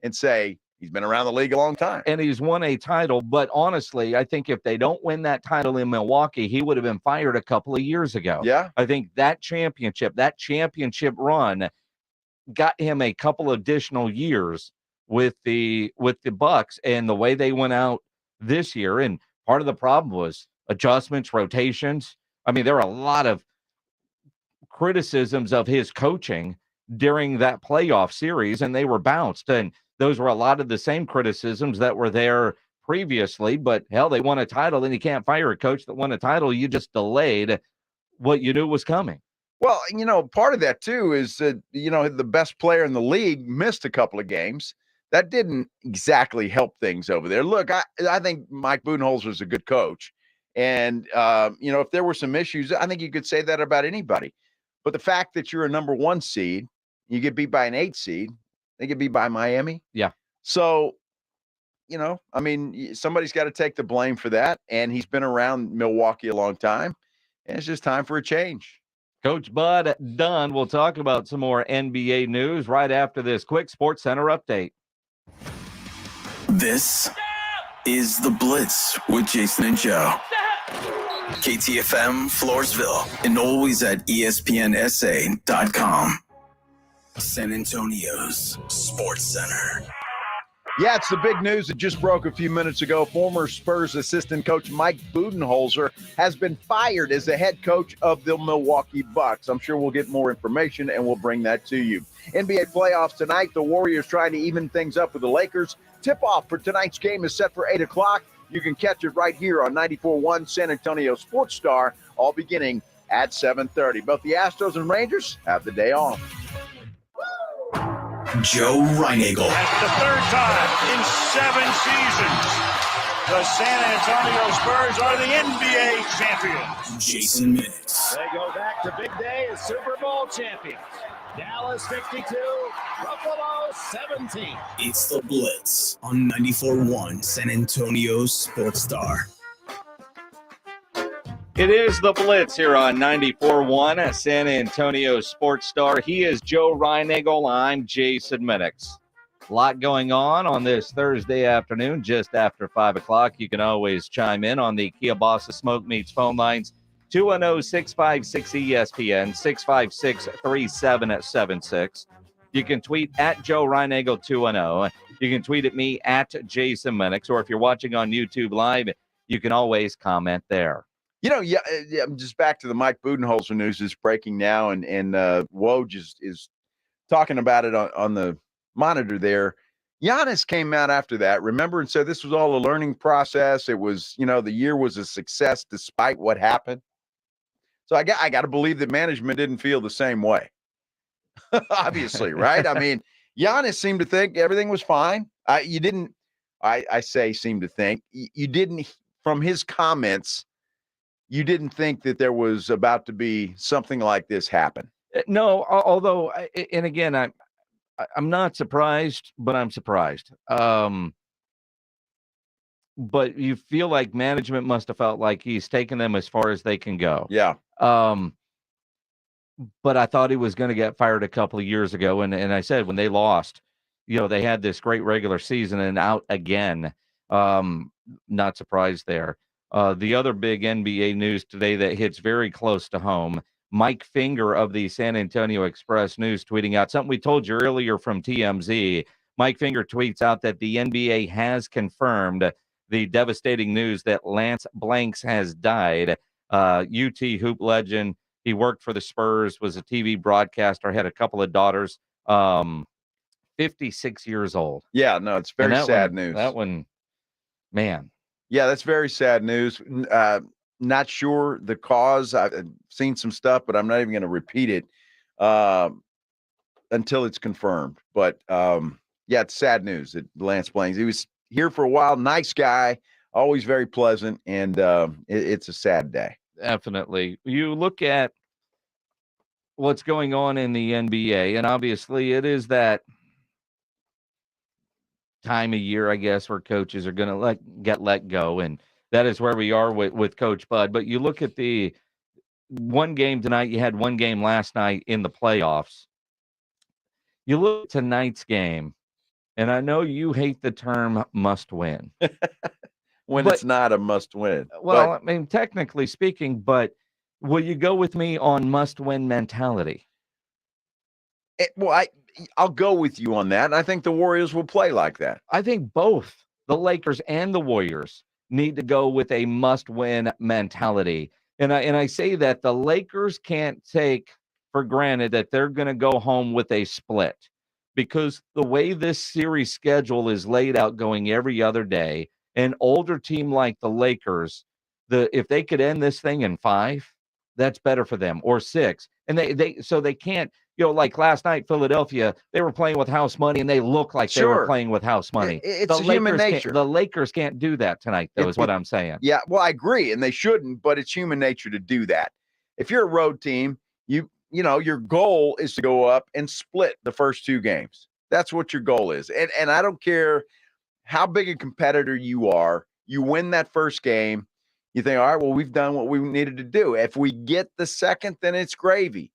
and say he's been around the league a long time. And he's won a title, but honestly, I think if they don't win that title in Milwaukee, he would have been fired a couple of years ago. Yeah. I think that championship run got him a couple additional years with the Bucks and the way they went out this year. And part of the problem was adjustments, rotations. I mean, there are a lot of criticisms of his coaching during that playoff series, and they were bounced. And those were a lot of the same criticisms that were there previously. But hell, they won a title, and you can't fire a coach that won a title. You just delayed what you knew was coming. Well, part of that too is that, the best player in the league missed a couple of games. That didn't exactly help things over there. Look, I think Mike Budenholzer is a good coach. And, if there were some issues, I think you could say that about anybody. But the fact that you're a number 1 seed, you get beat by an 8 seed, they get beat by Miami. Yeah. So, somebody's got to take the blame for that. And he's been around Milwaukee a long time. And it's just time for a change. Coach Bud done. We'll talk about some more NBA news right after this quick Sports Center update. This is The Blitz with Jason and Joe. KTFM Floresville and always at ESPNSA.com. San Antonio's Sports Center. Yeah, it's the big news that just broke a few minutes ago. Former Spurs assistant coach Mike Budenholzer has been fired as the head coach of the Milwaukee Bucks. I'm sure we'll get more information and we'll bring that to you. NBA playoffs tonight. The Warriors trying to even things up with the Lakers. Tip-off for tonight's game is set for 8 o'clock. You can catch it right here on 94.1 San Antonio Sports Star, all beginning at 7:30. Both the Astros and Rangers have the day off. Joe Reinagle. That's the third time in 7 seasons the San Antonio Spurs are the NBA champions. Jason Minutes. They go back to big day as Super Bowl champions. Dallas 52, Buffalo 17. It's The Blitz on 94.1 San Antonio Sports Star. It is The Blitz here on 94.1 San Antonio Sports Star. He is Joe Reinagle. I'm Jason Minix. A lot going on this Thursday afternoon, just after 5 o'clock. You can always chime in on the Kielbasa Smoke Meats phone lines, 210-656-ESPN, 656-3776. You can tweet at Joe Reinagle 210. You can tweet at me at Jason Minix, or if you're watching on YouTube Live, you can always comment there. Just back to the Mike Budenholzer news is breaking now, and Woj is talking about it on the monitor there. Giannis came out after that, remember, and said this was all a learning process. It was, the year was a success despite what happened. So I got to believe that management didn't feel the same way. Obviously, right? I mean, Giannis seemed to think everything was fine. I say seem to think. You didn't, from his comments, you didn't think that there was about to be something like this happen. No, although, and again, I'm not surprised, but I'm surprised. But you feel like management must have felt like he's taken them as far as they can go. Yeah. But I thought he was going to get fired a couple of years ago. And I said, when they lost, they had this great regular season and out again. Not surprised there. The other big NBA news today that hits very close to home, Mike Finger of the San Antonio Express News tweeting out something we told you earlier from TMZ. Mike Finger tweets out that the NBA has confirmed the devastating news that Lance Blanks has died. UT hoop legend. He worked for the Spurs, was a TV broadcaster, had a couple of daughters, 56 years old. Yeah, no, it's very sad news. That one, man. Yeah, that's very sad news. Not sure the cause. I've seen some stuff, but I'm not even going to repeat it until it's confirmed. But yeah, it's sad news that Lance Blanks. He was here for a while. Nice guy, always very pleasant, and it's a sad day. Definitely. You look at what's going on in the NBA, and obviously it is that time of year, I guess, where coaches are going to get let go, and that is where we are with Coach Bud. But you look at the one game tonight, you had one game last night in the playoffs. You look at tonight's game, and I know you hate the term must win. When it's not a must win. Well, I mean, technically speaking, but will you go with me on must win mentality? I'll go with you on that. And I think the Warriors will play like that. I think both the Lakers and the Warriors need to go with a must win mentality. And I say that the Lakers can't take for granted that they're going to go home with a split, because the way this series schedule is laid out, going every other day, an older team like the Lakers, if they could end this thing in 5, that's better for them, or 6. And they can't, like last night, Philadelphia, they were playing with house money and they look like they were playing with house money. It's human nature. The Lakers can't do that tonight, though, is what I'm saying. Yeah, well, I agree, and they shouldn't, but it's human nature to do that. If you're a road team, your goal is to go up and split the first 2 games. That's what your goal is. And I don't care how big a competitor you are, you win that first game, you think, all right, well, we've done what we needed to do. If we get the second, then it's gravy.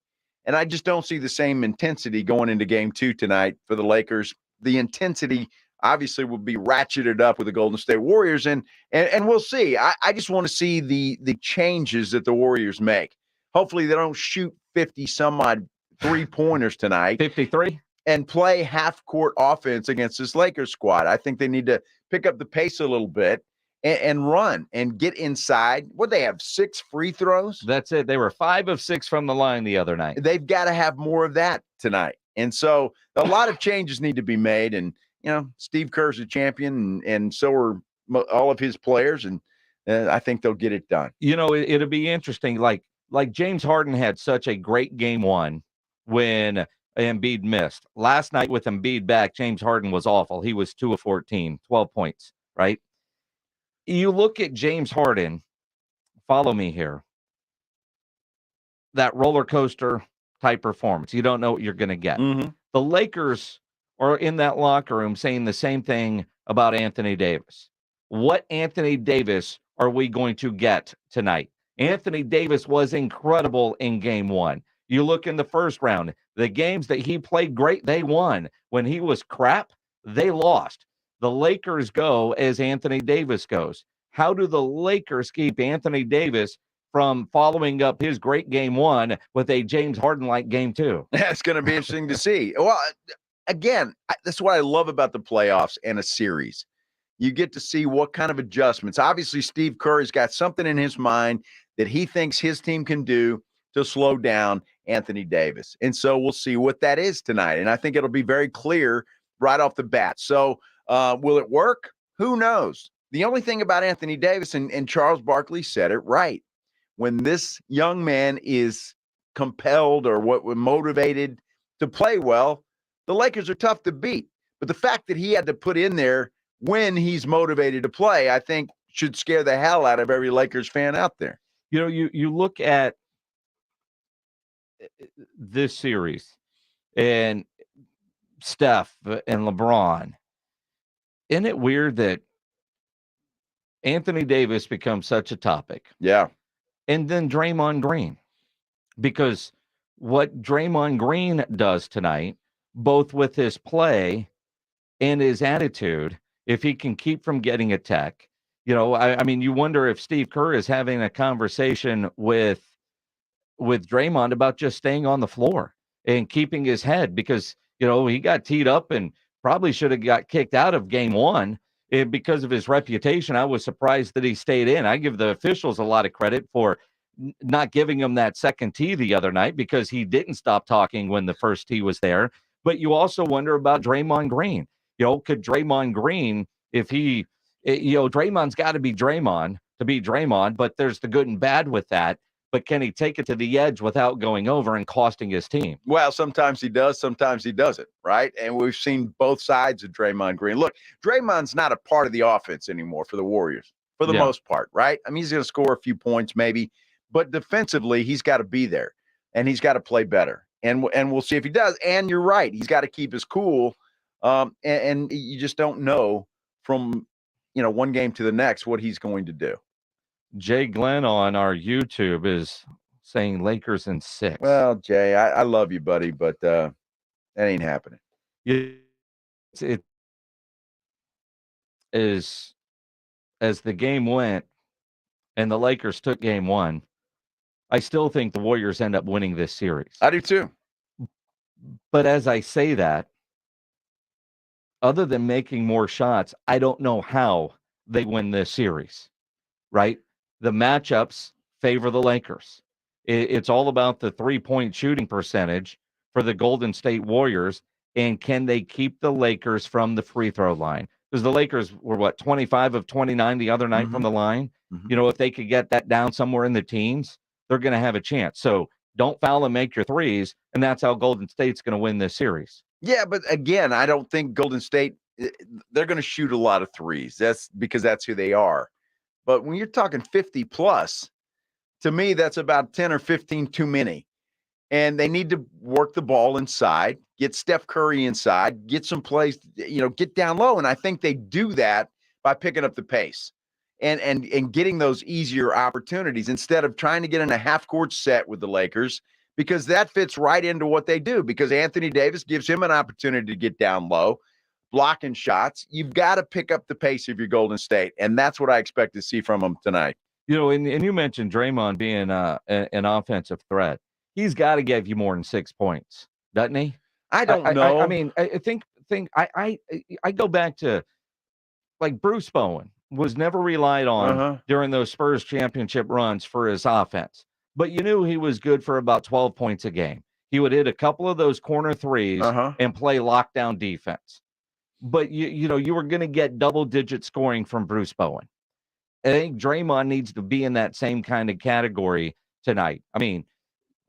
And I just don't see the same intensity going into game 2 tonight for the Lakers. The intensity obviously will be ratcheted up with the Golden State Warriors, and we'll see. I just want to see the changes that the Warriors make. Hopefully they don't shoot 50 some odd 3-pointers tonight. 53? And play half-court offense against this Lakers squad. I think they need to pick up the pace a little bit and run and get inside. What, they have 6 free throws? That's it. They were 5 of 6 from the line the other night. They've got to have more of that tonight. And so a lot of changes need to be made. And, Steve Kerr's a champion, and so are all of his players. And I think they'll get it done. It'll be interesting. Like James Harden had such a great game 1 when Embiid missed. Last night with Embiid back, James Harden was awful. He was 2 of 14, 12 points, right? You look at James Harden, follow me here, that roller coaster type performance. You don't know what you're going to get. Mm-hmm. The Lakers are in that locker room saying the same thing about Anthony Davis. What Anthony Davis are we going to get tonight? Anthony Davis was incredible in game 1. You look in the first round, the games that he played great, they won. When he was crap, they lost. The Lakers go as Anthony Davis goes. How do the Lakers keep Anthony Davis from following up his great game 1 with a James Harden-like game 2? That's going to be interesting to see. Well, again, that's what I love about the playoffs and a series. You get to see what kind of adjustments. Obviously, Steve Kerr has got something in his mind that he thinks his team can do to slow down, Anthony Davis. And so we'll see what that is tonight. And I think it'll be very clear right off the bat. So will it work? Who knows? The only thing about Anthony Davis, and Charles Barkley said it right, when this young man is compelled or motivated to play well, the Lakers are tough to beat. But the fact that he had to put in there when he's motivated to play, I think should scare the hell out of every Lakers fan out there. You know, you look at this series and Steph and LeBron. Isn't it weird that Anthony Davis becomes such a topic? Yeah. And then Draymond Green. Because what Draymond Green does tonight, both with his play and his attitude, if he can keep from getting a tech, you know, I mean, you wonder if Steve Kerr is having a conversation with Draymond about just staying on the floor and keeping his head, because, you know, he got teed up and probably should have got kicked out of game one because of his reputation. I was surprised that he stayed in. I give the officials a lot of credit for not giving him that second tee the other night, because he didn't stop talking when the first tee was there. But you also wonder about Draymond Green. You know, could Draymond Green, if he, you know, Draymond's got to be Draymond to be Draymond, but there's the good and bad with that. But can he take it to the edge without going over and costing his team? Well, sometimes he does, sometimes he doesn't, right? And we've seen both sides of Draymond Green. Look, Draymond's not a part of the offense anymore for the Warriors, for the most part, right? I mean, he's going to score a few points maybe, but defensively, he's got to be there, and he's got to play better. And we'll see if he does. And you're right, he's got to keep his cool, and you just don't know from, you know, one game to the next what he's going to do. Jay Glenn on our YouTube is saying Lakers in 6. Well, Jay, I love you, buddy, but that ain't happening. It is, as the game went and the Lakers took game one, I still think the Warriors end up winning this series. I do too. But as I say that, other than making more shots, I don't know how they win this series, right? The matchups favor the Lakers. It's all about the three-point shooting percentage for the Golden State Warriors, and can they keep the Lakers from the free throw line? Because the Lakers were, 25 of 29 the other night from the line? You know, if they could get that down somewhere in the teens, they're going to have a chance. So don't foul and make your threes, and that's how Golden State's going to win this series. Yeah, but again, I don't think Golden State, they're going to shoot a lot of threes. That's because that's who they are. But when you're talking 50 plus, to me, that's about 10 or 15 too many. And they need to work the ball inside, get Steph Curry inside, get some plays, you know, get down low. And I think they do that by picking up the pace and getting those easier opportunities instead of trying to get in a half-court set with the Lakers, because that fits right into what they do, because Anthony Davis gives him an opportunity to get down low, blocking shots. You've got to pick up the pace of your Golden State, and that's what I expect to see from them tonight. You know, and you mentioned Draymond being an offensive threat. He's got to give you more than 6 points, doesn't he? I don't know. I mean, I think I go back to, like, Bruce Bowen was never relied on during those Spurs championship runs for his offense, but you knew he was good for about 12 points a game. He would hit a couple of those corner threes and play lockdown defense. But you know, you were going to get double-digit scoring from Bruce Bowen. I think Draymond needs to be in that same kind of category tonight. I mean,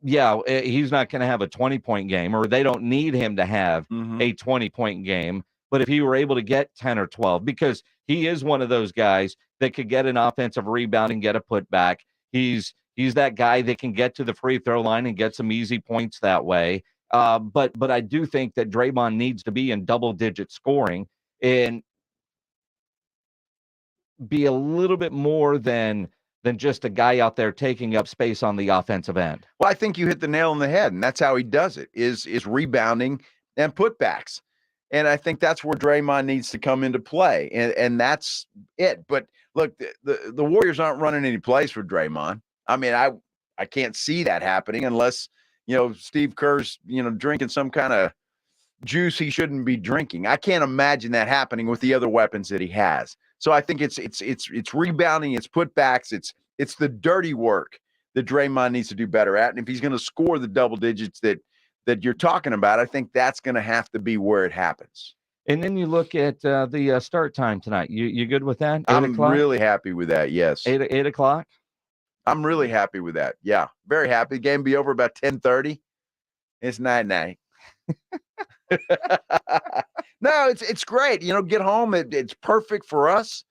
yeah, he's not going to have a 20-point game, or they don't need him to have a 20-point game. But if he were able to get 10 or 12, because he is one of those guys that could get an offensive rebound and get a putback. He's that guy that can get to the free throw line and get some easy points that way. But I do think that Draymond needs to be in double-digit scoring and be a little bit more than just a guy out there taking up space on the offensive end. Well, I think you hit the nail on the head, and that's how he does it, is rebounding and putbacks. And I think that's where Draymond needs to come into play, and that's it. But look, the Warriors aren't running any plays for Draymond. I mean, I can't see that happening unless, you know, Steve Kerr's, you know, drinking some kind of juice he shouldn't be drinking. I can't imagine that happening with the other weapons that he has. So I think it's rebounding, it's putbacks, it's the dirty work that Draymond needs to do better at. And if he's going to score the double digits that you're talking about, I think that's going to have to be where it happens. And then you look at the start time tonight. You good with that? 8 I'm o'clock? really happy with that. Yes. 8 o'clock. I'm really happy with that. Yeah, very happy. The game be over about 10:30. It's night. No, it's great. Get home. It's perfect for us.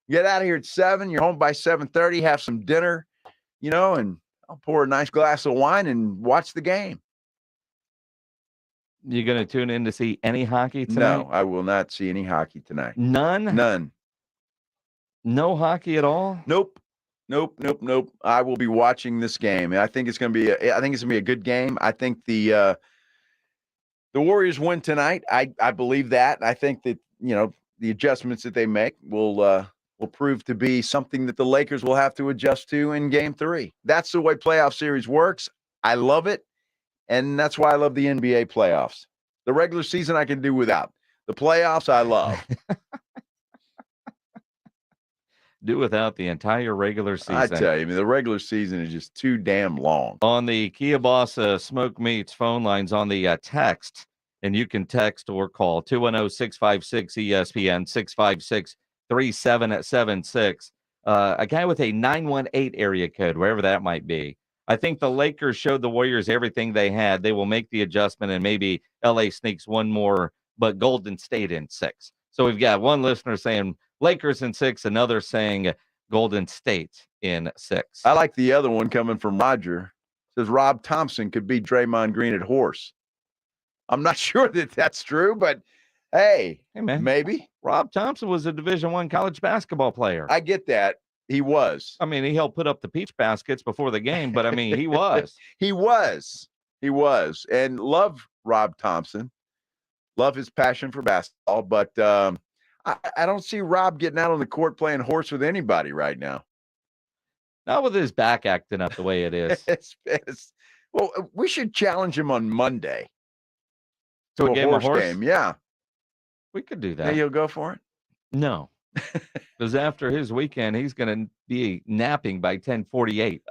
Get out of here at 7. You're home by 7:30. Have some dinner, and I'll pour a nice glass of wine and watch the game. You going to tune in to see any hockey tonight? No, I will not see any hockey tonight. None? None. No hockey at all? Nope. I will be watching this game. I think it's going to be a good game. I think the Warriors win tonight. I believe that. I think that, the adjustments that they make will prove to be something that the Lakers will have to adjust to in game 3. That's the way playoff series works. I love it. And that's why I love the NBA playoffs. The regular season I can do without. The playoffs I love. Do without the entire regular season. I tell you, the regular season is just too damn long. On the Kia Boss Smoke Meats phone lines on the text, and you can text or call 210-656-ESPN, 656-3776. A guy with a 918 area code, wherever that might be. I think the Lakers showed the Warriors everything they had. They will make the adjustment, and maybe LA sneaks one more, but Golden State in 6. So we've got one listener saying Lakers in 6, another saying Golden State in 6. I like the other one coming from Roger. It says Rob Thompson could beat Draymond Green at horse. I'm not sure that that's true, but hey man, maybe. Rob Thompson was a Division I college basketball player. I get that. He was. I mean, he helped put up the peach baskets before the game, but I mean, he was. He was. And love Rob Thompson. Love his passion for basketball, but I don't see Rob getting out on the court playing horse with anybody right now. Not with his back acting up the way it is. Well, we should challenge him on Monday. To a game of horse? Game. Yeah. We could do that. Hey, you'll go for it? No. Because after his weekend, he's going to be napping by 10:48.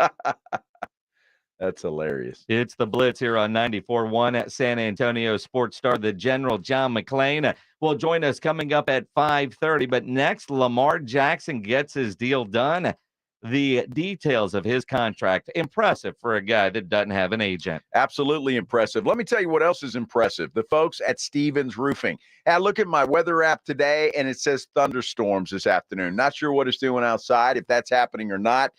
That's hilarious. It's the Blitz here on 94.1 at San Antonio Sports Star. The General John McClain will join us coming up at 5:30. But next, Lamar Jackson gets his deal done. The details of his contract, impressive for a guy that doesn't have an agent. Absolutely impressive. Let me tell you what else is impressive. The folks at Stevens Roofing. I look at my weather app today, and it says thunderstorms this afternoon. Not sure what it's doing outside, if that's happening or not,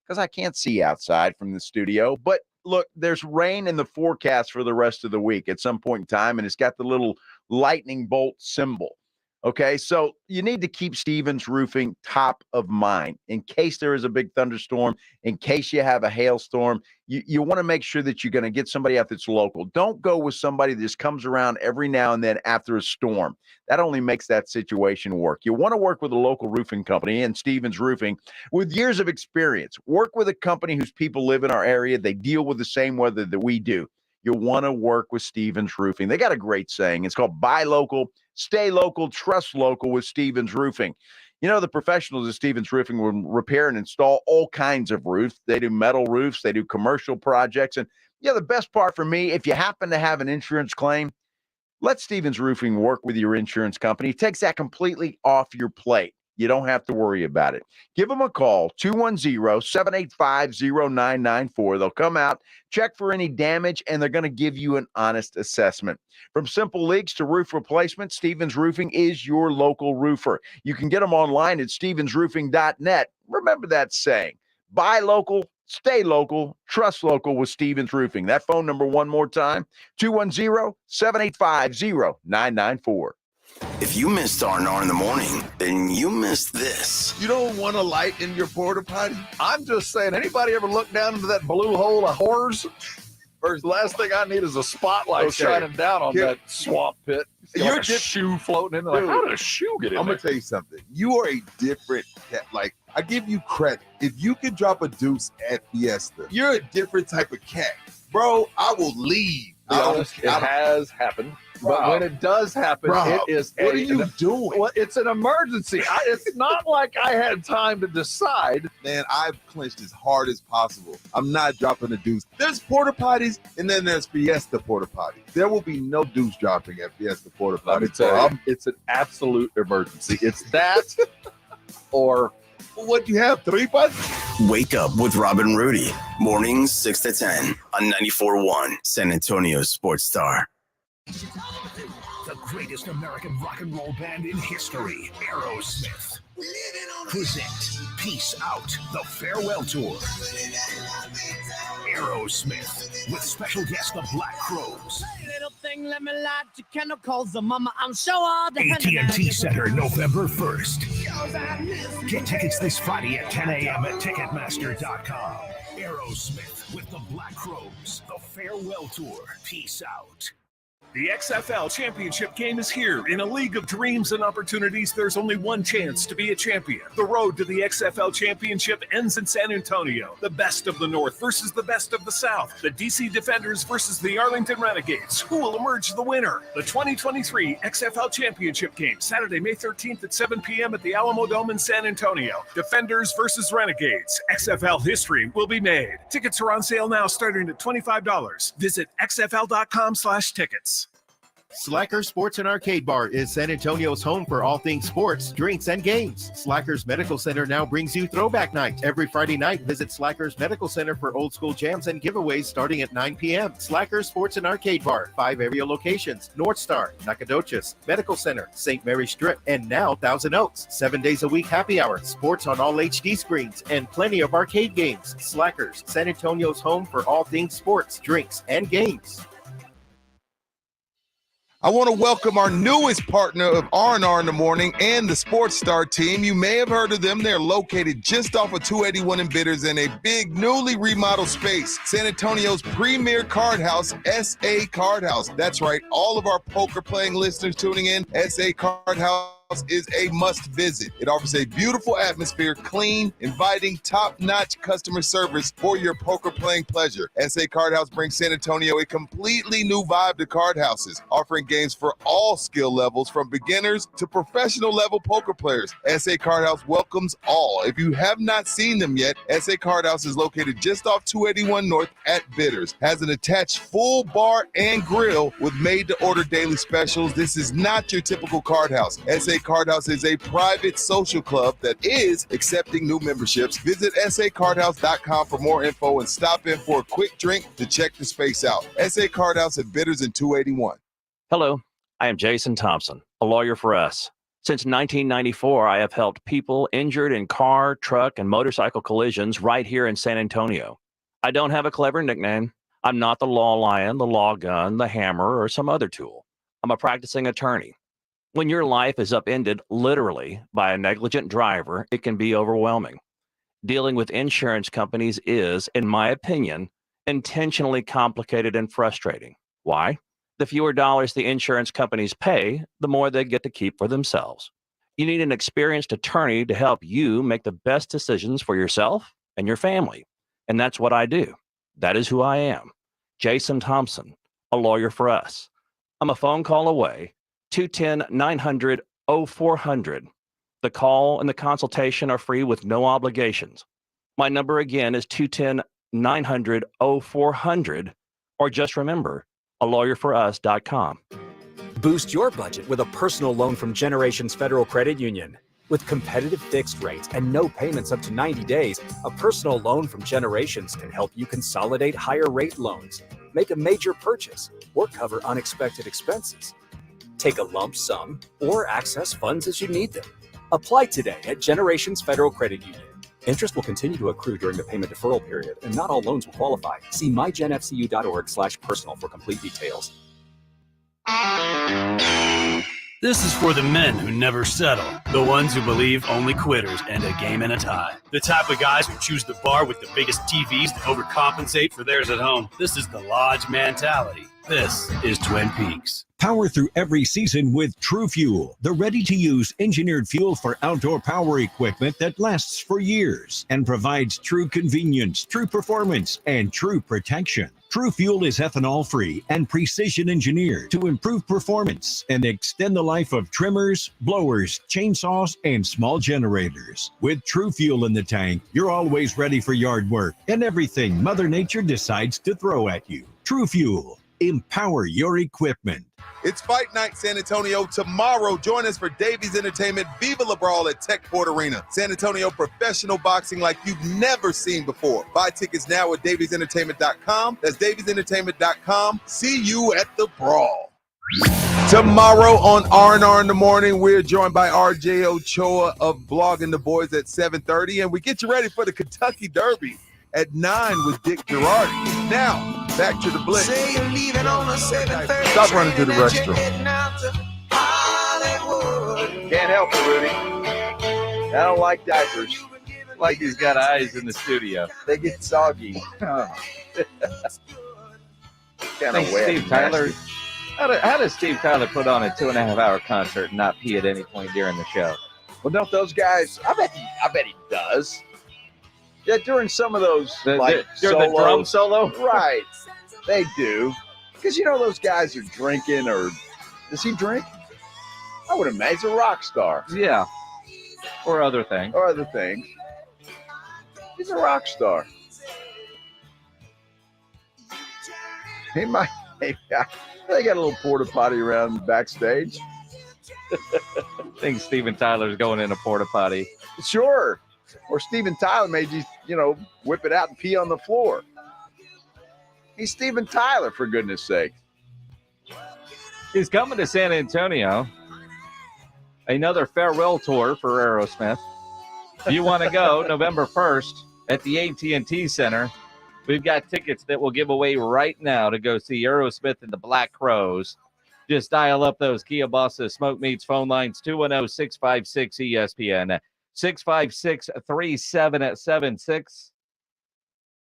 because I can't see outside from the studio. But look, there's rain in the forecast for the rest of the week at some point in time, and it's got the little lightning bolt symbol. Okay, so you need to keep Stevens Roofing top of mind in case there is a big thunderstorm, in case you have a hailstorm. You want to make sure that you're going to get somebody out that's local. Don't go with somebody that just comes around every now and then after a storm. That only makes that situation work. You want to work with a local roofing company, and Stevens Roofing, with years of experience. Work with a company whose people live in our area. They deal with the same weather that we do. You want to work with Stevens Roofing. They got a great saying. It's called buy local, stay local, trust local with Stevens Roofing. You know, the professionals at Stevens Roofing will repair and install all kinds of roofs. They do metal roofs. They do commercial projects. And yeah, the best part for me, if you happen to have an insurance claim, let Stevens Roofing work with your insurance company. It takes that completely off your plate. You don't have to worry about it. Give them a call, 210-785-0994. They'll come out, check for any damage, and they're going to give you an honest assessment. From simple leaks to roof replacement, Stevens Roofing is your local roofer. You can get them online at stevensroofing.net. Remember that saying, buy local, stay local, trust local with Stevens Roofing. That phone number one more time, 210-785-0994. If you missed R&R in the morning, then you missed this. You don't want a light in your porta potty? I'm just saying, anybody ever look down into that blue hole of horrors? First, last thing I need is a spotlight shining down on that swamp pit. You're like a shoe floating in there. Like, how did a shoe get in I'm going to tell you something. You are a different cat. Like, I give you credit. If you can drop a deuce at Fiesta, you're a different type of cat. Bro, I will leave. It has happened. But when it does happen, it is. What are you doing? Well, it's an emergency. It's not like I had time to decide. Man, I've clenched as hard as possible. I'm not dropping a deuce. There's porta potties, and then there's Fiesta porta potties. There will be no deuce dropping at Fiesta porta potties. It's an absolute emergency. It's that, or what do you have? 3 buttons? Wake up with Robin Rudy. Mornings 6 to 10 on 94.1 San Antonio Sports Star. The greatest American rock and roll band in history, Aerosmith, present Peace Out, the Farewell Tour. Aerosmith, with special guest the Black Crowes. Little thing, let me light your candle, calls the mama, I'm sure all the AT&T Center, November 1st. Get tickets this Friday at 10 a.m. at Ticketmaster.com. Aerosmith with the Black Crowes, the Farewell Tour. Peace out. The XFL Championship game is here. In a league of dreams and opportunities, there's only one chance to be a champion. The road to the XFL Championship ends in San Antonio. The best of the North versus the best of the South. The DC Defenders versus the Arlington Renegades. Who will emerge the winner? The 2023 XFL Championship game, Saturday, May 13th at 7 p.m. at the Alamo Dome in San Antonio. Defenders versus Renegades. XFL history will be made. Tickets are on sale now, starting at $25. Visit xfl.com/tickets. Slacker Sports and Arcade Bar is San Antonio's home for all things sports, drinks, and games. Slacker's Medical Center now brings you Throwback Night. Every Friday night, visit Slacker's Medical Center for old school jams and giveaways starting at 9 p.m. Slacker Sports and Arcade Bar, 5 area locations: North Star, Nacogdoches, Medical Center, St. Mary Strip, and now Thousand Oaks. 7 days a week happy hour, sports on all HD screens, and plenty of arcade games. Slackers, San Antonio's home for all things sports, drinks, and games. I want to welcome our newest partner of R&R in the Morning and the Sports Star team. You may have heard of them. They're located just off of 281 in Bitters in a big, newly remodeled space. San Antonio's premier card house, SA Card House. That's right. All of our poker-playing listeners tuning in, SA Card House is a must visit. It offers a beautiful atmosphere, clean, inviting, top-notch customer service for your poker playing pleasure. SA Card House brings San Antonio a completely new vibe to card houses, offering games for all skill levels from beginners to professional level poker players. SA Card House welcomes all. If you have not seen them yet, SA Card House is located just off 281 North at Bitters. Has an attached full bar and grill with made-to-order daily specials. This is not your typical card house. SA Card House is a private social club that is accepting new memberships. Visit sacardhouse.com for more info and stop in for a quick drink to check the space out. SA Card House at Bitters in 281. Hello, I am Jason Thompson, a lawyer for us. Since 1994, I have helped people injured in car, truck, and motorcycle collisions right here in San Antonio. I don't have a clever nickname. I'm not the law lion, the law gun, the hammer, or some other tool. I'm a practicing attorney. When your life is upended literally by a negligent driver, it can be overwhelming. Dealing with insurance companies is, in my opinion, intentionally complicated and frustrating. Why? The fewer dollars the insurance companies pay, the more they get to keep for themselves. You need an experienced attorney to help you make the best decisions for yourself and your family. And that's what I do. That is who I am. Jason Thompson, a lawyer for us. I'm a phone call away. 210-900-0400. The call and the consultation are free with no obligations. My number again is 210-900-0400, or just remember, alawyer4us.com. Boost your budget with a personal loan from Generations Federal Credit Union. With competitive fixed rates and no payments up to 90 days, a personal loan from Generations can help you consolidate higher rate loans, make a major purchase, or cover unexpected expenses. Take a lump sum or access funds as you need them. Apply today at Generations Federal Credit Union. Interest will continue to accrue during the payment deferral period, and not all loans will qualify. See mygenfcu.org/personal for complete details. This is for the men who never settle, the ones who believe only quitters end a game in a tie. The type of guys who choose the bar with the biggest TVs to overcompensate for theirs at home. This is the Lodge mentality. This is Twin Peaks. Power through every season with True Fuel, the ready-to-use engineered fuel for outdoor power equipment that lasts for years and provides true convenience, true performance, and true protection. True Fuel is ethanol-free and precision engineered to improve performance and extend the life of trimmers, blowers, chainsaws, and small generators. With True Fuel in the tank, you're always ready for yard work and everything Mother Nature decides to throw at you. True Fuel. Empower your equipment. It's Fight Night San Antonio tomorrow. Join us for Davies Entertainment Viva La Brawl at Techport Arena. San Antonio professional boxing like you've never seen before. Buy tickets now at daviesentertainment.com. That's daviesentertainment.com. See you at the Brawl. Tomorrow on R&R in the Morning, we're joined by RJ Ochoa of Blogging the Boys at 7:30, and we get you ready for the Kentucky Derby at 9 with Dick Girardi. Now, back to the Blitz. Say you're leaving on a 7:30. Stop running to the restroom. Can't help it, Rudy. I don't like diapers. Like he's got eyes in the studio. They get soggy. Oh. Kind of wet. Steve Tyler. How does Steve Tyler put on a 2.5-hour concert and not pee at any point during the show? Well, don't those guys? I bet he does. Yeah, during some of those during the drum solo, right? They do, because those guys are drinking. Or does he drink? I would imagine he's a rock star. Yeah, or other things. He's a rock star. He might. They got a little porta potty around backstage. I think Steven Tyler's going in a porta potty. Sure. Or Steven Tyler may just, whip it out and pee on the floor. He's Steven Tyler, for goodness sake. He's coming to San Antonio. Another farewell tour for Aerosmith. If you want to go, November 1st at the AT&T Center, we've got tickets that we'll give away right now to go see Aerosmith and the Black Crowes. Just dial up those Kia Bosses Smoke Meats phone lines, 210-656-ESPN. 656-3776.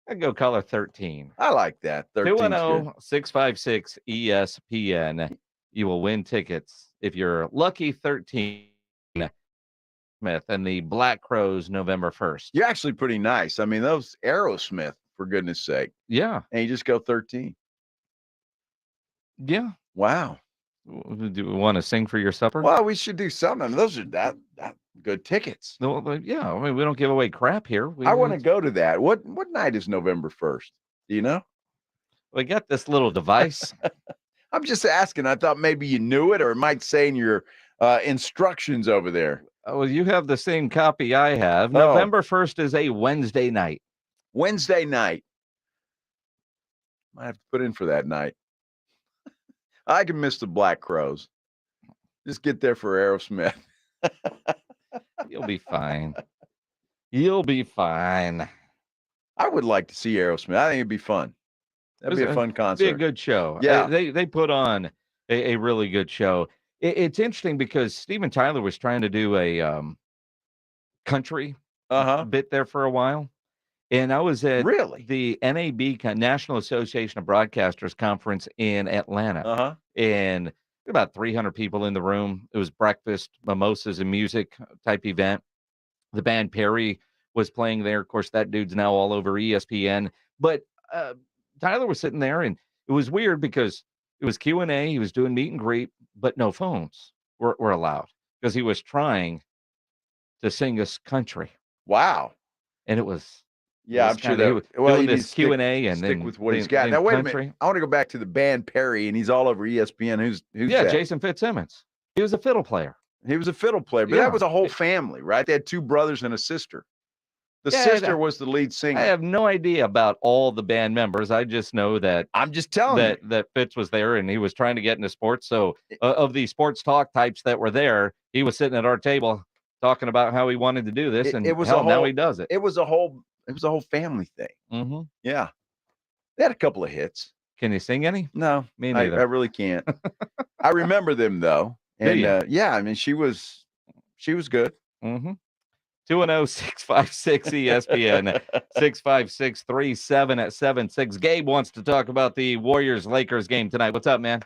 I'd go color 13. I like that. 210-656-ESPN. You will win tickets if you're lucky 13. Smith and the Black Crowes November 1st. You're actually pretty nice. I mean, those Aerosmith, for goodness sake. Yeah. And you just go 13. Yeah. Wow. Do we want to sing for your supper? Well, we should do something. I mean, those are that good tickets. No, yeah, I mean, we don't give away crap here. I want to go to that. What night is November 1st? Do you know? We got this little device. I'm just asking. I thought maybe you knew it, or it might say in your instructions over there. Well, you have the same copy I have. Oh. November 1st is a Wednesday night. Wednesday night. Might have to put in for that night. I can miss the Black Crowes. Just get there for Aerosmith. You'll be fine. You'll be fine. I would like to see Aerosmith. I think it'd be fun. That'd be a fun concert. Be a good show. Yeah. They put on a really good show. It's interesting because Steven Tyler was trying to do a country bit there for a while. And I was at the NAB, National Association of Broadcasters Conference in Atlanta. And about 300 people in the room. It was breakfast, mimosas, and music type event. The band Perry was playing there. Of course, that dude's now all over ESPN. But Tyler was sitting there, and it was weird because it was Q&A. He was doing meet and greet, but no phones were allowed because he was trying to sing us country. Wow. And it was... Yeah, I'm sure that. Well, doing this Q&A and stick then with what he's got. Now, wait a minute. I want to go back to the band Perry, and he's all over ESPN. Who's that? Jason Fitzsimmons. He was a fiddle player. He was a fiddle player, but that was a whole family, right? They had two brothers and a sister. The sister was the lead singer. I have no idea about all the band members. I just know that I'm just telling you that Fitz was there, and he was trying to get into sports. So, of the sports talk types that were there, he was sitting at our table talking about how he wanted to do this, and now he does it. It was a whole family thing. Mm-hmm. Yeah. They had a couple of hits. Can you sing any? No, me neither. I really can't. I remember them though. And yeah, I mean, she was good. Mm-hmm. 210-656-ESPN, 656-3776. Gabe wants to talk about the Warriors-Lakers game tonight. What's up, man?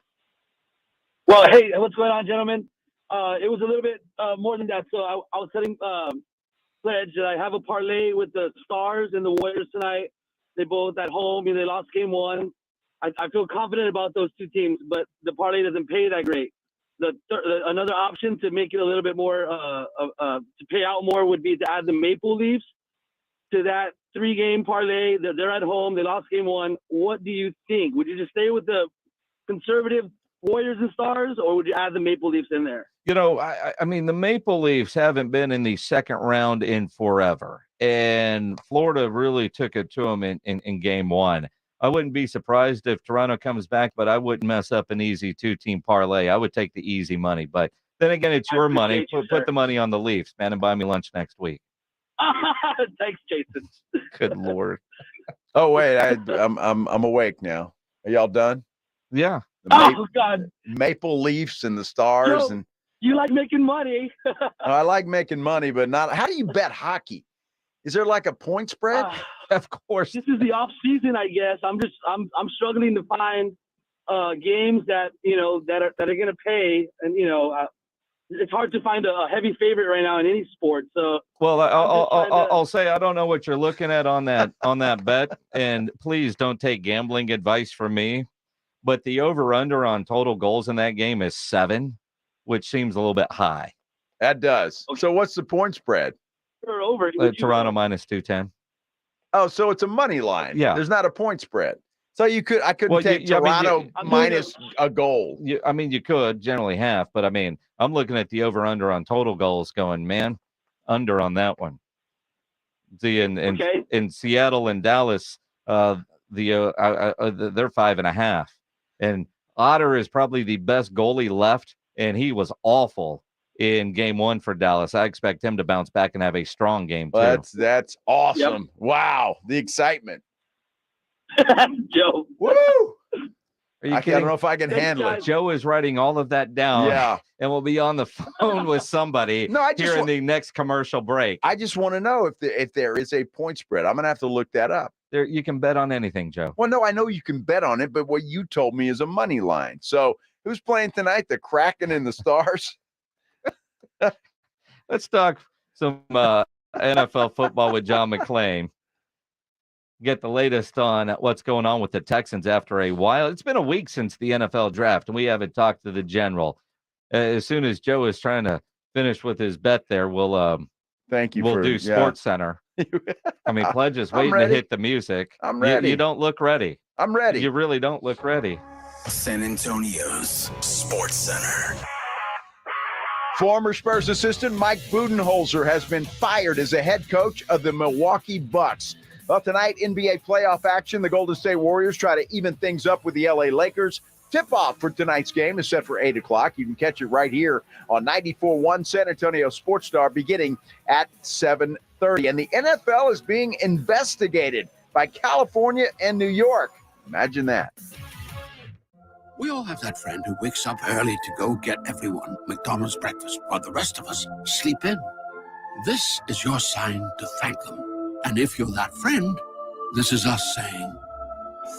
Well, hey, what's going on, gentlemen? It was a little bit more than that. So I was setting pledge that I have a parlay with the Stars and the Warriors tonight. They both at home. They lost game one. I feel confident about those two teams, but the parlay doesn't pay that great. Another option to make it a little bit more to pay out more would be to add the Maple Leafs to that 3-game parlay. They're at home. They lost game one. What do you think? Would you just stay with the conservative Warriors and Stars, or would you add the Maple Leafs in there? I mean, the Maple Leafs haven't been in the second round in forever, and Florida really took it to them in game one. I wouldn't be surprised if Toronto comes back, but I wouldn't mess up an easy 2-team parlay. I would take the easy money, but then again, it's your money. Put the money on the Leafs, man, and buy me lunch next week. Thanks, Jason. Good Lord. Oh wait, I'm awake now. Are y'all done? Yeah. Oh God. Maple Leafs and the Stars. Joe, and you like making money. I like making money, but not. How do you bet hockey? Is there like a point spread? Of course. This is the off season, I guess. I'm struggling to find games that that are going to pay, and it's hard to find a heavy favorite right now in any sport. So well, I'll say I don't know what you're looking at on that bet, and please don't take gambling advice from me. But the over/under on total goals in that game is 7, which seems a little bit high. That does. Okay. So what's the point spread? Over Toronto minus 210. Oh, so it's a money line. Yeah. There's not a point spread. So I couldn't take Toronto minus a goal. You could generally have, but I'm looking at the over/under on total goals going, man, under on that one. See, in Seattle and Dallas, they're 5.5. And Otter is probably the best goalie left, and he was awful in game one for Dallas. I expect him to bounce back and have a strong game too. That's awesome. Yep. Wow, the excitement. Joe. Woo! I don't know if I can handle it. Joe is writing all of that down. Yeah. And we'll be on the phone with somebody here in the next commercial break. I just want to know if there is a point spread. I'm going to have to look that up. There, you can bet on anything, Joe. Well, no, I know you can bet on it, but what you told me is a money line. So who's playing tonight? The Kraken and the Stars? Let's talk some NFL football with John McClain. Get the latest on what's going on with the Texans after a while. It's been a week since the NFL draft, and we haven't talked to the general. As soon as Joe is trying to finish with his bet there, we'll do Sports Center. Pledge is waiting to hit the music. I'm ready. You don't look ready. I'm ready. You really don't look ready. San Antonio's Sports Center. Former Spurs assistant Mike Budenholzer has been fired as the head coach of the Milwaukee Bucks. Well, tonight, NBA playoff action. The Golden State Warriors try to even things up with the LA Lakers. Tip-off for tonight's game is set for 8 o'clock. You can catch it right here on 94.1 San Antonio Sports Star beginning at 7:30. And the NFL is being investigated by California and New York. Imagine that. We all have that friend who wakes up early to go get everyone McDonald's breakfast while the rest of us sleep in. This is your sign to thank them. And if you're that friend, this is us saying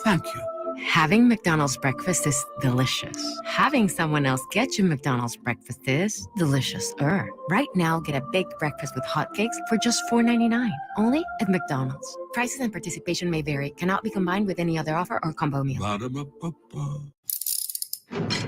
thank you. Having McDonald's breakfast is delicious. Having someone else get you McDonald's breakfast is delicious-er. Right now, get a baked breakfast with hotcakes for just $4.99, only at McDonald's. Prices and participation may vary. Cannot be combined with any other offer or combo meal.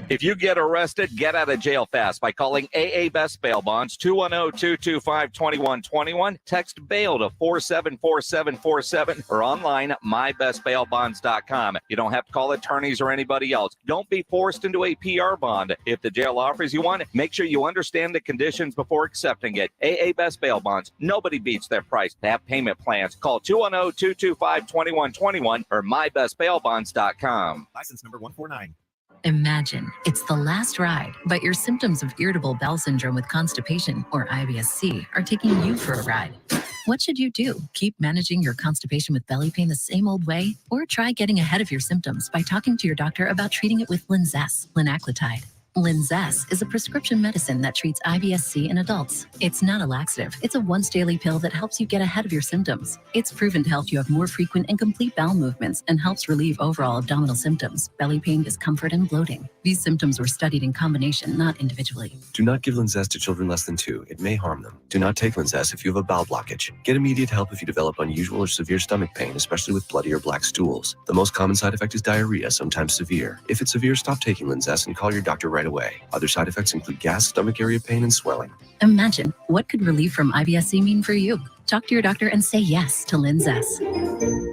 If you get arrested, get out of jail fast by calling AA Best Bail Bonds, 210-225-2121. Text bail to 474747 or online, mybestbailbonds.com. You don't have to call attorneys or anybody else. Don't be forced into a PR bond. If the jail offers you one, make sure you understand the conditions before accepting it. AA Best Bail Bonds. Nobody beats their price. They have payment plans. Call 210-225-2121 or mybestbailbonds.com. License number 149. Imagine it's the last ride, but your symptoms of irritable bowel syndrome with constipation, or IBS-C, are taking you for a ride. What should you do? Keep managing your constipation with belly pain the same old way? Or try getting ahead of your symptoms by talking to your doctor about treating it with Linzess, linaclotide. Linzess is a prescription medicine that treats IBS-C in adults. It's not a laxative. It's a once-daily pill that helps you get ahead of your symptoms. It's proven to help you have more frequent and complete bowel movements and helps relieve overall abdominal symptoms, belly pain, discomfort, and bloating. These symptoms were studied in combination, not individually. Do not give Linzess to children less than 2. It may harm them. Do not take Linzess if you have a bowel blockage. Get immediate help if you develop unusual or severe stomach pain, especially with bloody or black stools. The most common side effect is diarrhea, sometimes severe. If it's severe, stop taking Linzess and call your doctor right away. Other side effects include gas, stomach area pain, and swelling. Imagine, what could relief from IBS-C mean for you? Talk to your doctor and say yes to Linzess.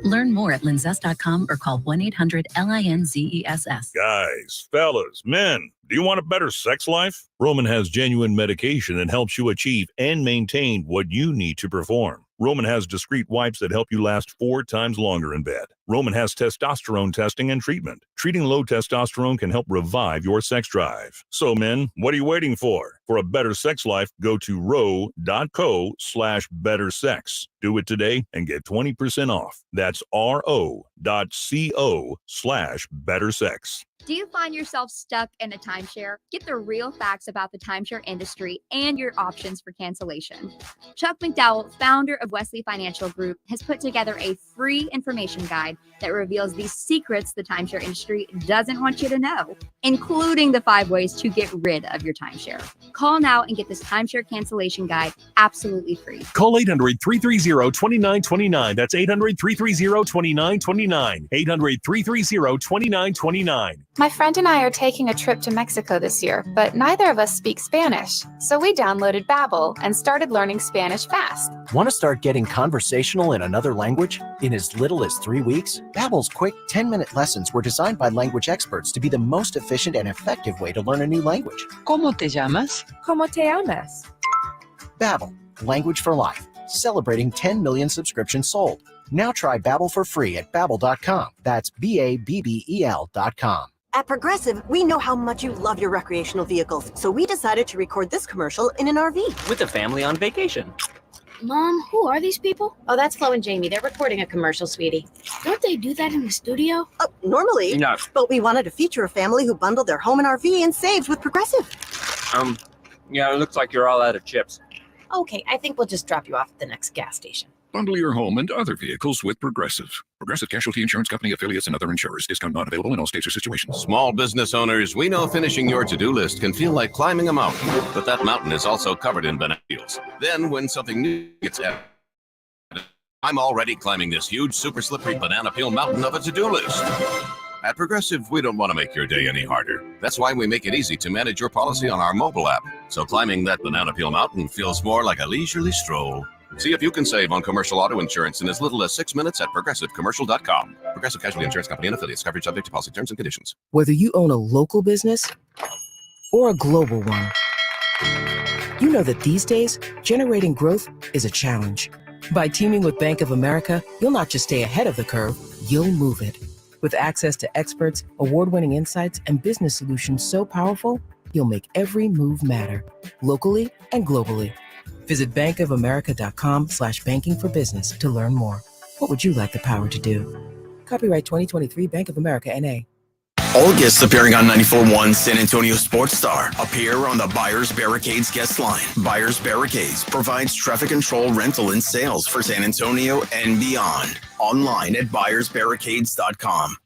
Learn more at linzess.com or call 1-800-LINZESS. Guys, fellas, men, do you want a better sex life? Roman has genuine medication that helps you achieve and maintain what you need to perform. Roman has discreet wipes that help you last 4 times longer in bed. Roman has testosterone testing and treatment. Treating low testosterone can help revive your sex drive. So men, what are you waiting for? For a better sex life, go to ro.co/bettersex. Do it today and get 20% off. That's ro.co/bettersex. Do you find yourself stuck in a timeshare? Get the real facts about the timeshare industry and your options for cancellation. Chuck McDowell, founder of Wesley Financial Group, has put together a free information guide that reveals the secrets the timeshare industry doesn't want you to know, including the 5 ways to get rid of your timeshare. Call now and get this timeshare cancellation guide absolutely free. Call 800-330-2929. That's 800-330-2929. 800-330-2929. My friend and I are taking a trip to Mexico this year, but neither of us speak Spanish. So we downloaded Babbel and started learning Spanish fast. Want to start getting conversational in another language in as little as 3 weeks? Babbel's quick 10-minute lessons were designed by language experts to be the most efficient and effective way to learn a new language. ¿Cómo te llamas? ¿Cómo te llamas? Babbel, language for life. Celebrating 10 million subscriptions sold. Now try Babbel for free at Babbel.com. That's Babbel.com. At Progressive, we know how much you love your recreational vehicles, so we decided to record this commercial in an RV. With a family on vacation. Mom, who are these people? Oh, that's Flo and Jamie. They're recording a commercial, sweetie. Don't they do that in the studio? Normally. No. But we wanted to feature a family who bundled their home and RV and saved with Progressive. Yeah, it looks like you're all out of chips. Okay, I think we'll just drop you off at the next gas station. Bundle your home and other vehicles with Progressive. Progressive Casualty Insurance Company, affiliates, and other insurers. Discount not available in all states or situations. Small business owners, we know finishing your to-do list can feel like climbing a mountain, but that mountain is also covered in banana peels. Then when something new gets added, I'm already climbing this huge, super slippery banana peel mountain of a to-do list. At Progressive, we don't want to make your day any harder. That's why we make it easy to manage your policy on our mobile app. So climbing that banana peel mountain feels more like a leisurely stroll. See if you can save on commercial auto insurance in as little as 6 minutes at progressivecommercial.com. Progressive Casualty Insurance Company and affiliates. Coverage subject to policy terms and conditions. Whether you own a local business or a global one, you know that these days, generating growth is a challenge. By teaming with Bank of America, you'll not just stay ahead of the curve, you'll move it. With access to experts, award-winning insights, and business solutions so powerful, you'll make every move matter, locally and globally. Visit bankofamerica.com/banking for business to learn more. What would you like the power to do? Copyright 2023 Bank of America, N.A. All guests appearing on 94.1 San Antonio Sports Star appear on the Buyers Barricades guest line. Buyers Barricades provides traffic control, rental, and sales for San Antonio and beyond. Online at buyersbarricades.com.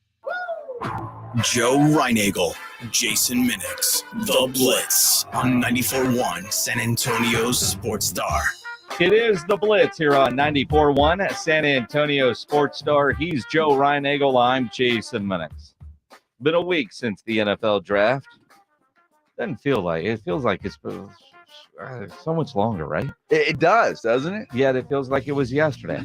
Joe Reinagel, Jason Minix, The Blitz on 94.1 San Antonio Sports Star. It is The Blitz here on 94.1 San Antonio Sports Star. He's Joe Reinagel. I'm Jason Minix. Been a week since the NFL draft. Doesn't feel like it. Feels like it's so much longer, right? It does, doesn't it? Yeah, it feels like it was yesterday.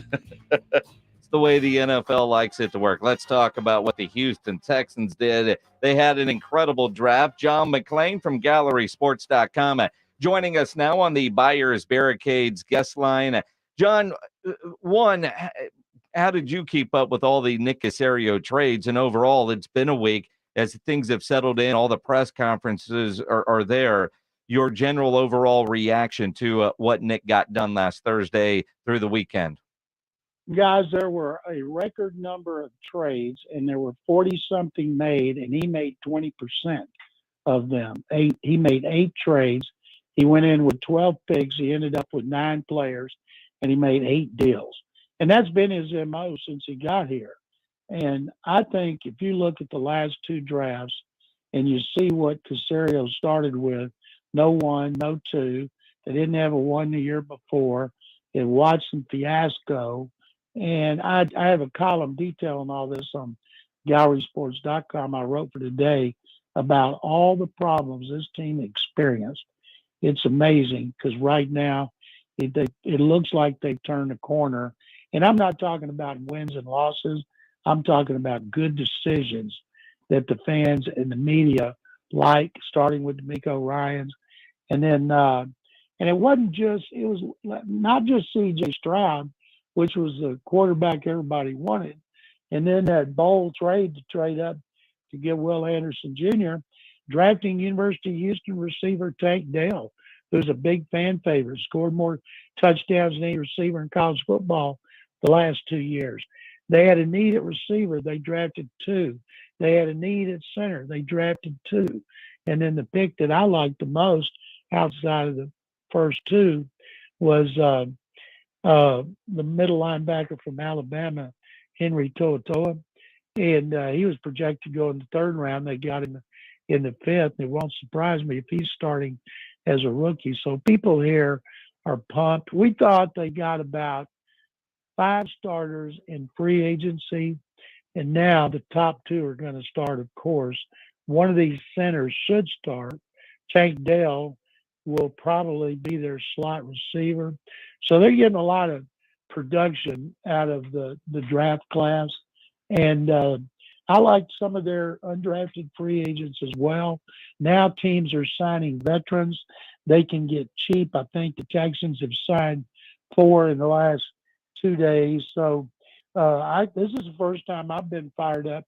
It's the way the NFL likes it to work. Let's talk about what the Houston Texans did. They had an incredible draft. John McClain from GallerySports.com joining us now on the Buyers Barricades guest line. John, how did you keep up with all the Nick Caserio trades? And overall, it's been a week as things have settled in. All the press conferences are there. Your general overall reaction to what Nick got done last Thursday through the weekend? Guys, there were a record number of trades, and there were 40-something made, and he made 20% of them. He made 8 trades. He went in with 12 picks. He ended up with 9 players, and he made 8 deals. And that's been his MO since he got here. And I think if you look at the last 2 drafts, and you see what Caserio started with: no 1, no 2. They didn't have a 1 the year before. The Watson fiasco, and I have a column detailing all this on gallerysports.com. I wrote for today about all the problems this team experienced. It's amazing because right now it looks like they've turned a corner. And I'm not talking about wins and losses. I'm talking about good decisions that the fans and the media like, starting with D'Amico Ryans. And then, and it was not just C.J. Stroud, which was the quarterback everybody wanted. And then that bold trade to trade up to get Will Anderson Jr., drafting University of Houston receiver Tank Dell, who's a big fan favorite, scored more touchdowns than any receiver in college football the last 2 years. They had a need at receiver. They drafted 2. They had a need at center. They drafted 2. And then the pick that I liked the most outside of the first 2 was the middle linebacker from Alabama, Henry To'oTo'o. And he was projected to go in the 3rd round. They got him in the 5th. It won't surprise me if he's starting as a rookie. So people here are pumped. We thought they got about 5 starters in free agency, and now the top 2 are going to start, of course. One of these centers should start. Tank Dell will probably be their slot receiver. So they're getting a lot of production out of the draft class. And I like some of their undrafted free agents as well. Now teams are signing veterans. They can get cheap. I think the Texans have signed 4 in the last 2 days. So this is the first time I've been fired up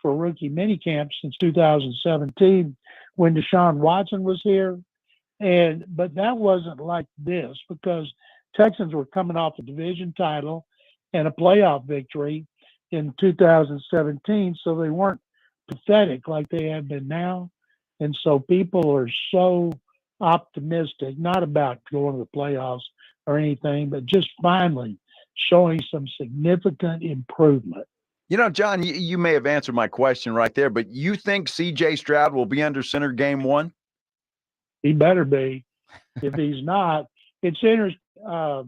for rookie minicamp since 2017 when Deshaun Watson was here. But that wasn't like this because Texans were coming off a division title and a playoff victory in 2017, so they weren't pathetic like they have been now. And so people are so optimistic, not about going to the playoffs or anything, but just finally showing some significant improvement. You know, John, you may have answered my question right there, but you think C.J. Stroud will be under center game 1? He better be. If he's not, it's interesting. I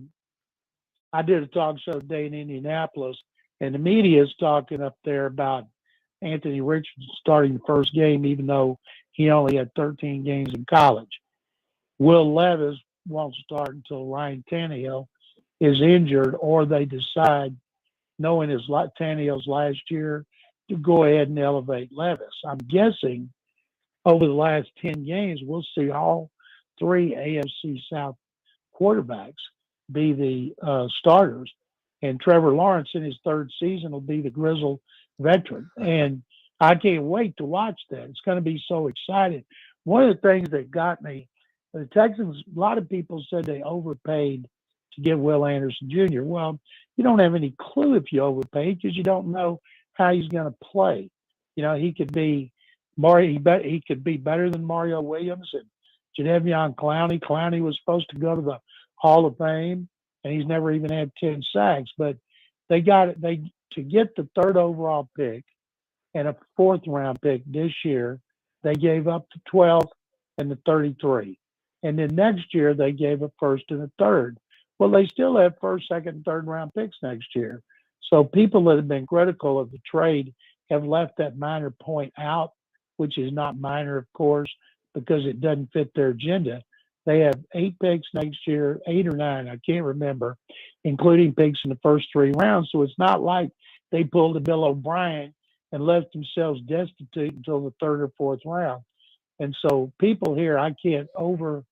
did a talk show today in Indianapolis, and the media is talking up there about Anthony Richardson starting the first game, even though he only had 13 games in college. Will Levis won't start until Ryan Tannehill is injured, or they decide, knowing his Tannehill's last year, to go ahead and elevate Levis. I'm guessing over the last 10 games, we'll see all 3 AFC South quarterbacks be the starters. And Trevor Lawrence in his 3rd season will be the grizzled veteran. And I can't wait to watch that. It's going to be so exciting. One of the things that got me, the Texans, a lot of people said they overpaid to get Will Anderson Jr. Well, you don't have any clue if you overpaid because you don't know how he's going to play. You know, he could be he could be better than Mario Williams and Jadeveon Clowney. Clowney was supposed to go to the Hall of Fame, and he's never even had 10 sacks. But they got it. To get the 3rd overall pick and a 4th round pick this year, they gave up the 12th and the 33. And then next year they gave a 1st and a 3rd. Well, they still have 1st, 2nd, and 3rd round picks next year. So people that have been critical of the trade have left that minor point out, which is not minor, of course, because it doesn't fit their agenda. They have 8 picks next year, 8 or 9, I can't remember, including picks in the first 3 rounds. So it's not like they pulled a Bill O'Brien and left themselves destitute until the 3rd or 4th round. And so people here, I can't over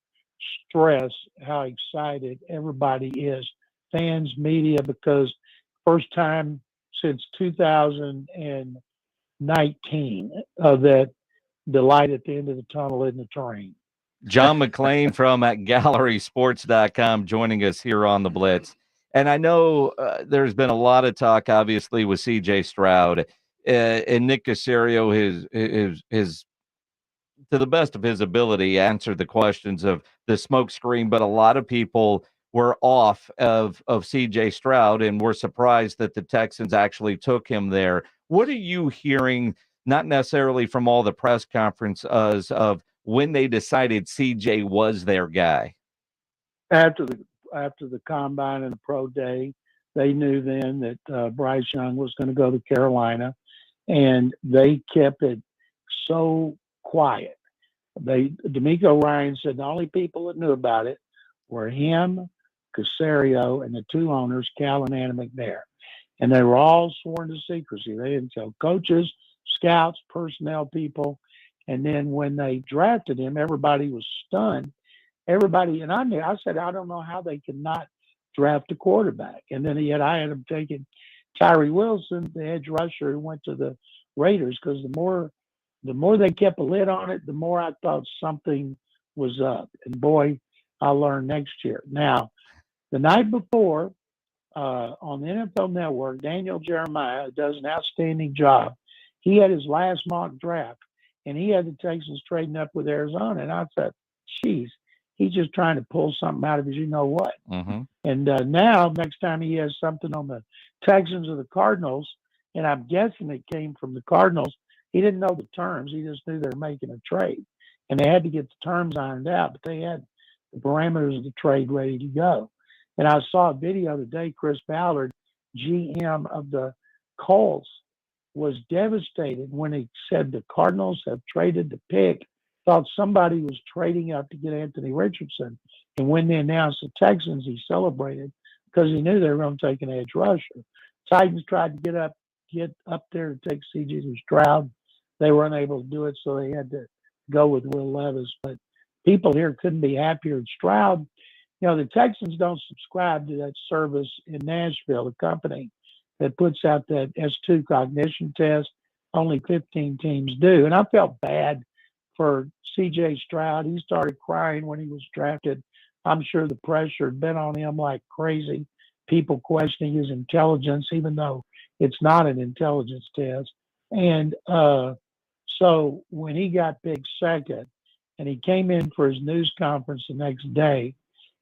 stress how excited everybody is, fans, media, because first time since 2019 that the light at the end of the tunnel isn't a train. John McClain from gallerysports.com joining us here on the Blitz. And I know there's been a lot of talk, obviously, with C.J. Stroud and Nick Caserio. His to the best of his ability, answered the questions of the smokescreen. But a lot of people were off of C.J. Stroud and were surprised that the Texans actually took him there. What are you hearing not necessarily from all the press conferences of when they decided CJ was their guy. After the combine and the pro day, they knew then that Bryce Young was going to go to Carolina, and they kept it so quiet. D'Amico Ryan said the only people that knew about it were him, Casario, and the two owners, Cal and Anna McNair. And they were all sworn to secrecy. They didn't tell coaches, scouts, personnel people. And then when they drafted him, everybody was stunned. Everybody, and I said, I don't know how they could not draft a quarterback. And then yet I had them taking Tyree Wilson, the edge rusher who went to the Raiders, because the more they kept a lid on it, the more I thought something was up. And boy, I learned next year. Now, the night before, on the NFL Network, Daniel Jeremiah does an outstanding job. He had his last mock draft, and he had the Texans trading up with Arizona. And I thought, geez, he's just trying to pull something out of his you-know-what. Mm-hmm. And now, next time he has something on the Texans or the Cardinals, and I'm guessing it came from the Cardinals, he didn't know the terms. He just knew they were making a trade. And they had to get the terms ironed out, but they had the parameters of the trade ready to go. And I saw a video today, Chris Ballard, GM of the Colts, was devastated when he said the Cardinals have traded the pick, thought somebody was trading up to get Anthony Richardson. And when they announced the Texans, he celebrated because he knew they were going to take an edge rusher. Titans tried to get up there to take C.J. Stroud. They were unable to do it, so they had to go with Will Levis. But people here couldn't be happier. And Stroud, the Texans don't subscribe to that service in Nashville, the company that puts out that S2 cognition test. Only 15 teams do. And I felt bad for C.J. Stroud. He started crying when he was drafted. I'm sure the pressure had been on him like crazy. People questioning his intelligence, even though it's not an intelligence test. And so when he got picked second and he came in for his news conference the next day,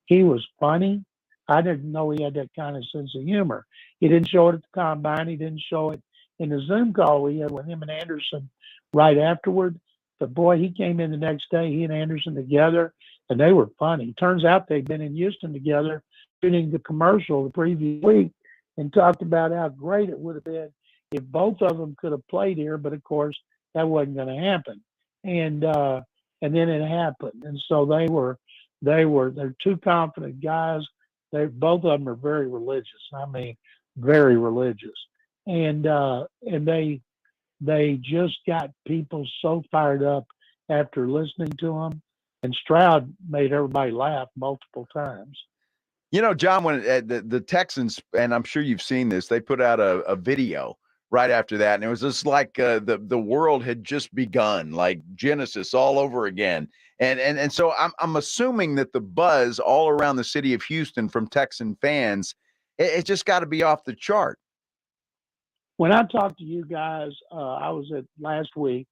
he was funny. I didn't know he had that kind of sense of humor. He didn't show it at the combine. He didn't show it in the Zoom call we had with him and Anderson right afterward. But boy, he came in the next day, he and Anderson together, and they were funny. Turns out they'd been in Houston together shooting the commercial the previous week and talked about how great it would have been if both of them could have played here. But of course, that wasn't going to happen. And then it happened. And so they're two confident guys. Both of them are very religious. I mean, very religious. And they just got people so fired up after listening to them. And Stroud made everybody laugh multiple times. John, when the Texans, and I'm sure you've seen this, they put out a video right after that, and it was just like the world had just begun, like Genesis all over again. And so I'm assuming that the buzz all around the city of Houston from Texan fans, it just got to be off the chart. When I talked to you guys, I was at last week,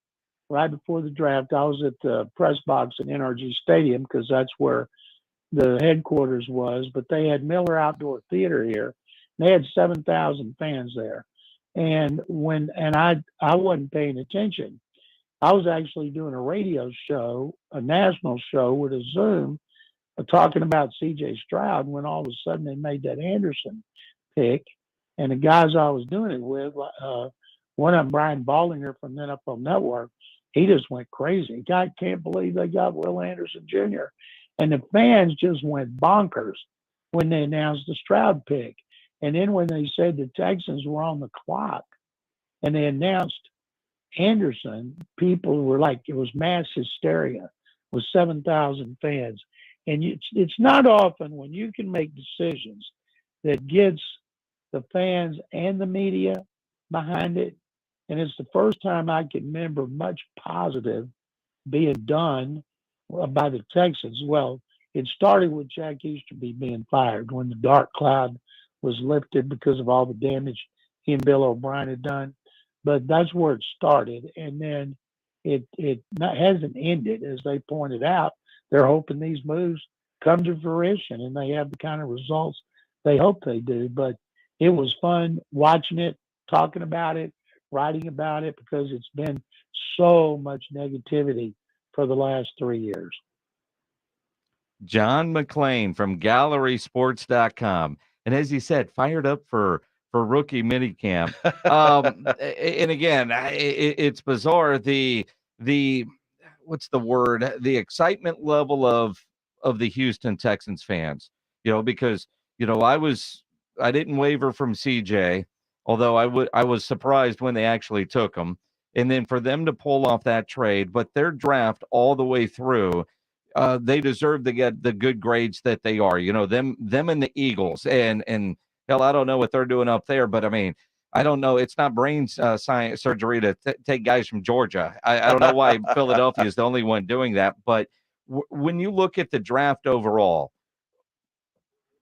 right before the draft, I was at the press box at NRG Stadium because that's where the headquarters was, but they had Miller Outdoor Theater here. They had 7,000 fans there. And I wasn't paying attention. I was actually doing a radio show, a national show with a Zoom, talking about C.J. Stroud when all of a sudden they made that Anderson pick. And the guys I was doing it with, one of them, Brian Baldinger from the NFL Network, he just went crazy. I can't believe they got Will Anderson Jr. And the fans just went bonkers when they announced the Stroud pick. And then when they said the Texans were on the clock and they announced Anderson, people were like, it was mass hysteria with 7,000 fans. And it's not often when you can make decisions that gets the fans and the media behind it. And it's the first time I can remember much positive being done by the Texans. Well, it started with Jack Easterby being fired when the dark cloud was lifted because of all the damage he and Bill O'Brien had done. But that's where it started. And then it hasn't ended. As they pointed out, they're hoping these moves come to fruition and they have the kind of results they hope they do. But it was fun watching it, talking about it, writing about it because it's been so much negativity for the last 3 years. John McClain from GallerySports.com. And as he said, fired up for rookie minicamp. And again, it's bizarre. The what's the word? The excitement level of the Houston Texans fans, because, I didn't waver from CJ, although I was surprised when they actually took him. And then for them to pull off that trade, but their draft all the way through, they deserve to get the good grades that they are. Them and the Eagles, and hell, I don't know what they're doing up there, but I mean, I don't know. It's not brain science surgery to take guys from Georgia. I don't know why Philadelphia is the only one doing that. But when you look at the draft overall,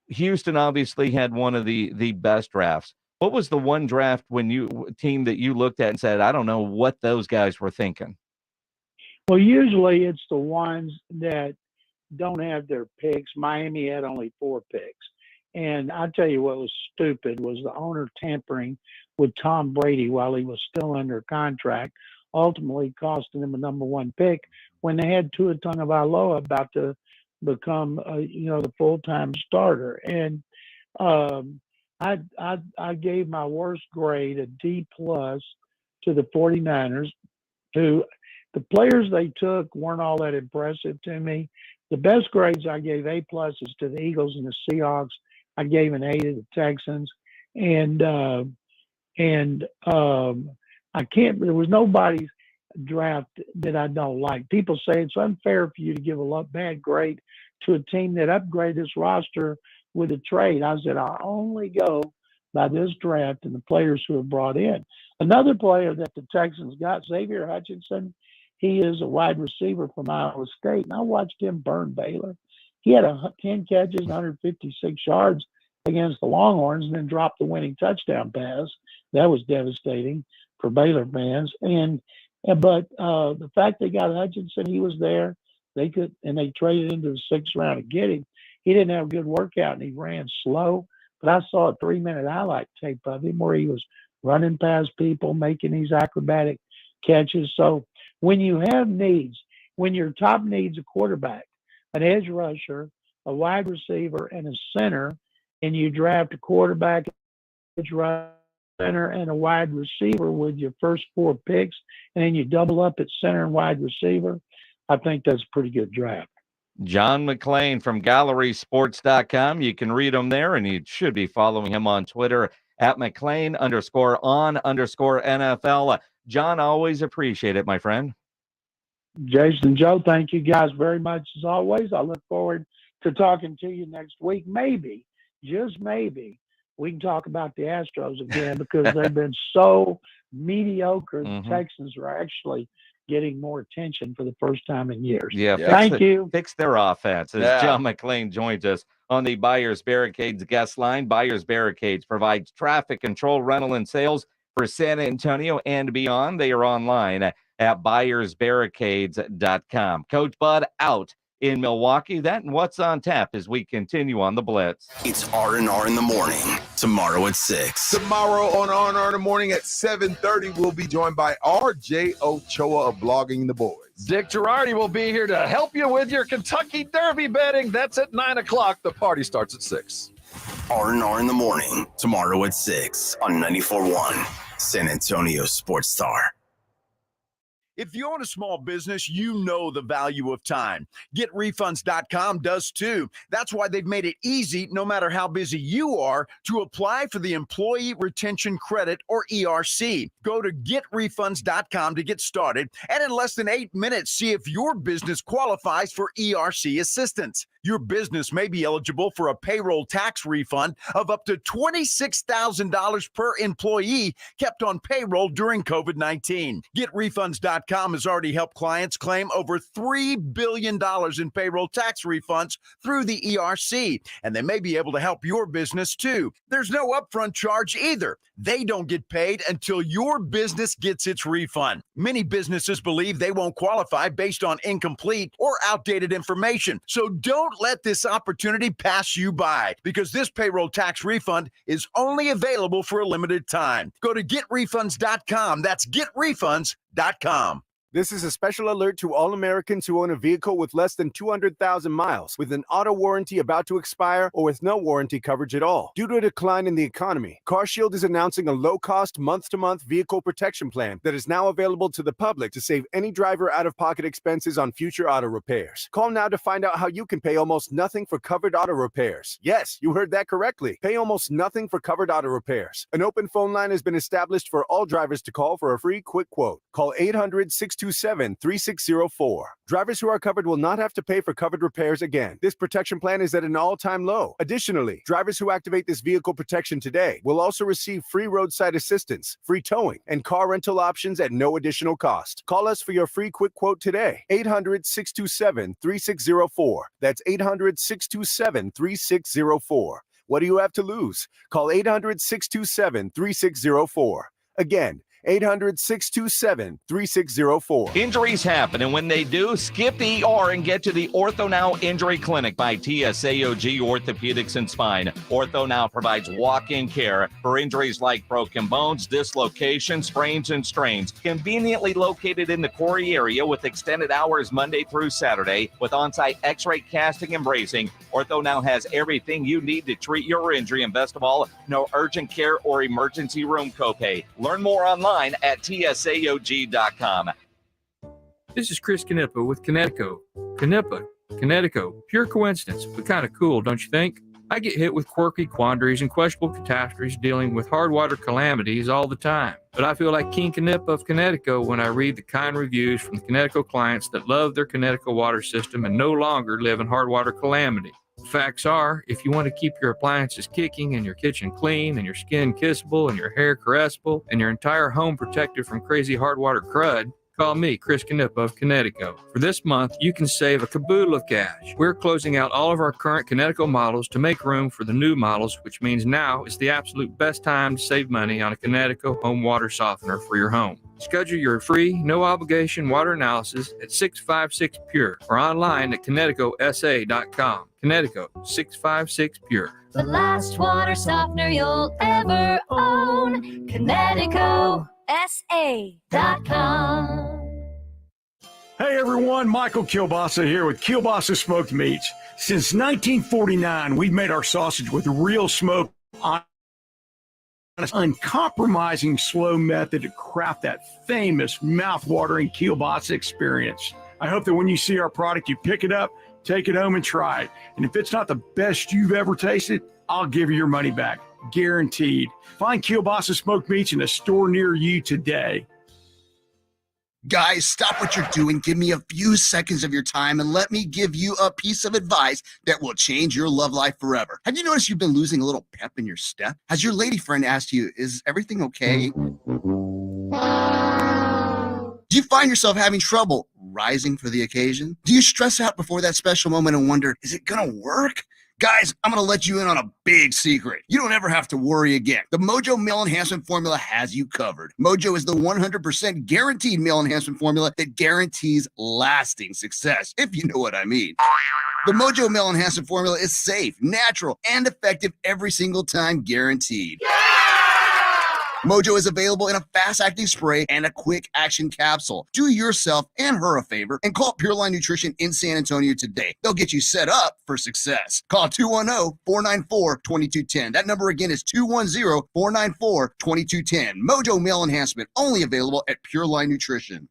Houston obviously had one of the best drafts. What was the one draft team that you looked at and said, I don't know what those guys were thinking? Well, usually it's the ones that don't have their picks. Miami had only 4 picks. And I tell you what was stupid was the owner tampering with Tom Brady while he was still under contract, ultimately costing him a number 1 pick when they had Tua Tagovailoa about to become, the full-time starter. And I gave my worst grade, a D+ to the 49ers, who the players they took weren't all that impressive to me. The best grades I gave A+ is to the Eagles and the Seahawks. I gave an A to the Texans, and I can't. There was nobody's draft that I don't like. People say it's unfair for you to give a bad grade to a team that upgraded this roster with a trade. I said I only go by this draft and the players who are brought in. Another player that the Texans got, Xavier Hutchinson. He is a wide receiver from Iowa State, and I watched him burn Baylor. He had 10 catches, 156 yards against the Longhorns, and then dropped the winning touchdown pass. That was devastating for Baylor fans. But the fact they got Hutchinson, he was there. They traded into the 6th round to get him. He didn't have a good workout, and he ran slow. But I saw a 3-minute highlight tape of him where he was running past people, making these acrobatic catches. So when you have needs, when your top needs a quarterback, an edge rusher, a wide receiver, and a center, and you draft a quarterback, edge rusher, center, and a wide receiver with your first 4 picks, and then you double up at center and wide receiver, I think that's a pretty good draft. John McClain from GallerySports.com. You can read him there, and you should be following him on Twitter at McClain_on_NFL. John, always appreciate it, my friend. Jason, Joe, thank you guys very much as always. I look forward to talking to you next week. Maybe, just maybe, we can talk about the Astros again because they've been so mediocre. The Texans are actually getting more attention for the first time in years. Yeah, thank you. Fix their offense. As John McClain joins us on the Buyers Barricades guest line. Buyers Barricades provides traffic control, rental, and sales for San Antonio and beyond. They are online at buyersbarricades.com. Coach Bud out in Milwaukee. That and what's on tap as we continue on the Blitz. It's R&R in the morning. Tomorrow at 6. Tomorrow on R&R in the morning at 7:30, we'll be joined by R.J. Ochoa of Blogging the Boys. Dick Girardi will be here to help you with your Kentucky Derby betting. That's at 9 o'clock. The party starts at 6. R&R in the morning. Tomorrow at 6 on 94.1 San Antonio Sports Star. If you own a small business, you know the value of time. GetRefunds.com does too. That's why they've made it easy, no matter how busy you are, to apply for the Employee Retention Credit, or ERC. Go to GetRefunds.com to get started, and in less than 8 minutes, see if your business qualifies for ERC assistance. Your business may be eligible for a payroll tax refund of up to $26,000 per employee kept on payroll during COVID-19. GetRefunds.com has already helped clients claim over $3 billion in payroll tax refunds through the ERC, and they may be able to help your business too. There's no upfront charge either. They don't get paid until your business gets its refund. Many businesses believe they won't qualify based on incomplete or outdated information, so don't Don't let this opportunity pass you by, because this payroll tax refund is only available for a limited time. Go to getrefunds.com. That's getrefunds.com. This is a special alert to all Americans who own a vehicle with less than 200,000 miles, with an auto warranty about to expire, or with no warranty coverage at all. Due to a decline in the economy, CarShield is announcing a low-cost, month-to-month vehicle protection plan that is now available to the public to save any driver out-of-pocket expenses on future auto repairs. Call now to find out how you can pay almost nothing for covered auto repairs. Yes, you heard that correctly. Pay almost nothing for covered auto repairs. An open phone line has been established for all drivers to call for a free quick quote. Call 800-627-3604. Drivers who are covered will not have to pay for covered repairs again. This protection plan is at an all-time low. Additionally, drivers who activate this vehicle protection today will also receive free roadside assistance, free towing, and car rental options at no additional cost. Call us for your free quick quote today. 800-627-3604. That's 800-627-3604. What do you have to lose? Call 800-627-3604. Again, 800-627-3604. Injuries happen, and when they do, skip the ER and get to the Ortho Now Injury Clinic by TSAOG Orthopedics and Spine. Ortho Now provides walk-in care for injuries like broken bones, dislocations, sprains, and strains. Conveniently located in the Quarry area with extended hours Monday through Saturday with on-site x-ray casting and bracing, Ortho Now has everything you need to treat your injury, and best of all, no urgent care or emergency room copay. Learn more online at tsaog.com. This is Chris Canepa with Connecticut. Connecticut, pure coincidence, but kind of cool, don't you think? I get hit with quirky quandaries and questionable catastrophes dealing with hard water calamities all the time. But I feel like King Canepa of Connecticut when I read the kind reviews from the Connecticut clients that love their Connecticut water system and no longer live in hard water calamity. Facts are, if you want to keep your appliances kicking and your kitchen clean and your skin kissable and your hair caressable and your entire home protected from crazy hard water crud, call me, Chris Canepa of Connecticut. For this month, you can save a caboodle of cash. We're closing out all of our current Connecticut models to make room for the new models, which means now is the absolute best time to save money on a Connecticut home water softener for your home. Schedule your free, no-obligation water analysis at 656 Pure or online at ConnecticutSA.com. Connecticut, 656 Pure. The last water softener you'll ever own. ConnecticutSA.com. Hey everyone, Michael Kielbasa here with Kielbasa Smoked Meats. Since 1949, we've made our sausage with real smoke on an uncompromising slow method to craft that famous mouth-watering Kielbasa experience. I hope that when you see our product, you pick it up, take it home and try it. And if it's not the best you've ever tasted, I'll give you your money back, guaranteed. Find Kielbasa Smoked Meats in a store near you today. Guys, stop what you're doing. Give me a few seconds of your time and let me give you a piece of advice that will change your love life forever. Have you noticed you've been losing a little pep in your step? Has your lady friend asked you, is everything okay? Do you find yourself having trouble rising for the occasion? Do you stress out before that special moment and wonder, is it gonna work? Guys, I'm going to let you in on a big secret. You don't ever have to worry again. The Mojo Male Enhancement Formula has you covered. Mojo is the 100% guaranteed male enhancement formula that guarantees lasting success, if you know what I mean. The Mojo Male Enhancement Formula is safe, natural, and effective every single time, guaranteed. Mojo is available in a fast-acting spray and a quick-action capsule. Do yourself and her a favor and call Pure Line Nutrition in San Antonio today. They'll get you set up for success. Call 210-494-2210. That number again is 210-494-2210. Mojo Male Enhancement, only available at Pure Line Nutrition.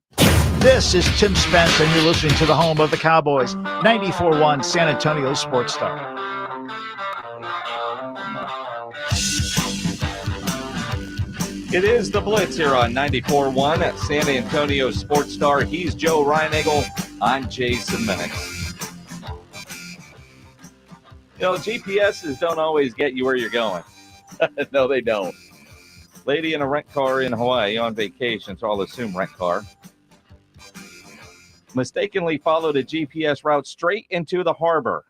This is Tim Spence, and you're listening to the home of the Cowboys, 94.1 San Antonio Sports Star. It is the Blitz here on 94.1 at San Antonio Sports Star. He's Joe Reinagel. I'm Jason Minnick. You know, GPSs don't always get you where you're going. No, they don't. Lady in a rent car in Hawaii on vacation, so I'll assume rent car, mistakenly followed a GPS route straight into the harbor.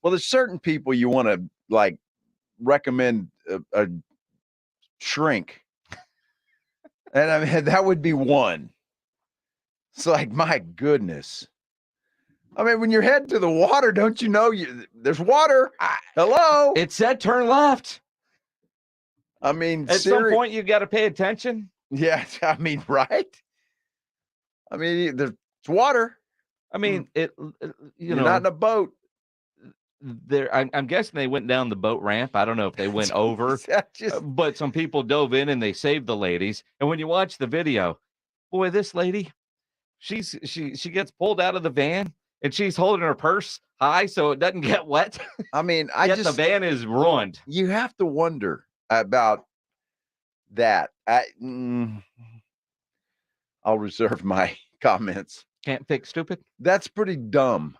Well, there's certain people you want to, like, recommend a shrink. And I mean, that would be one. It's like, my goodness. I mean, when you're heading to the water, don't you know there's water? Hello? It said turn left. I mean, at some point you got to pay attention. Yeah, I mean, right? I mean, there's water. I mean, You're not in a boat. I'm guessing they went down the boat ramp. I don't know if they went over, but some people dove in and they saved the ladies. And when you watch the video, boy, this lady, she gets pulled out of the van and she's holding her purse high so it doesn't get wet. I mean, the van is ruined. You have to wonder about that. I'll reserve my comments. Can't fix stupid. That's pretty dumb.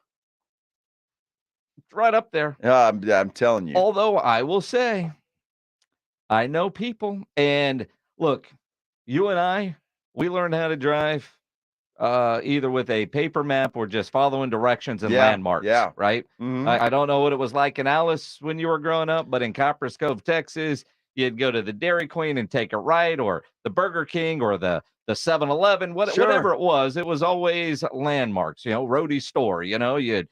It's right up there. I'm telling you. Although I will say, I know people, and look, you and I, we learned how to drive either with a paper map or just following directions and landmarks. Yeah. Right. Mm-hmm. I don't know what it was like in Alice when you were growing up, but in Copperas Cove, Texas, you'd go to the Dairy Queen and take a right, or the Burger King, or the 7-Eleven, whatever it was always landmarks, Roadie's store, you'd,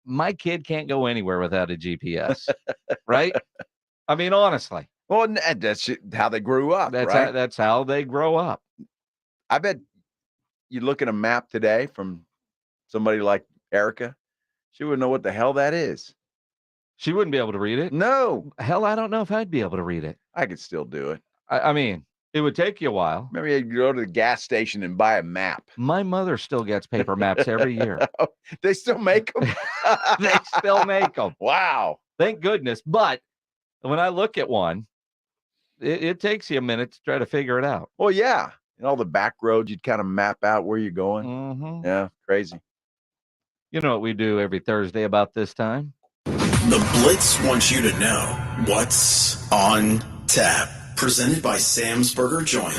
my kid can't go anywhere without a GPS, right? I mean, honestly. Well, that's how they grew up, right? That's how they grow up. I bet you look at a map today from somebody like Erica, she wouldn't know what the hell that is. She wouldn't be able to read it. No. Hell, I don't know if I'd be able to read it. I could still do it. I mean, it would take you a while. Maybe you'd go to the gas station and buy a map. My mother still gets paper maps every year. They still make them? They still make them. Wow. Thank goodness. But when I look at one, it takes you a minute to try to figure it out. Well, yeah. And all the back roads, you'd kind of map out where you're going. Mm-hmm. Yeah, crazy. You know what we do every Thursday about this time? The Blitz wants you to know what's on tap. Presented by Sam's Burger Joint.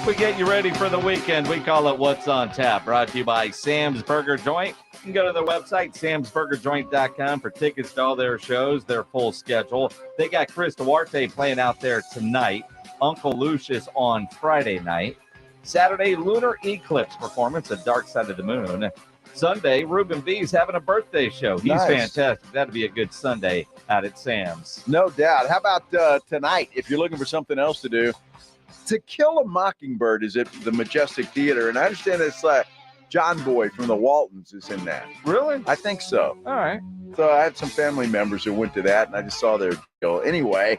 We get you ready for the weekend. We call it What's on Tap. Brought to you by Sam's Burger Joint. You can go to their website, samsburgerjoint.com, for tickets to all their shows, their full schedule. They got Chris Duarte playing out there tonight. Uncle Lucius on Friday night. Saturday, Lunar Eclipse performance at Dark Side of the Moon. Sunday, Ruben B's having a birthday show. He's fantastic. That'd be a good Sunday out at Sam's. No doubt. How about tonight, if you're looking for something else to do? To Kill a Mockingbird is at the Majestic Theater, and I understand it's John Boy from the Waltons is in that. Really? I think so. All right. So I had some family members who went to that, and I just saw their deal. Anyway,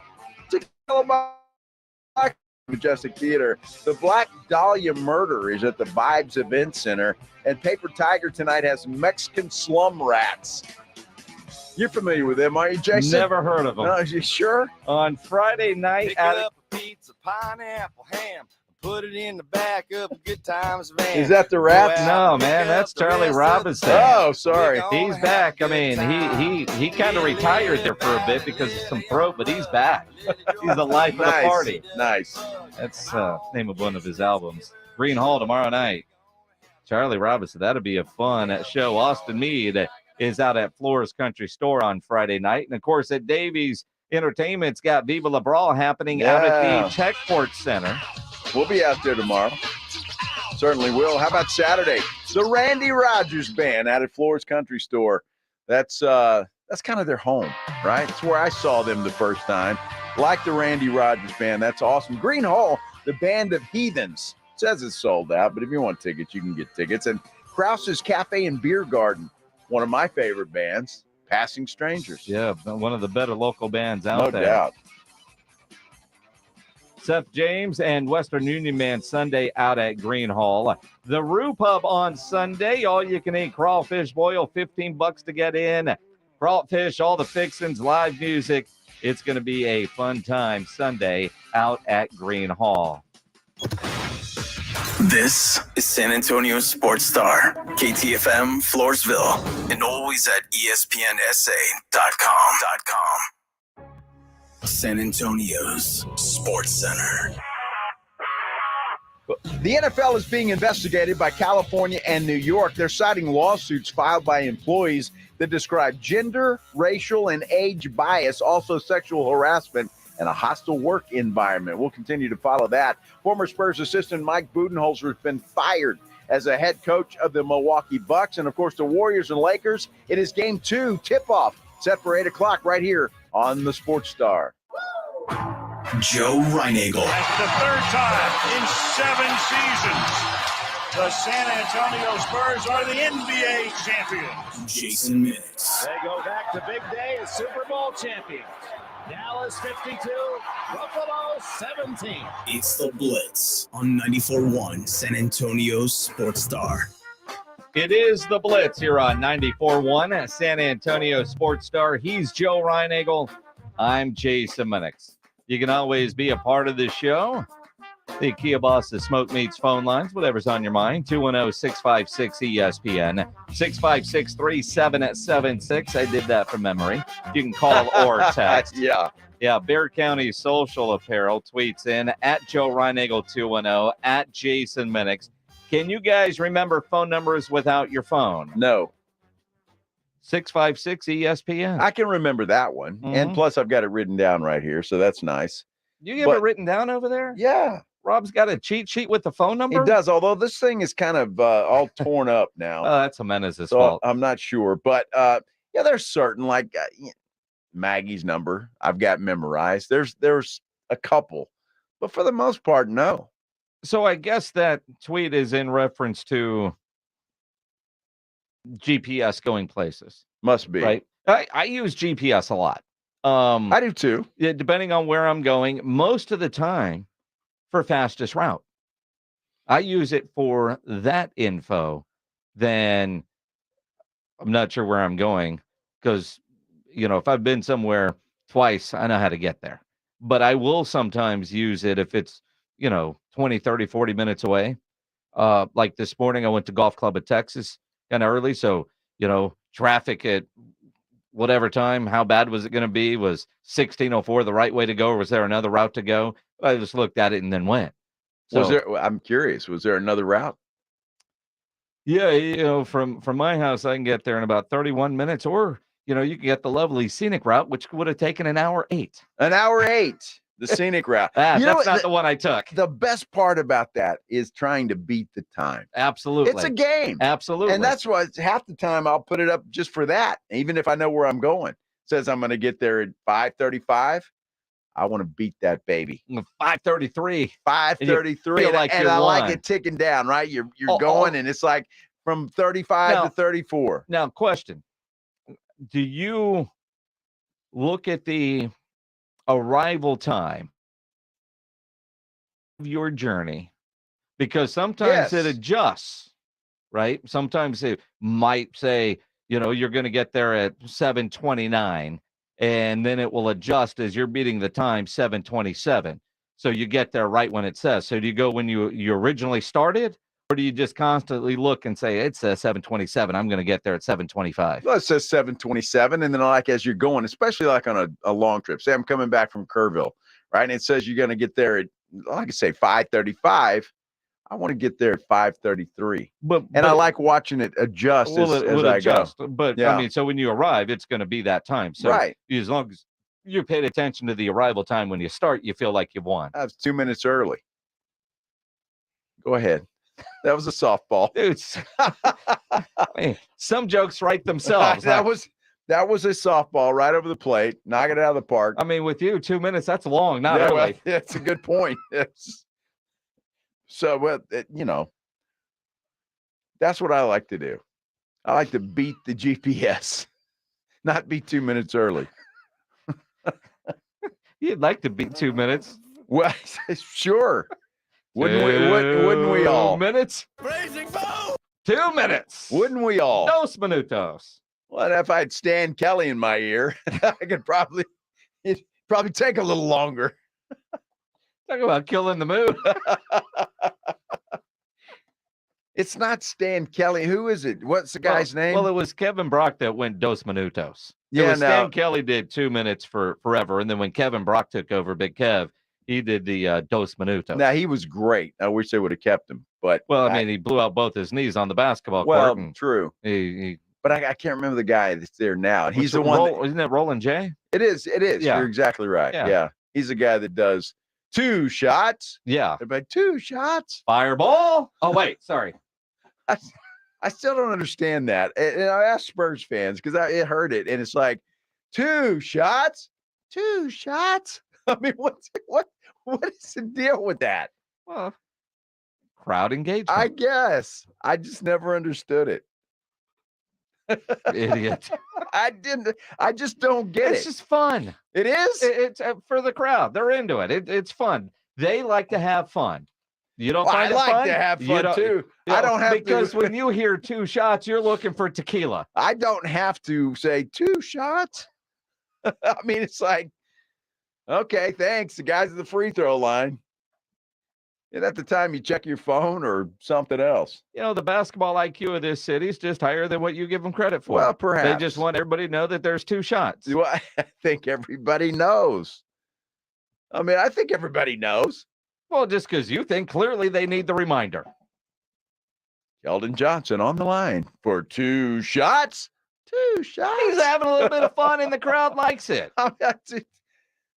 To Kill a Mockingbird, Majestic Theater. The Black Dahlia Murder is at the Vibes Event Center, and Paper Tiger tonight has Mexican Slum Rats. You're familiar with them, aren't you, Jason? Never heard of them. No, you sure? On Friday night, Pick up a pizza, pineapple, ham, put it in the back of a Good Times van. Is that the Rats? No, man, that's Charlie Robinson. Oh, sorry. He's back. I mean, he kind of retired there for a bit because of some throat, but he's back. He's the life of the party. Nice. That's the name of one of his albums. Green Hall tomorrow night. Charlie Robinson, that'll be a fun show. Austin Meade is out at Flores Country Store on Friday night. And, of course, at Davies Entertainment's got Viva La Brawl happening out at the Techport Center. We'll be out there tomorrow. Certainly will. How about Saturday? The Randy Rogers Band out at Flores Country Store. That's kind of their home, right? It's where I saw them the first time. Like the Randy Rogers Band. That's awesome. Green Hall, the Band of Heathens. It says it's sold out, but if you want tickets, you can get tickets. And Krause's Cafe and Beer Garden, one of my favorite bands, Passing Strangers. Yeah, one of the better local bands out there. No doubt. Seth James and Western Union Man Sunday out at Green Hall. The Roo Pub on Sunday, all you can eat crawfish boil, $15 to get in. Crawfish, all the fixings, live music. It's going to be a fun time Sunday out at Green Hall. This is San Antonio Sports Star, KTFM Floresville, and always at ESPNSA.com. San Antonio's Sports Center. The NFL is being investigated by California and New York. They're citing lawsuits filed by employees that describe gender, racial, and age bias, also sexual harassment, and a hostile work environment. We'll continue to follow that. Former Spurs assistant Mike Budenholzer has been fired as a head coach of the Milwaukee Bucks. And, of course, the Warriors and Lakers. It is Game 2 tip-off set for 8 o'clock right here on the Sports Star. Joe Reinagle. That's the third time in 7 seasons. The San Antonio Spurs are the NBA champions. Jason Minix. They go back to big day as Super Bowl champions. Dallas 52, Buffalo 17. It's the Blitz on 94.1 San Antonio Sports Star. It is the Blitz here on 94.1 San Antonio Sports Star. He's Joe Reinagle. I'm Jason Minix. You can always be a part of this show. The Kia Bosses Smoke Meats phone lines, whatever's on your mind, 210-656-ESPN, 656-3776. I did that from memory. You can call or text. Yeah, Bear County Social Apparel tweets in at Joe Reinagle 210, at Jason Minix. Can you guys remember phone numbers without your phone? No. 656-ESPN. I can remember that one. And plus, I've got it written down right here, so that's nice. You have it written down over there? Yeah. Rob's got a cheat sheet with the phone number? It does, although this thing is kind of all torn up now. Oh, that's a menace's so fault. I'm not sure. But, yeah, there's certain, like Maggie's number I've got memorized. There's a couple. But for the most part, no. So I guess that tweet is in reference to GPS going places. Must be. Right? I use GPS a lot. I do too. Yeah, depending on where I'm going, most of the time for fastest route. I use it for that info. Then I'm not sure where I'm going because, if I've been somewhere twice, I know how to get there. But I will sometimes use it if it's, 20, 30, 40 minutes away. Like this morning, I went to Golf Club of Texas kind of early. So, traffic at whatever time, how bad was it going to be? Was 1604 the right way to go, or was there another route to go? I just looked at it and then went. So, I'm curious, was there another route? Yeah, from my house, I can get there in about 31 minutes, or, you can get the lovely scenic route, which would have taken an hour 8. An hour 8, the scenic route. That's not the one I took. The best part about that is trying to beat the time. Absolutely. It's a game. Absolutely. And that's why half the time I'll put it up just for that, even if I know where I'm going. It says I'm going to get there at 5:35. I want to beat that baby. 5:33. 5:33. And I like it ticking down, right? You're going, and it's like from 35 to 34. Now, question. Do you look at the arrival time of your journey? Because sometimes it adjusts, right? Sometimes it might say, you're going to get there at 7:29. And then it will adjust as you're beating the time, 7:27. So you get there right when it says. So do you go when you originally started, or do you just constantly look and say, it says 7:27, I'm going to get there at 7:25? Well, it says 7:27. And then as you're going, especially like on a long trip, say I'm coming back from Kerrville, right? And it says you're going to get there at, like I say, 5:35. I want to get there at 5:33. But I like watching it adjust as I go. But I mean, so when you arrive, it's going to be that time. So right. As long as you paid attention to the arrival time when you start, you feel like you've won. I was 2 minutes early. Go ahead. That was a softball. Dude, I mean, some jokes write themselves. That was a softball right over the plate. Knock it out of the park. I mean, with you, 2 minutes, that's long, not early. Well, that's a good point. So, that's what I like to do. I like to beat the GPS, not be 2 minutes early. You'd like to beat 2 minutes. Well, sure. Wouldn't we all? 2 minutes? Praising Bo! 2 minutes. Wouldn't we all? Dos minutos. Well, if I had Stan Kelly in my ear, it'd probably take a little longer. Talk about killing the mood. It's not Stan Kelly. Who is it? What's the guy's name? Well, it was Kevin Brock that went dos minutos. Yeah, Stan Kelly did 2 minutes for forever. And then when Kevin Brock took over, Big Kev, he did the dos minutos. Now, he was great. I wish they would have kept him. But he blew out both his knees on the basketball court. Well, true. But I can't remember the guy that's there now. And he's the one. Isn't that Roland J? It is. Yeah. You're exactly right. Yeah. He's the guy that does 2 shots. Yeah. Everybody, 2 shots. Fireball. Oh, wait. Sorry. I still don't understand that. And I asked Spurs fans because I heard it, and it's like 2 shots, 2 shots. I mean, what is the deal with that? Well, crowd engagement. I guess I just never understood it. Idiot. I just don't get it. It's just fun. It is. It's for the crowd. They're into it. It's fun. They like to have fun. You don't find it I like fun? to have You fun don't- too. you I know, don't have because to. when you hear 2 shots, you're looking for tequila. I don't have to say 2 shots. I mean, it's like, okay, thanks. The guys at the free throw line. And at the time, you check your phone or something else. You know, the basketball IQ of this city is just higher than what you give them credit for. Well, perhaps. They just want everybody to know that there's 2 shots. Well, I think everybody knows. I mean, I think everybody knows. Well, just because you think, clearly they need the reminder. Sheldon Johnson on the line for 2 shots. 2 shots. He's having a little bit of fun, and the crowd likes it.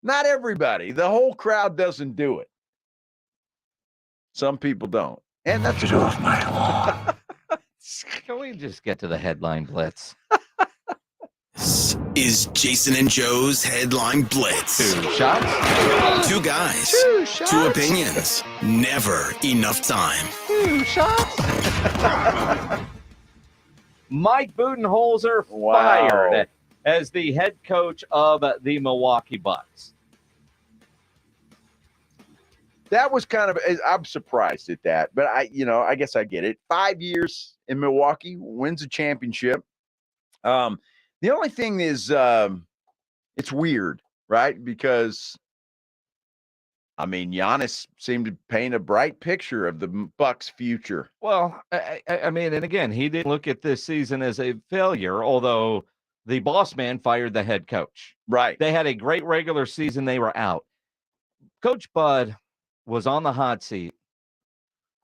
Not everybody. The whole crowd doesn't do it. Some people don't. And that's off my lawn. Can we just get to the headline blitz? This is Jason and Joe's Headline Blitz. 2 shots. 2 guys. 2 shots. 2 opinions. Never enough time. 2 shots. Mike Budenholzer Wow. fired as the head coach of the Milwaukee Bucks. That was kind of, I'm surprised at that, but I guess I get it. 5 years in Milwaukee, wins a championship. The only thing is, it's weird, right? Because, I mean, Giannis seemed to paint a bright picture of the Bucks' future. Well, I mean, and again, he didn't look at this season as a failure, although the boss man fired the head coach. Right. They had a great regular season. They were out. Coach Bud was on the hot seat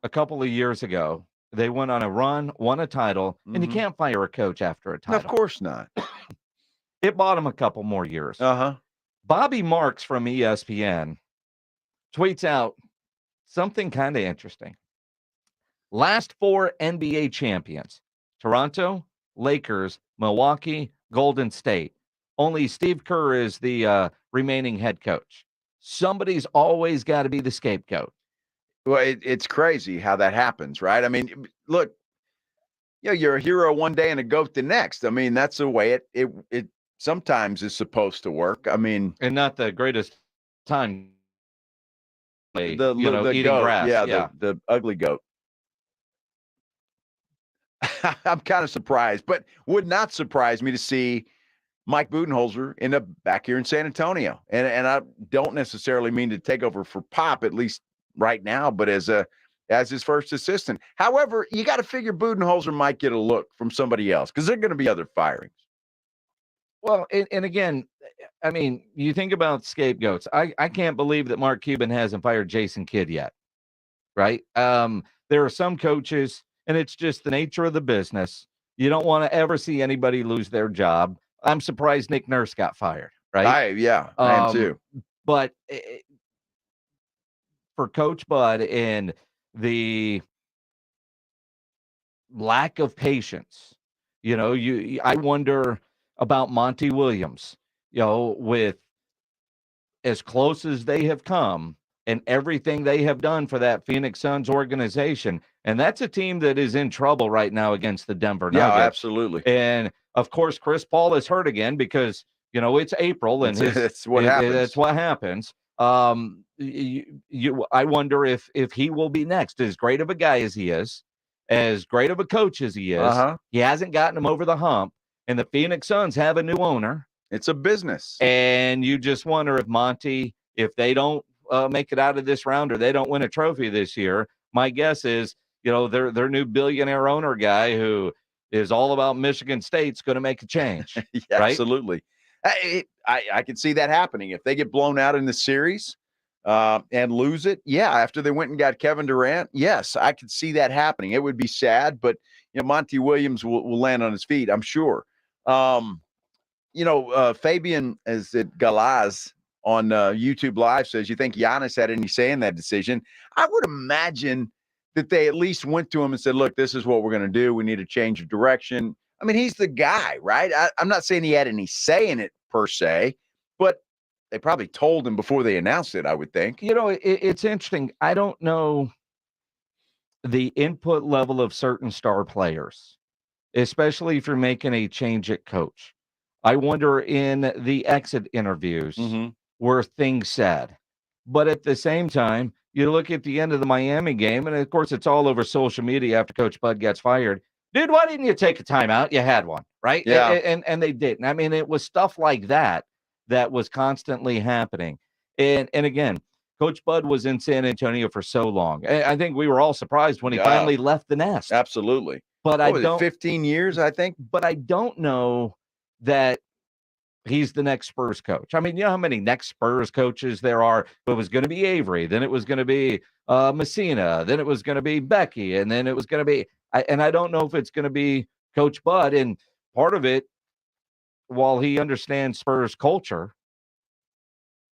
a couple of years ago. They went on a run, won a title, and you can't fire a coach after a title. Of course not. It bought him a couple more years. Uh-huh. Bobby Marks from ESPN tweets out something kind of interesting. Last 4 NBA champions, Toronto, Lakers, Milwaukee, Golden State. Only Steve Kerr is the remaining head coach. Somebody's always got to be the scapegoat. Well, it's crazy how that happens, right? I mean, look, you're a hero one day and a goat the next. I mean, that's the way it sometimes is supposed to work. I mean, And not the greatest time. the eating goat, grass. yeah. The ugly goat. I'm kind of surprised, but would not surprise me to see Mike Budenholzer end up back here in San Antonio. And I don't necessarily mean to take over for Pop, at least right now, but as his first assistant. However, you got to figure Budenholzer might get a look from somebody else because there are going to be other firings. Well, and again, I mean, you think about scapegoats. I can't believe that Mark Cuban hasn't fired Jason Kidd yet, right? There are some coaches, and it's just the nature of the business. You don't want to ever see anybody lose their job. I'm surprised Nick Nurse got fired, right? I am too. But for Coach Bud and the lack of patience, I wonder about Monty Williams, with as close as they have come and everything they have done for that Phoenix Suns organization. And that's a team that is in trouble right now against the Denver Nuggets. Yeah, absolutely. And of course, Chris Paul is hurt again because, it's April and that's what happens. That's what happens. I wonder if he will be next. As great of a guy as he is, as great of a coach as he is, he hasn't gotten him over the hump. And the Phoenix Suns have a new owner. It's a business. And you just wonder if Monty, if they don't make it out of this round or they don't win a trophy this year, my guess is, their new billionaire owner guy who is all about Michigan State's going to make a change. Yeah, right? Absolutely. I can see that happening. If they get blown out in the series and lose it, after they went and got Kevin Durant, yes, I could see that happening. It would be sad, but Monty Williams will land on his feet, I'm sure. Fabian is at Galaz on YouTube Live says, you think Giannis had any say in that decision? I would imagine that they at least went to him and said, look, this is what we're going to do. We need to change of direction. I mean, he's the guy, right? I'm not saying he had any say in it per se, but they probably told him before they announced it, I would think. It's interesting. I don't know the input level of certain star players, especially if you're making a change at coach. I wonder in the exit interviews were things said. But at the same time, you look at the end of the Miami game, and of course, it's all over social media after Coach Bud gets fired. Dude, why didn't you take a timeout? You had one, right? Yeah. And they didn't. I mean, it was stuff like that was constantly happening. And again, Coach Bud was in San Antonio for so long. I think we were all surprised when he finally left the nest. Absolutely. But what was it, 15 years, I think? But I don't know that he's the next Spurs coach. I mean, you know how many next Spurs coaches there are? It was going to be Avery, then it was going to be Messina, then it was going to be Becky, and then it was going to be and I don't know if it's going to be Coach Bud. And part of it, while he understands Spurs culture,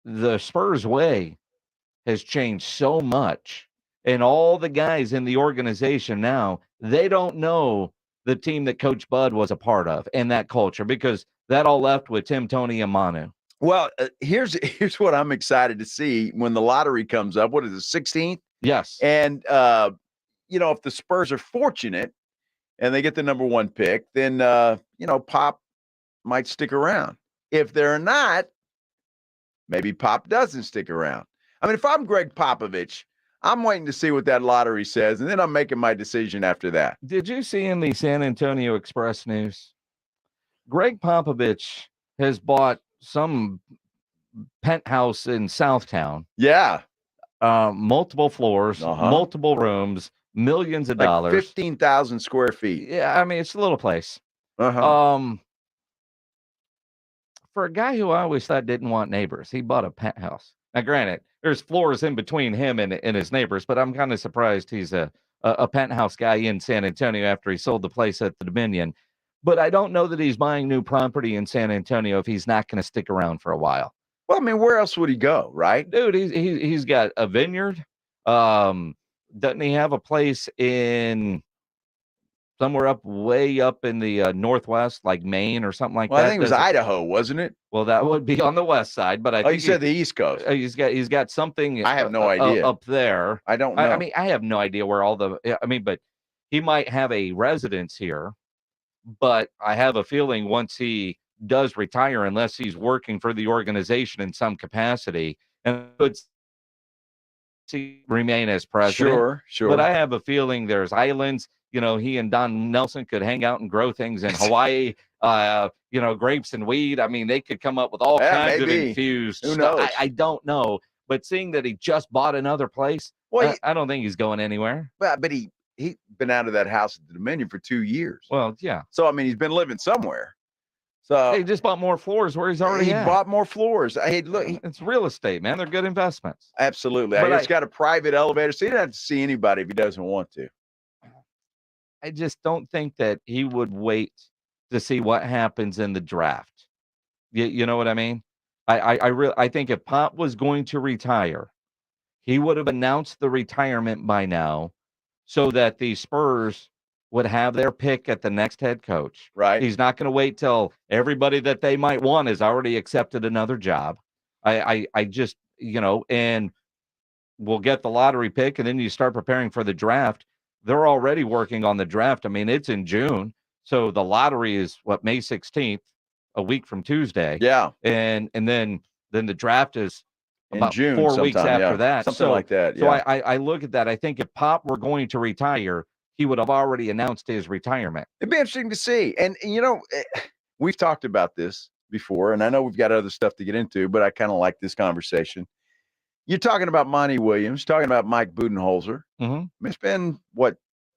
the Spurs way has changed so much. And all the guys in the organization now, they don't know the team that Coach Bud was a part of and that culture, because that all left with Tim, Tony, and Manu. Well, here's what I'm excited to see when the lottery comes up. What is it, 16th? Yes. And, if the Spurs are fortunate and they get the number 1 pick, then, Pop might stick around. If they're not, maybe Pop doesn't stick around. I mean, if I'm Greg Popovich, I'm waiting to see what that lottery says, and then I'm making my decision after that. Did you see in the San Antonio Express news? Greg Popovich has bought some penthouse in Southtown. Yeah. Multiple floors, multiple rooms, millions of dollars. 15,000 square feet. Yeah, I mean, it's a little place. Uh-huh. For a guy who I always thought didn't want neighbors, he bought a penthouse. Now, granted, there's floors in between him and his neighbors, but I'm kind of surprised he's a penthouse guy in San Antonio after he sold the place at the Dominion. But I don't know that he's buying new property in San Antonio if he's not going to stick around for a while. Well, I mean, where else would he go, right? Dude, he's got a vineyard. Doesn't he have a place in somewhere way up in the northwest, like Maine or something like that? I think it was Idaho, wasn't it? Well, that would be on the west side, but I think you said the East Coast. He's got something. I have no idea up there. I don't know. I mean, I have no idea where all the. I mean, but he might have a residence here. But I have a feeling once he does retire, unless he's working for the organization in some capacity, and could remain as president. Sure. But I have a feeling there's islands. He and Don Nelson could hang out and grow things in Hawaii. Grapes and weed. I mean, they could come up with all kinds of infused stuff. I don't know. But seeing that he just bought another place, I don't think he's going anywhere. But he's been out of that house at the Dominion for 2 years. Well, yeah. So, I mean, he's been living somewhere. So he just bought more floors where he's already at. He bought more floors. Hey, look, it's real estate, man. They're good investments. Absolutely. He's got a private elevator, so he doesn't have to see anybody if he doesn't want to. I just don't think that he would wait to see what happens in the draft. You know what I mean? I think if Pop was going to retire, he would have announced the retirement by now, so that the Spurs would have their pick at the next head coach. Right. He's not going to wait till everybody that they might want has already accepted another job. I just, and we'll get the lottery pick, and then you start preparing for the draft. They're already working on the draft. I mean, it's in June. So the lottery is May 16th, a week from Tuesday. Yeah. And then the draft is about in June, 4 weeks after that. Something like that. So I look at that. I think if Pop were going to retire, he would have already announced his retirement. It'd be interesting to see. And, we've talked about this before, and I know we've got other stuff to get into, but I kind of like this conversation. You're talking about Monty Williams, talking about Mike Budenholzer. Mm-hmm. It's been,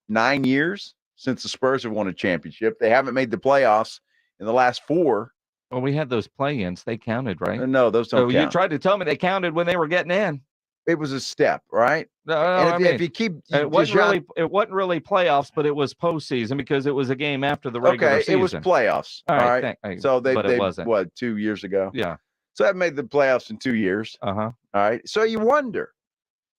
9 years since the Spurs have won a championship. They haven't made the playoffs in the last 4. Well, we had those play-ins. They counted, right? No, those don't count. You tried to tell me they counted when they were getting in. It was a step, right? No, if you keep, it wasn't really playoffs, but it was postseason because it was a game after the regular season. It was playoffs. All right. So they wasn't 2 years ago? Yeah. So I made the playoffs in 2 years. Uh-huh. All right. So you wonder.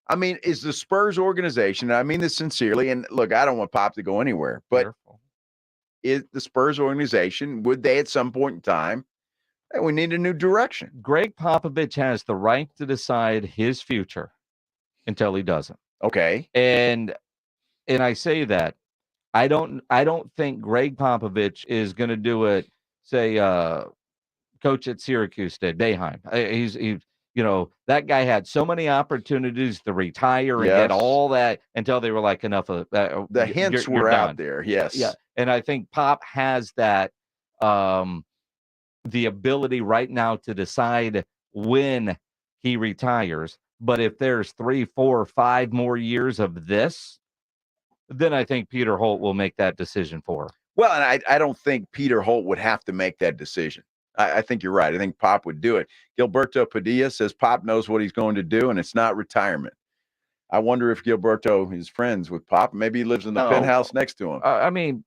I mean, is the Spurs organization, and I mean this sincerely, and look, I don't want Pop to go anywhere, but is the Spurs organization, would they at some point in time, hey, we need a new direction? Greg Popovich has the right to decide his future until he doesn't. Okay. And I say that I don't think Greg Popovich is going to do it. Say, coach at Syracuse did, Boeheim. He's that guy had so many opportunities to retire and get all that until they were like, enough of the hints were out there. Yes. Yeah. And I think Pop has that, the ability right now to decide when he retires. But if there's 3, 4, 5 more years of this, then I think Peter Holt will make that decision for him. Well, and I don't think Peter Holt would have to make that decision. I think you're right. I think Pop would do it. Gilberto Padilla says Pop knows what he's going to do, and it's not retirement. I wonder if Gilberto is friends with Pop. Maybe he lives in the penthouse next to him. I mean,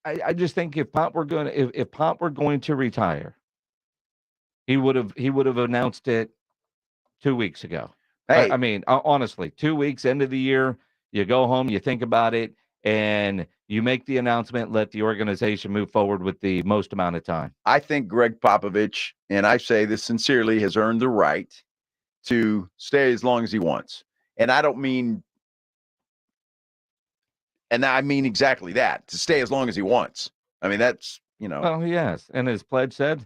I just think if Pop were going to retire, he would have announced it 2 weeks ago. Hey. I mean, honestly, 2 weeks, end of the year, you go home, you think about it, and you make the announcement, let the organization move forward with the most amount of time. I think Greg Popovich, and I say this sincerely, has earned the right to stay as long as he wants. And I don't mean, and I mean exactly that, to stay as long as he wants. I mean, that's, Well, yes. And as Pledge said,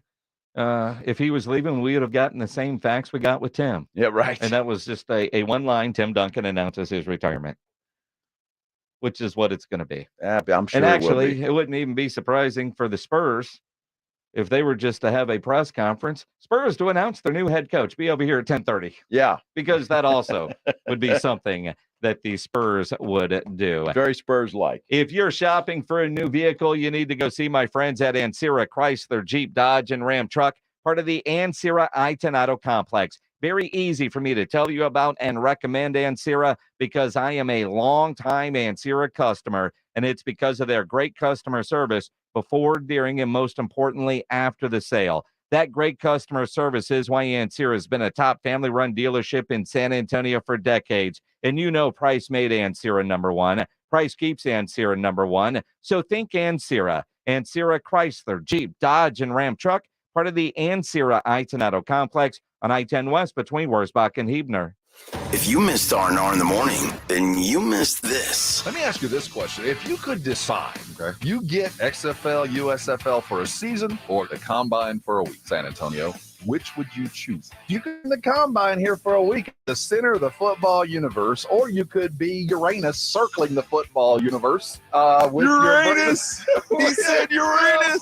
if he was leaving, we would have gotten the same facts we got with Tim. Yeah, right. And that was just a one line. Tim Duncan announces his retirement, which is what it's going to be. I'm sure. And actually, it wouldn't even be surprising for the Spurs if they were just to have a press conference. Spurs to announce their new head coach. Be over here at 10:30. Yeah, because that also would be something that the Spurs would do. Very Spurs-like. If you're shopping for a new vehicle, you need to go see my friends at Ancira Chrysler, Jeep, Dodge, and Ram Truck, part of the Ancira I-10 Auto Complex. Very easy for me to tell you about and recommend Ancira because I am a longtime Ancira customer, and it's because of their great customer service before, during, and most importantly, after the sale. That great customer service is why Ancira has been a top family-run dealership in San Antonio for decades. And Price made Ancira number one. Price keeps Ancira number one. So think Ancira. Ancira Chrysler, Jeep, Dodge, and Ram Truck, part of the Ancira I-10 Auto Complex on I-10 West between Wurzbach and Huebner. If you missed R&R in the morning, then you missed this. Let me ask you this question. If you could decide, you get XFL, USFL for a season or the Combine for a week, San Antonio, which would you choose? You could be the Combine here for a week, the center of the football universe, or you could be Uranus circling the football universe. With Uranus! He said Uranus!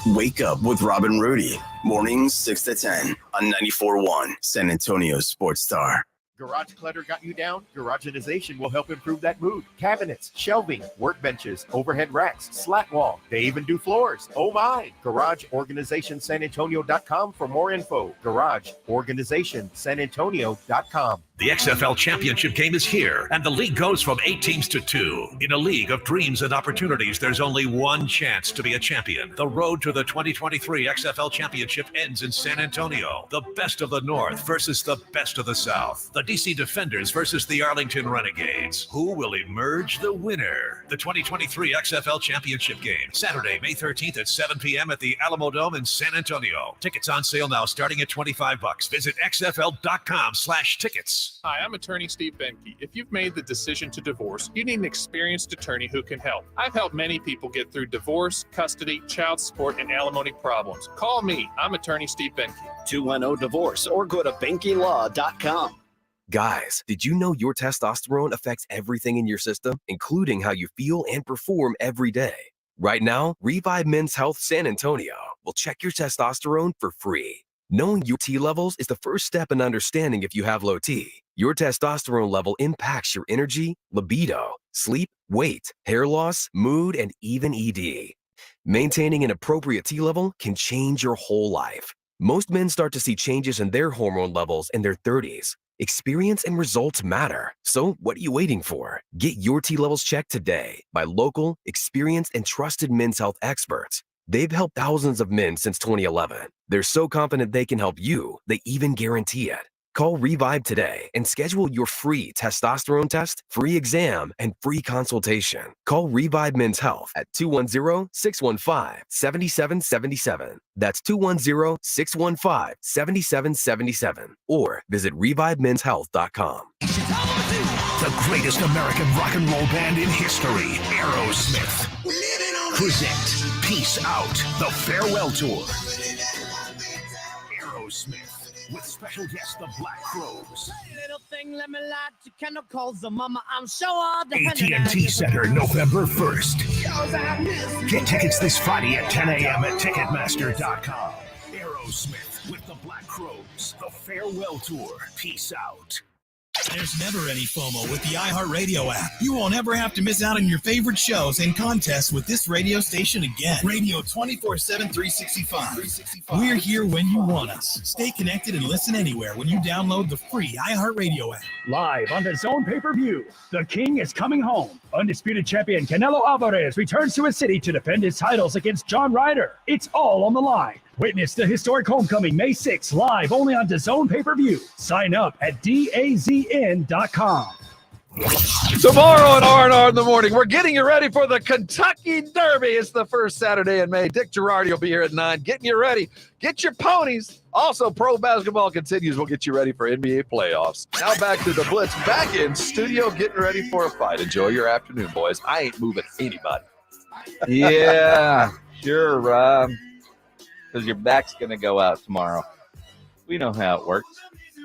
Wake up with Robin Rudy. Mornings 6 to 10 on 94.1 San Antonio Sports Star. Garage clutter got you down? Garageization will help improve that mood. Cabinets, shelving, workbenches, overhead racks, slat wall. They even do floors. Oh my! GarageOrganizationSanAntonio.com for more info. GarageOrganizationSanAntonio.com. The XFL Championship game is here, and the league goes from 8 teams to 2. In a league of dreams and opportunities, there's only one chance to be a champion. The road to the 2023 XFL Championship ends in San Antonio. The best of the North versus the best of the South. The DC Defenders versus the Arlington Renegades. Who will emerge the winner? The 2023 XFL Championship game, Saturday, May 13th at 7 p.m. at the Alamo Dome in San Antonio. Tickets on sale now starting at $25. Visit xfl.com/tickets. Hi, I'm attorney Steve Benke. If you've made the decision to divorce, you need an experienced attorney who can help. I've helped many people get through divorce, custody, child support, and alimony problems. Call me. I'm attorney Steve Benke. 210-DIVORCE or go to BenkeLaw.com. Guys, did you know your testosterone affects everything in your system, including how you feel and perform every day? Right now, Revive Men's Health San Antonio will check your testosterone for free. Knowing your T levels is the first step in understanding if you have low T. Your testosterone level impacts your energy, libido, sleep, weight, hair loss, mood, and even ED. Maintaining an appropriate T level can change your whole life. Most men start to see changes in their hormone levels in their 30s. Experience and results matter. So what are you waiting for? Get your T levels checked today by local, experienced, and trusted men's health experts. They've helped thousands of men since 2011. They're so confident they can help you, they even guarantee it. Call Revive today and schedule your free testosterone test, free exam, and free consultation. Call Revive Men's Health at 210-615-7777. That's 210-615-7777. Or visit revivemenshealth.com. The greatest American rock and roll band in history, Aerosmith, present Peace Out, the Farewell Tour. Aerosmith, with special guest the Black Crowes. AT&T Center, November 1st. Get tickets this Friday at 10 a.m. at Ticketmaster.com. Aerosmith with the Black Crowes, the Farewell Tour. Peace out. There's never any FOMO with the iHeartRadio app. You won't ever have to miss out on your favorite shows and contests with this radio station again. Radio 24/7, 365. We're here when you want us. Stay connected and listen anywhere when you download the free iHeartRadio app. Live on the Zone pay-per-view, the King is coming home. Undisputed champion Canelo Alvarez returns to his city to defend his titles against John Ryder. It's all on the line. Witness the historic homecoming May 6th, live only on DAZN pay-per-view. Sign up at DAZN.com. Tomorrow at R&R in the morning, we're getting you ready for the Kentucky Derby. It's the first Saturday in May. Dick Girardi will be here at 9, getting you ready. Get your ponies. Also, pro basketball continues. We'll get you ready for NBA playoffs. Now back to the Blitz. Back in studio, getting ready for a fight. Enjoy your afternoon, boys. I ain't moving anybody. Yeah, sure, Rob. Because your back's going to go out tomorrow. We know how it works.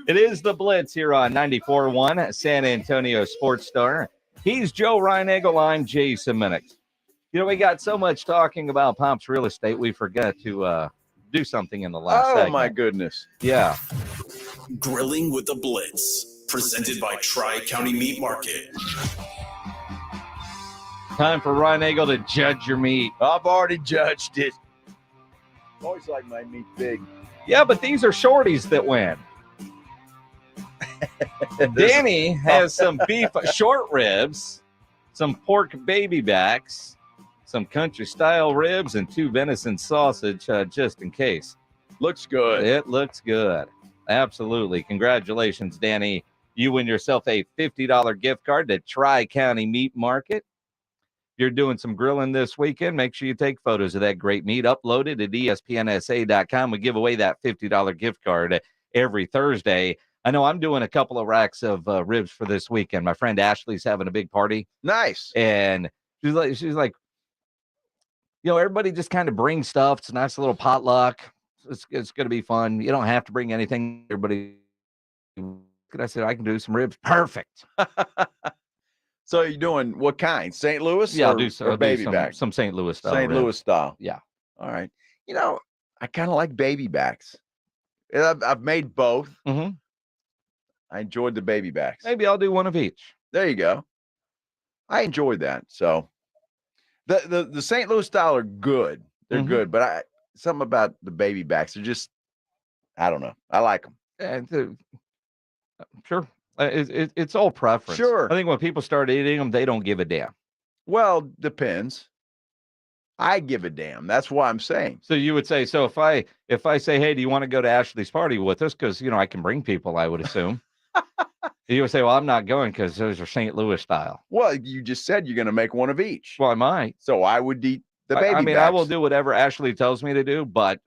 It is the Blitz here on 94.1 San Antonio Sports Star. He's Joe Reinagel. I'm Jason Minnick. You know, we got so much talking about Pop's real estate, we forgot to do something in the last segment. My goodness. Yeah. Grilling with the Blitz, presented by Tri-County Meat Market. Time for Reinagel to judge your meat. I've already judged it. Always like my meat big. Yeah, but these are shorties that win. Danny has some beef short ribs, some pork baby backs, some country style ribs, and 2 venison sausage just in case. Looks good. It looks good. Absolutely. Congratulations, Danny. You win yourself a $50 gift card to Tri-County Meat Market. You're doing some grilling this weekend. Make sure you take photos of that great meat. Upload it at ESPNSA.com. We give away that $50 gift card every Thursday. I know I'm doing a couple of racks of ribs for this weekend. My friend Ashley's having a big party. Nice. And she's like, you know, everybody just kind of brings stuff. It's a nice little potluck. It's going to be fun. You don't have to bring anything. Everybody. I said, I can do some ribs. Perfect. So you're doing what kind? St. Louis? Yeah, I'll do baby back. Some St. Louis style. St. Louis style. Yeah. All right. You know, I kind of like baby backs. I've made both. Mm-hmm. I enjoyed the baby backs. Maybe I'll do one of each. There you go. I enjoyed that. So the St. Louis style are good. They're good, but something about the baby backs are just, I don't know. I like them. And sure. It's all preference. Sure. I think when people start eating them, they don't give a damn. Well, depends. I give a damn. That's what I'm saying. So you would say, so if I say, hey, do you want to go to Ashley's party with us? Because, you know, I can bring people, I would assume. You would say, well, I'm not going because those are St. Louis style. Well, you just said you're going to make one of each. Well, I might. So I would eat the baby I mean, backs. I will do whatever Ashley tells me to do, but.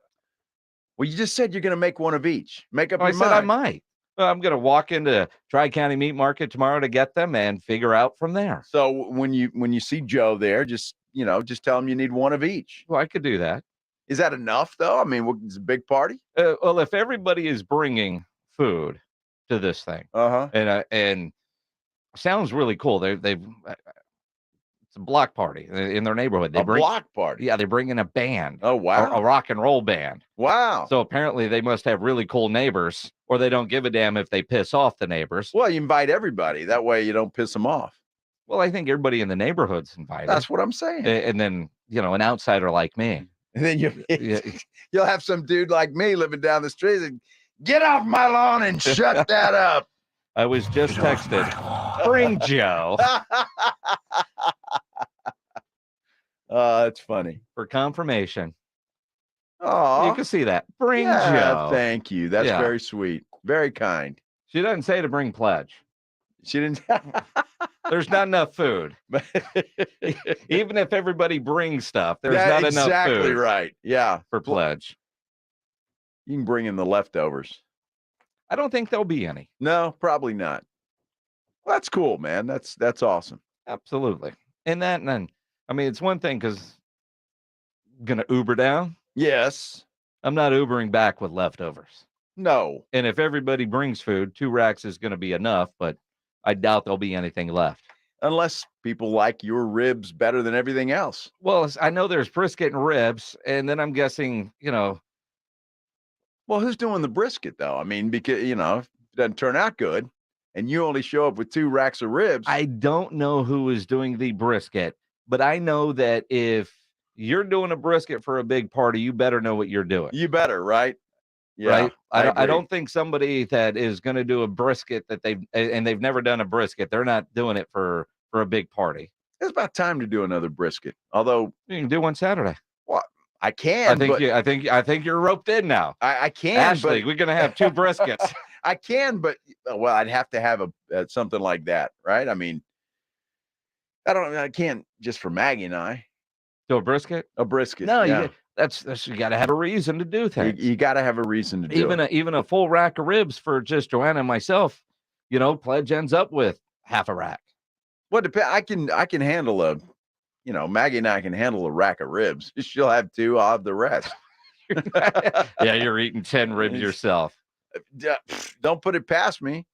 Well, you just said you're going to make one of each. Make up your mind. I said I might. I'm going to walk into Tri-County Meat Market tomorrow to get them and figure out from there. So when you see Joe there, just tell him you need one of each. Well, I could do that. Is that enough, though? I mean, it's a big party. Well, if everybody is bringing food to this thing, and sounds really cool. They've it's a block party in their neighborhood. They bring block party. Yeah, they bring in a band. Oh wow, a rock and roll band. Wow. So apparently they must have really cool neighbors, or they don't give a damn if they piss off the neighbors. Well, you invite everybody. That way you don't piss them off. Well, I think everybody in the neighborhood's invited. That's what I'm saying. And then, you know, an outsider like me. And then you'll have some dude like me living down the street and get off my lawn and shut that up. I was just texted. Bring Joe. That's funny. For confirmation. Oh, you can see that. Bring Joe. Thank you. That's very sweet. Very kind. She doesn't say to bring pledge. She didn't. There's not enough food. Even if everybody brings stuff, there's not enough food. Exactly right. Yeah. For pledge. You can bring in the leftovers. I don't think there'll be any. No, probably not. Well, that's cool, man. That's awesome. Absolutely. And then, I mean, it's one thing because gonna Uber down. Yes. I'm not Ubering back with leftovers. No. And if everybody brings food, 2 racks is going to be enough, but I doubt there'll be anything left. Unless people like your ribs better than everything else. Well, I know there's brisket and ribs, and then I'm guessing, Well, who's doing the brisket, though? I mean, because, if it doesn't turn out good and you only show up with 2 racks of ribs. I don't know who is doing the brisket, but I know that if you're doing a brisket for a big party, you better know what you're doing. You better, right? Yeah, right. I agree. don't think somebody that is going to do a brisket that they've never done a brisket, they're not doing it for a big party. It's about time to do another brisket. Although you can do one Saturday. Well, I can. I think you're roped in now. I can. Ashley, but we're gonna have 2 briskets. I can, but I'd have to have something like that, right? I mean, I can't just for Maggie and I. Do a brisket? A brisket. No, yeah. you got to have a reason to do things. You got to have a reason to do it. Even a full rack of ribs for just Joanna and myself. Pledge ends up with half a rack. Well, I can handle Maggie and I can handle a rack of ribs. She'll have 2, I'll have the rest. Yeah, you're eating 10 ribs yourself. Don't put it past me.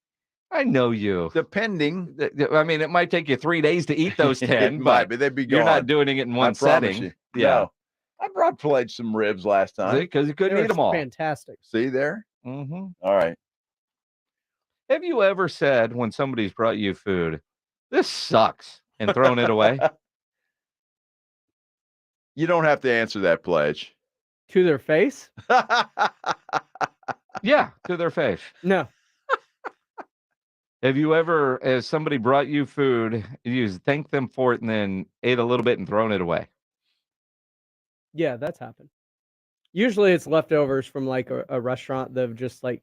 I know you. Depending. I mean, it might take you 3 days to eat those 10, but they'd be gone. You're not doing it in one setting. Yeah. No. I brought Pledge some ribs last time. Because you couldn't eat them all. Fantastic. See there? Mm-hmm. All right. Have you ever said when somebody's brought you food, this sucks, and thrown it away? You don't have to answer that, Pledge. To their face? Yeah, to their face. No. Have you ever, as somebody brought you food, you thanked them for it and then ate a little bit and thrown it away? Yeah, that's happened. Usually it's leftovers from like a restaurant that have just like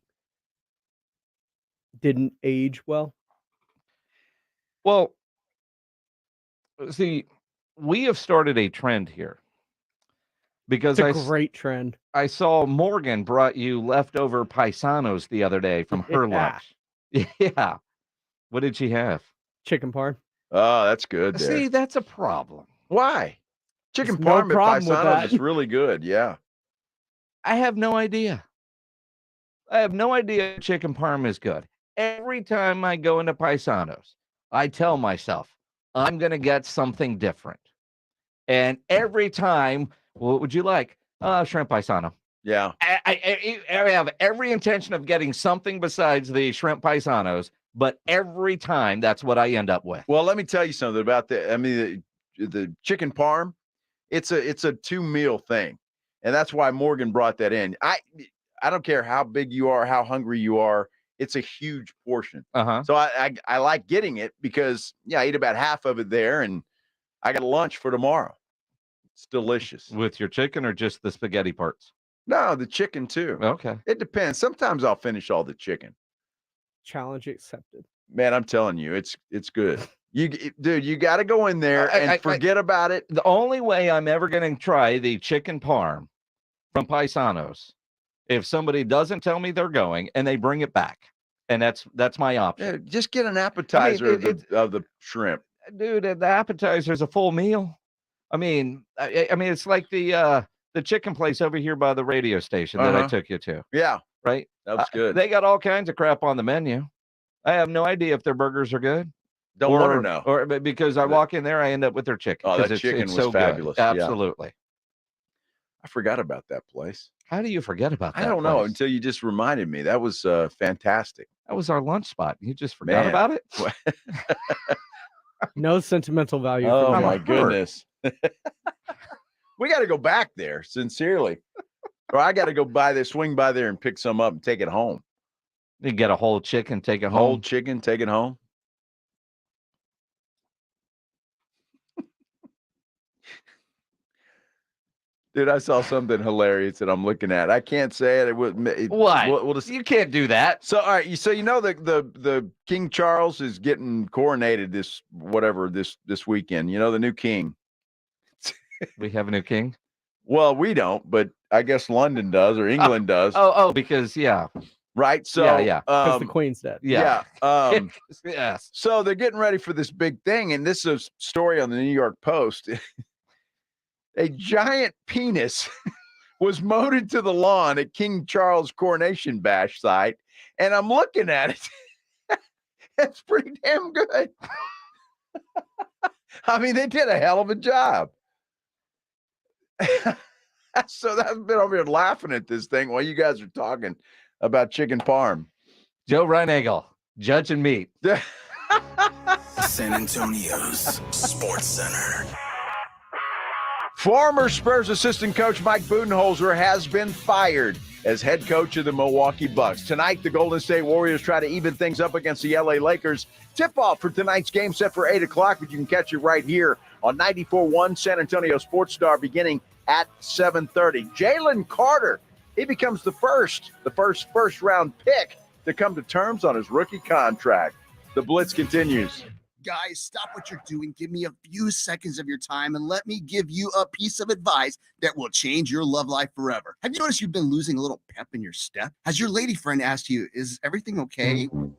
didn't age well. Well, see, we have started a trend here. Because It's a great trend. I saw Morgan brought you leftover paisanos the other day from her Yeah. lunch. Yeah. What did she have? Chicken parm. Oh, that's good. There. See, that's a problem. Why? Chicken There's no parm at problem with Paisanos that. is really good. Yeah. I have no idea. I have no idea chicken parm is good. Every time I go into Paisanos, I tell myself, I'm going to get something different. And every time, what would you like? Shrimp paisano. Yeah. I have every intention of getting something besides the shrimp paisanos, but every time that's what I end up with. Well, let me tell you something about the. I mean, the chicken parm. It's a 2-meal thing, and that's why Morgan brought that in. I don't care how big you are, how hungry you are. It's a huge portion. Uh-huh. So I like getting it because I eat about half of it there, and I got lunch for tomorrow. It's delicious. With your chicken or just the spaghetti parts? No, the chicken too. Okay. It depends. Sometimes I'll finish all the chicken. Challenge accepted. Man, I'm telling you, it's good. Dude, you got to go in there and forget about it. The only way I'm ever going to try the chicken parm from Paisanos, if somebody doesn't tell me they're going and they bring it back, and that's my option. Yeah, just get an appetizer of the shrimp. Dude, the appetizer is a full meal. I mean, it's like the chicken place over here by the radio station that I took you to. Yeah, right. That was good. They got all kinds of crap on the menu. I have no idea if their burgers are good. Don't want to know. Or because I walk in there, I end up with their chicken. Oh, 'cause that chicken was so good. fabulous. Yeah. Absolutely. I forgot about that place. How do you forget about that? I don't know place? until you just reminded me. That was fantastic. That was our lunch spot. You just forgot Man. about it? No sentimental value. Oh for me. my goodness. We got to go back there, sincerely. Or I got to go swing by there and pick some up and take it home. You get a whole chicken, take it home. Whole chicken, take it home. Dude, I saw something hilarious that I'm looking at. I can't say it. What? We'll just, you can't do that. So, all right. So you know the King Charles is getting coronated this weekend. You know, the new king. We have a new king. Well, we don't, but I guess London does or England does. Because right. So because the Queen's dead. Yeah. Yes. So they're getting ready for this big thing, and this is a story on the New York Post. A giant penis was mowed into the lawn at King Charles Coronation Bash site, and I'm looking at it. It's pretty damn good. I mean, they did a hell of a job. So I've been over here laughing at this thing while you guys are talking about chicken parm. Joe Reinagle, Judge and Meat. San Antonio's Sports Center. Former Spurs assistant coach Mike Budenholzer has been fired as head coach of the Milwaukee Bucks. Tonight, the Golden State Warriors try to even things up against the LA Lakers. Tip-off for tonight's game set for 8 o'clock, but you can catch it right here on 94.1 San Antonio Sports Star beginning at 7:30. Jalen Carter, he becomes the first-round pick to come to terms on his rookie contract. The Blitz continues. Guys, stop what you're doing. Give me a few seconds of your time and let me give you a piece of advice that will change your love life forever. Have you noticed you've been losing a little pep in your step? Has your lady friend asked you, is everything okay? Do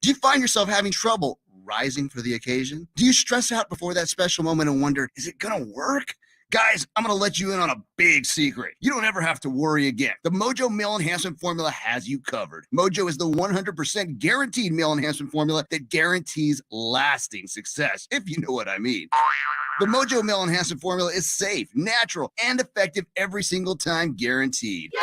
you find yourself having trouble rising for the occasion? Do you stress out before that special moment and wonder, is it going to work? Guys, I'm going to let you in on a big secret. You don't ever have to worry again. The Mojo Meal Enhancement Formula has you covered. Mojo is the 100% guaranteed meal enhancement formula that guarantees lasting success, if you know what I mean. The Mojo Meal Enhancement Formula is safe, natural, and effective every single time, guaranteed.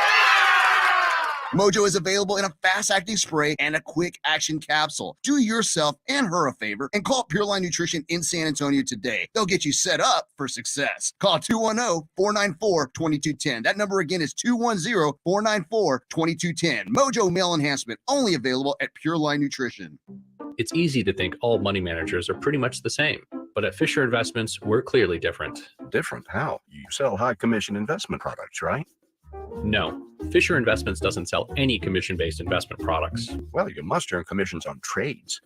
Mojo is available in a fast-acting spray and a quick-action capsule. Do yourself and her a favor and call Pure Line Nutrition in San Antonio today. They'll get you set up for success. Call 210-494-2210. That number again is 210-494-2210. Mojo Meal Enhancement, only available at Pure Line Nutrition. It's easy to think all money managers are pretty much the same, but at Fisher Investments, we're clearly different. Different? How? You sell high-commission investment products, right? No, Fisher Investments doesn't sell any commission-based investment products. Well, you must earn commissions on trades.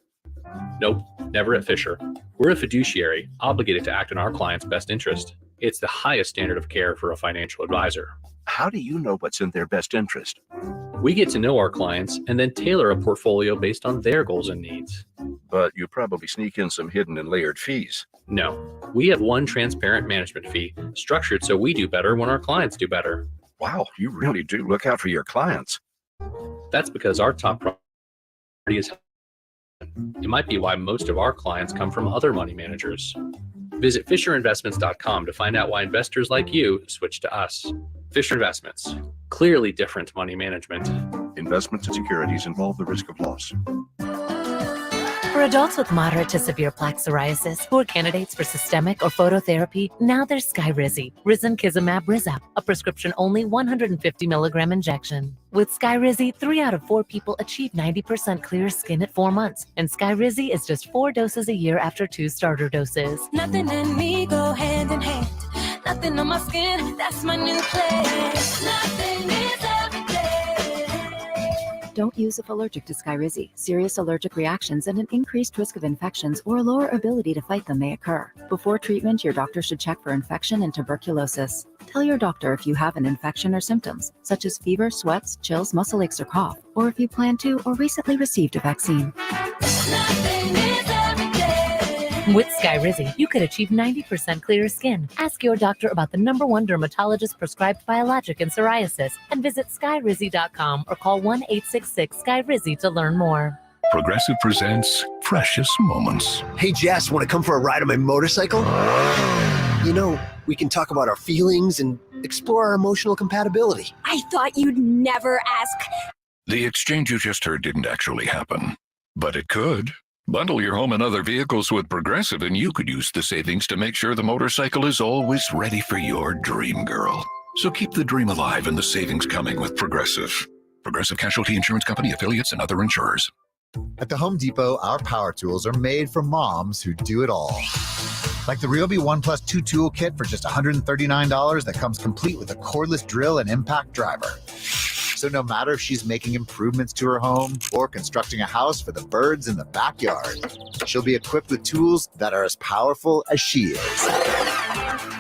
Nope, never at Fisher. We're a fiduciary, obligated to act in our client's best interest. It's the highest standard of care for a financial advisor. How do you know what's in their best interest? We get to know our clients and then tailor a portfolio based on their goals and needs. But you probably sneak in some hidden and layered fees. No, we have one transparent management fee, structured so we do better when our clients do better. Wow, you really do look out for your clients. That's because our top priority is health. It might be why most of our clients come from other money managers. Visit FisherInvestments.com to find out why investors like you switch to us. Fisher Investments, clearly different money management. Investments and securities involve the risk of loss. For adults with moderate to severe plaque psoriasis who are candidates for systemic or phototherapy, now there's Skyrizi, Risankizumab Rizap, a prescription-only 150 milligram injection. With Skyrizi, 3 out of 4 people achieve 90% clear skin at 4 months, and Skyrizi is just 4 doses a year after 2 starter doses. Nothing and me go hand in hand. Nothing on my skin, that's my new place. Nothing is every day. Don't use if allergic to Skyrizi. Serious allergic reactions and an increased risk of infections or a lower ability to fight them may occur. Before treatment, your doctor should check for infection and tuberculosis. Tell your doctor if you have an infection or symptoms, such as fever, sweats, chills, muscle aches, or cough, or if you plan to or recently received a vaccine. With Skyrizi, you could achieve 90% clearer skin. Ask your doctor about the #1 dermatologist prescribed biologic in psoriasis and visit skyrizi.com or call 1-866-SKYRIZI to learn more. Progressive presents Precious Moments. Hey, Jess, want to come for a ride on my motorcycle? You know, we can talk about our feelings and explore our emotional compatibility. I thought you'd never ask. The exchange you just heard didn't actually happen, but it could. Bundle your home and other vehicles with Progressive and you could use the savings to make sure the motorcycle is always ready for your dream girl. So keep the dream alive and the savings coming with Progressive. Progressive Casualty Insurance Company, affiliates, and other insurers. At the Home Depot, our power tools are made for moms who do it all. Like the Ryobi One Plus 2 toolkit for just $139 that comes complete with a cordless drill and impact driver. So no matter if she's making improvements to her home or constructing a house for the birds in the backyard, she'll be equipped with tools that are as powerful as she is.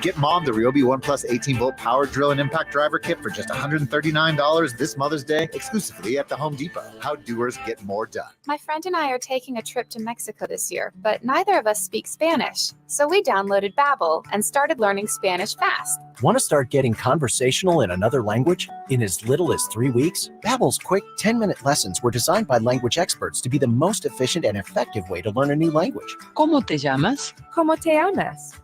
Get Mom the Ryobi One Plus 18-volt power drill and impact driver kit for just $139 this Mother's Day, exclusively at the Home Depot. How doers get more done. My friend and I are taking a trip to Mexico this year, but neither of us speak Spanish. So we downloaded Babbel and started learning Spanish fast. Want to start getting conversational in another language in as little as 3 weeks? Babbel's quick 10-minute lessons were designed by language experts to be the most efficient and effective way to learn a new language. ¿Cómo te llamas? ¿Cómo te llamas?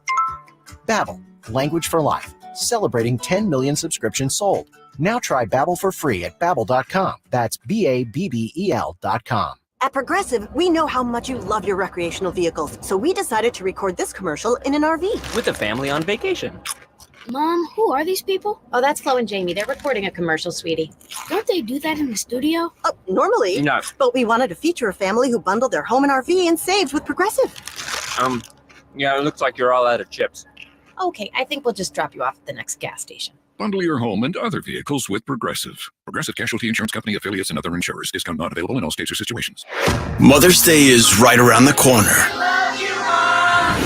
Babbel, language for life, celebrating 10 million subscriptions sold. Now try Babbel for free at Babbel.com. That's BABBEL.com. At Progressive, we know how much you love your recreational vehicles, so we decided to record this commercial in an RV. With a family on vacation. Mom, who are these people? Oh, that's Flo and Jamie. They're recording a commercial, sweetie. Don't they do that in the studio? Oh, normally. No. But we wanted to feature a family who bundled their home and RV and saved with Progressive. Yeah, it looks like you're all out of chips. Okay, I think we'll just drop you off at the next gas station. Bundle your home and other vehicles with Progressive. Progressive Casualty Insurance Company, affiliates, and other insurers. Discount not available in all states or situations. Mother's Day is right around the corner.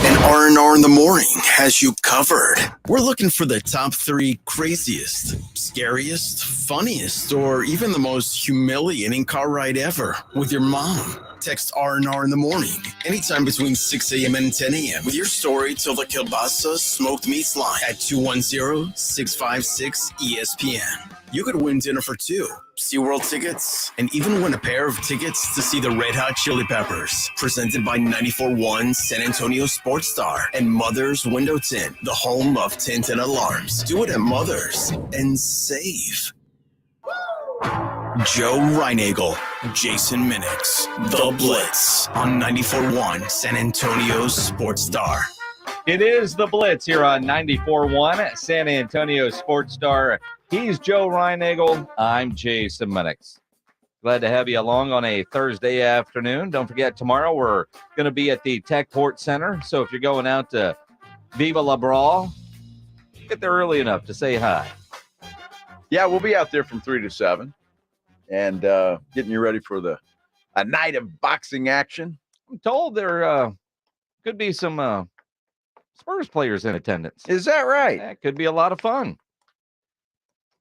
And R&R in the Morning has you covered. We're looking for the top 3 craziest, scariest, funniest, or even the most humiliating car ride ever with your mom. Text R&R in the Morning anytime between 6 a.m. and 10 a.m. with your story till the kielbasa smoked meats line at 210-656-ESPN. You could win dinner for 2, SeaWorld tickets, and even win a pair of tickets to see the Red Hot Chili Peppers, presented by 94.1 San Antonio Sports Star and Mother's Window Tint, the home of tint and alarms. Do it at Mother's and save. Joe Reinagel, Jason Minix, The Blitz on 94.1 San Antonio Sports Star. It is The Blitz here on 94.1 San Antonio Sports Star. He's Joe Reinagel. I'm Jason Minix. Glad to have you along on a Thursday afternoon. Don't forget, tomorrow we're going to be at the Techport Center. So if you're going out to Viva La Brawl, get there early enough to say hi. Yeah, we'll be out there from 3 to 7 and getting you ready for a night of boxing action. I'm told there could be some Spurs players in attendance. Is that right? That could be a lot of fun.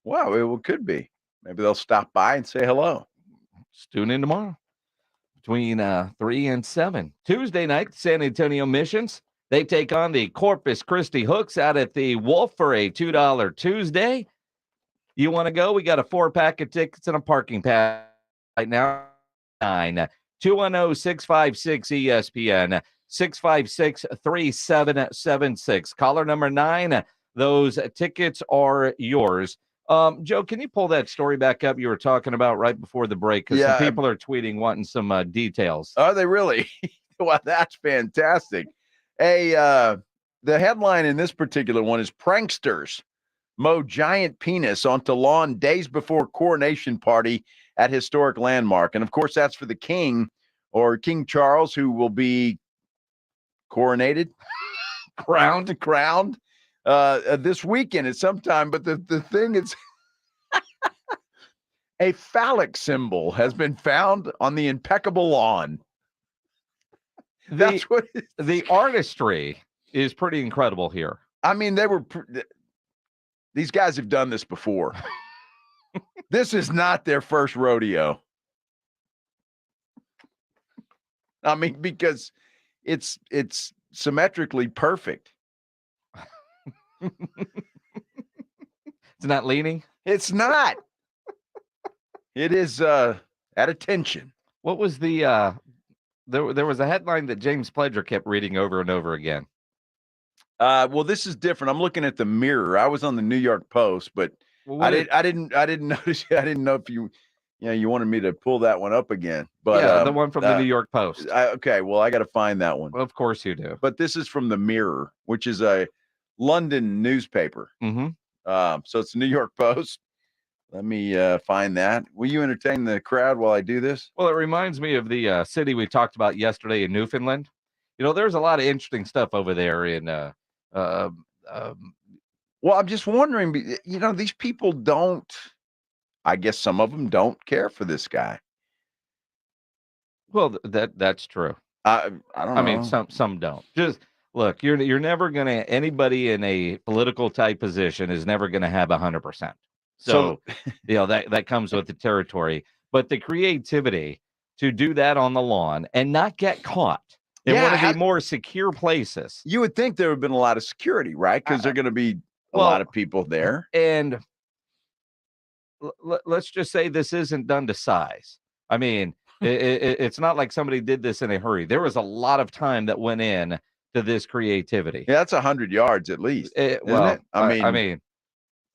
Wow, it could be. Maybe they'll stop by and say hello. Just tune in tomorrow between 3 and 7. Tuesday night, San Antonio Missions. They take on the Corpus Christi Hooks out at the Wolf for a $2 Tuesday. You want to go? We got a 4-pack of tickets and a parking pass right now. 210-656-ESPN, 656-3776. Caller number 9. Those tickets are yours. Joe, can you pull that story back up you were talking about right before the break? Because some people are tweeting wanting some details. Are they really? Well, that's fantastic. Hey, the headline in this particular one is Pranksters mow giant penis onto lawn days before coronation party at historic landmark. And, of course, that's for the king, or King Charles, who will be coronated, crowned this weekend at some time. But the thing is, a phallic symbol has been found on the impeccable lawn. That's what the artistry is pretty incredible here. I mean, these guys have done this before. This is not their first rodeo. I mean, because it's symmetrically perfect. It's not leaning? It's not. It is at attention. What was the there was a headline that James Pledger kept reading over and over again. Well, this is different. I'm looking at the Mirror. I was on the New York Post, but I didn't notice. I didn't know if you wanted me to pull that one up again. But yeah, the one from the New York Post. Okay, well, I got to find that one. Well, of course you do. But this is from the Mirror, which is a London newspaper. Mm-hmm. So it's the New York Post. Let me find that. Will you entertain the crowd while I do this? Well, it reminds me of the city we talked about yesterday in Newfoundland. there's a lot of interesting stuff over there in well, I'm just wondering, these people don't, I guess some of them don't care for this guy. Well, that's true. I don't know. I mean, some don't. Just look, you're never gonna anybody in a political type position is never gonna have 100%. So that comes with the territory. But the creativity to do that on the lawn and not get caught in one of the more secure places. You would think there would have been a lot of security, right? Because there are going to be a lot of people there. And let's just say this isn't done to size. I mean, it's not like somebody did this in a hurry. There was a lot of time that went in to this creativity. Yeah, that's 100 yards at least. Isn't it? I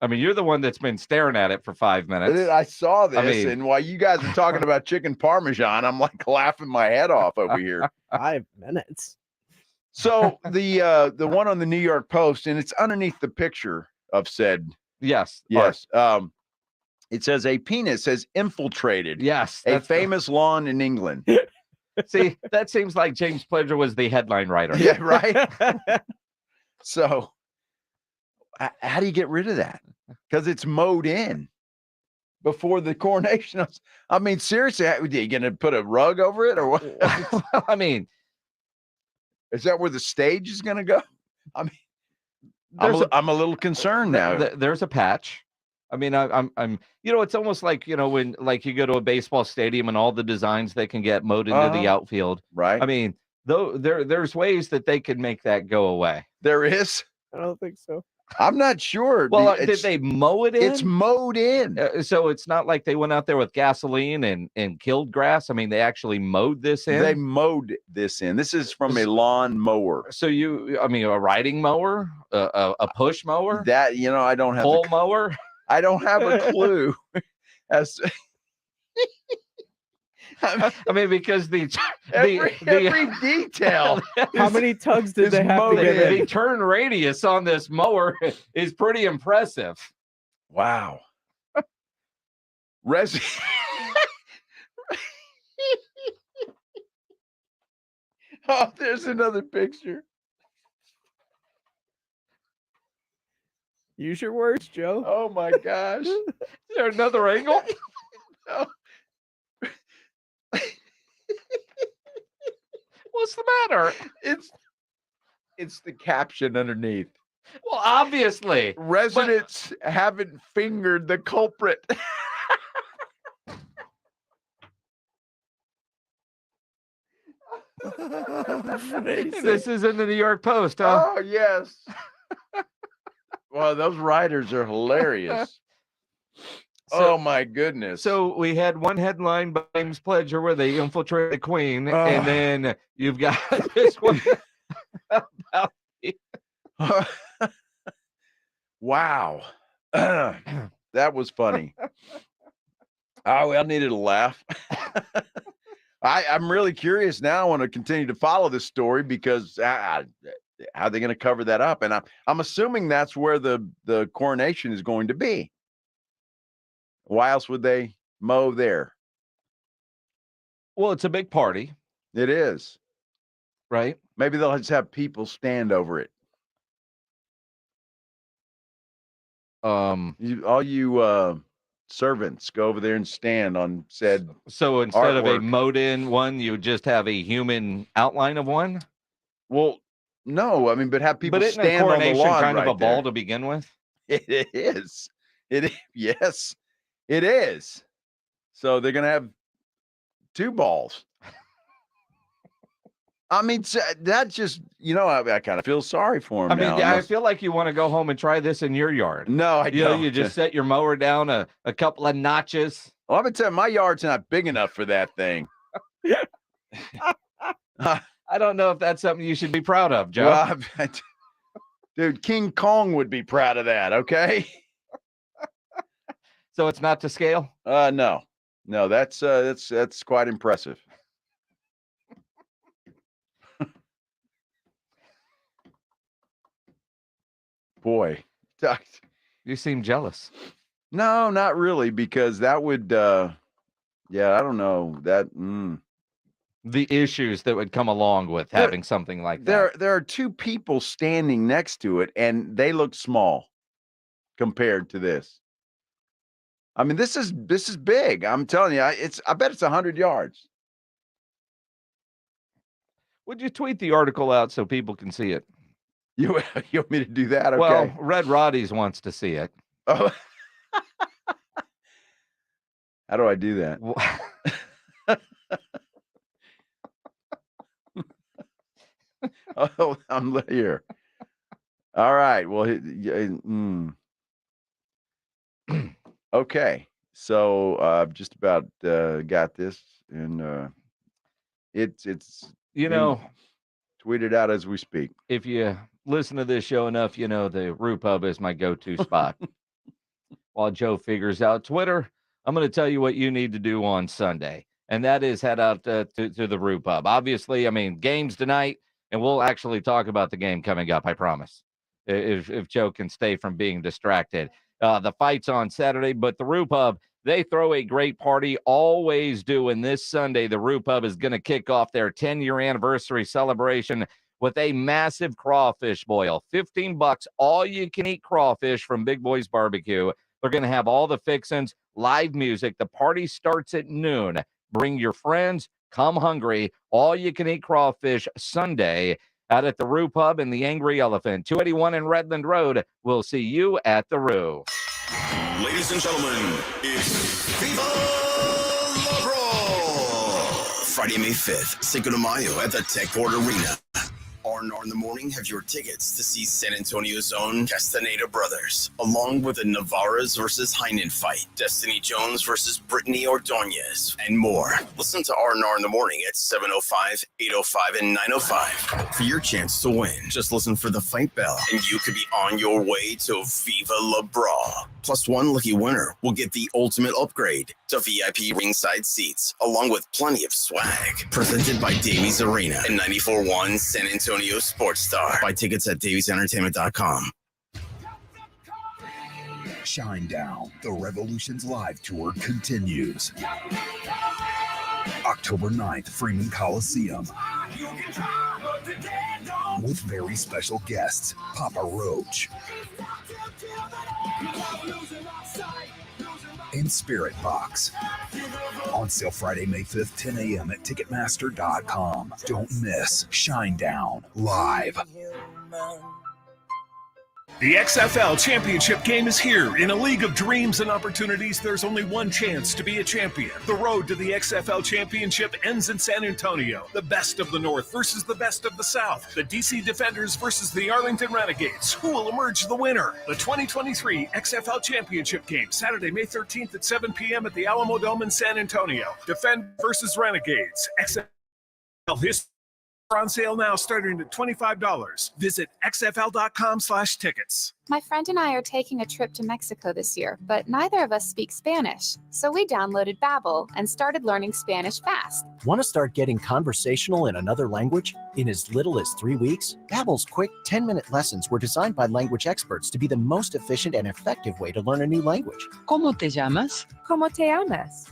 mean, you're the one that's been staring at it for 5 minutes. I saw this, and while you guys are talking about chicken parmesan, I'm like laughing my head off over here. 5 minutes. So the one on the New York Post, and it's underneath the picture of said. Yes. It says a penis has infiltrated. Yes, a famous lawn in England. See, that seems like James Pledger was the headline writer. Yeah, right. So, how do you get rid of that? Because it's mowed in before the coronation. I mean, seriously, are you going to put a rug over it or what? I mean, is that where the stage is going to go? I mean, I'm a little concerned now. There's a patch. I mean, I'm it's almost like, when like you go to a baseball stadium and all the designs that can get mowed into the outfield. Right. I mean, though there's ways that they can make that go away. There is? I don't think so. I'm not sure. Well, did they mow it in? It's mowed in. So it's not like they went out there with gasoline and killed grass. I mean, they actually mowed this in. They mowed this in. This is from a lawn mower. So a riding mower, a push mower? That, I don't have pole mower? I don't have a clue. Because every detail. How many tugs did they have to get in? The turn radius on this mower is pretty impressive. Wow. Oh, there's another picture. Use your words, Joe. Oh my gosh. Is there another angle? No. What's the matter? It's the caption underneath. Well, obviously. Residents haven't fingered the culprit. This is in the New York Post, huh? Oh, yes. Well, those writers are hilarious. Oh, my goodness. So we had one headline by James Pledger where they infiltrate the Queen, and then you've got this one about wow. That was funny. I needed a laugh. I'm really curious now. I want to continue to follow this story because how are they going to cover that up? And I'm assuming that's where the coronation is going to be. Why else would they mow there? Well, it's a big party. It is. Right? Maybe they'll just have people stand over it. All you servants go over there and stand on said. So instead of a artwork. mowed in one, you would just have a human outline of one? Well, no, I mean, but have people But isn't stand a on the coronation lawn kind of a right ball there. to begin with? It is. Yes, it is. So they're going to have two balls. I mean, that just, I kind of feel sorry for him. I mean, I feel like you want to go home and try this in your yard. No, I don't. You just set your mower down a couple of notches. Well, I'm going to tell you, my yard's not big enough for that thing. I don't know if that's something you should be proud of, Joe. Well, dude, King Kong would be proud of that, okay? So it's not to scale? No, that's quite impressive. Boy, you seem jealous. No, not really, because that would, I don't know that. the issues that would come along with having something like that. There are two people standing next to it, and they look small compared to this. I mean, this is big. I'm telling you, I bet it's 100 yards. Would you tweet the article out so people can see it? You want me to do that? Okay. Well, Red Roddy's wants to see it. Oh. How do I do that? Oh, I'm here. All right. Well, okay. So I've just about got this, and it's tweeted out as we speak. If you listen to this show enough, you know the Rue Pub is my go-to spot. While Joe figures out Twitter, I'm going to tell you what you need to do on Sunday, and that is head out to the Rue Pub. Obviously, I mean, games tonight, and we'll actually talk about the game coming up, I promise, if Joe can stay from being distracted. The fight's on Saturday, but the Rue Pub, they throw a great party, always do, and this Sunday, the Rue Pub is going to kick off their 10-year anniversary celebration with a massive crawfish boil. $15, all-you-can-eat crawfish from Big Boy's Barbecue. They're going to have all the fixins, live music. The party starts at noon. Bring your friends. Come hungry. All-you-can-eat crawfish Sunday out at the Rue Pub and the Angry Elephant. 281 in Redland Road. We'll see you at the Rue. Ladies and gentlemen, it's Viva La Brawl! Friday, May 5th, Cinco de Mayo at the Techport Arena. R&R in the Morning have your tickets to see San Antonio's own Castaneda brothers, along with the Navarez versus Heinen fight, Destiny Jones versus Brittany Ordonez, and more. Listen to R&R in the Morning at 7:05, 8:05, and 9:05 for your chance to win. Just listen for the fight bell, and you could be on your way to Viva La Brawl. Plus, one lucky winner will get the ultimate upgrade to VIP ringside seats, along with plenty of swag. Presented by Davies Arena and 94.1 San Antonio Sports Star. Buy tickets at daviesentertainment.com. Shine Down, the Revolution's live tour continues. October 9th, Freeman Coliseum. With very special guests, Papa Roach and Spirit Box. On sale Friday, May 5th, 10 a.m. at Ticketmaster.com. Don't miss Shine Down live. The XFL Championship game is here. In a league of dreams and opportunities, there's only one chance to be a champion. The road to the XFL Championship ends in San Antonio. The best of the North versus the best of the South. The DC Defenders versus the Arlington Renegades. Who will emerge the winner? The 2023 XFL Championship game, Saturday, May 13th at 7 p.m. at the Alamo Dome in San Antonio. Defend versus Renegades. XFL history. On sale now, starting at $25. Visit xfl.com/tickets. My friend and I are taking a trip to Mexico this year, but neither of us speak Spanish. So we downloaded Babbel and started learning Spanish fast. Want to start getting conversational in another language? In as little as 3 weeks, Babbel's quick 10-minute lessons were designed by language experts to be the most efficient and effective way to learn a new language. ¿Cómo te llamas? ¿Cómo te llamas?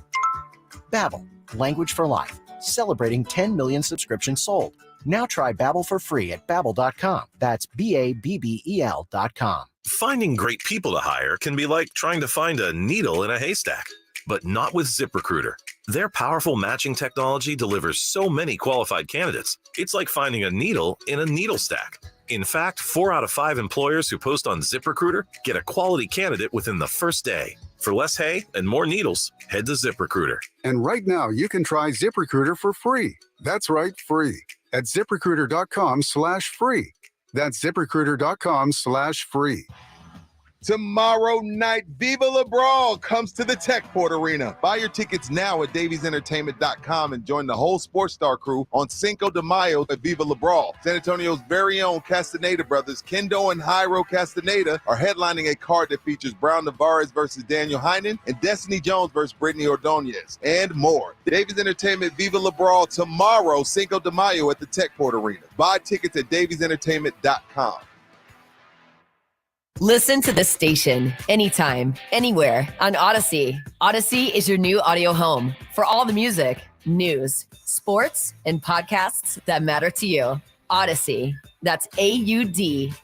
Babbel, language for life. Celebrating 10 million subscriptions sold. Now try Babbel for free at Babbel.com. That's Babbel.com. Finding great people to hire can be like trying to find a needle in a haystack, but not with ZipRecruiter. Their powerful matching technology delivers so many qualified candidates, it's like finding a needle in a needle stack. In fact, 4 out of 5 employers who post on ZipRecruiter get a quality candidate within the first day. For less hay and more needles, head to ZipRecruiter. And right now, you can try ZipRecruiter for free. That's right, free. At ZipRecruiter.com/free. That's ZipRecruiter.com/free. Tomorrow night, Viva La Brawl comes to the Techport Arena. Buy your tickets now at daviesentertainment.com and join the whole Sports Star crew on Cinco de Mayo at Viva La Brawl. San Antonio's very own Castaneda brothers, Kendo and Jairo Castaneda, are headlining a card that features Brown Navarez versus Daniel Heinen and Destiny Jones versus Brittany Ordonez, and more. Davies Entertainment Viva La Brawl tomorrow, Cinco de Mayo at the Techport Arena. Buy tickets at daviesentertainment.com. Listen to this station anytime, anywhere on Odyssey. Odyssey is your new audio home for all the music News, sports, and podcasts that matter to you. Odyssey. That's AUDACY.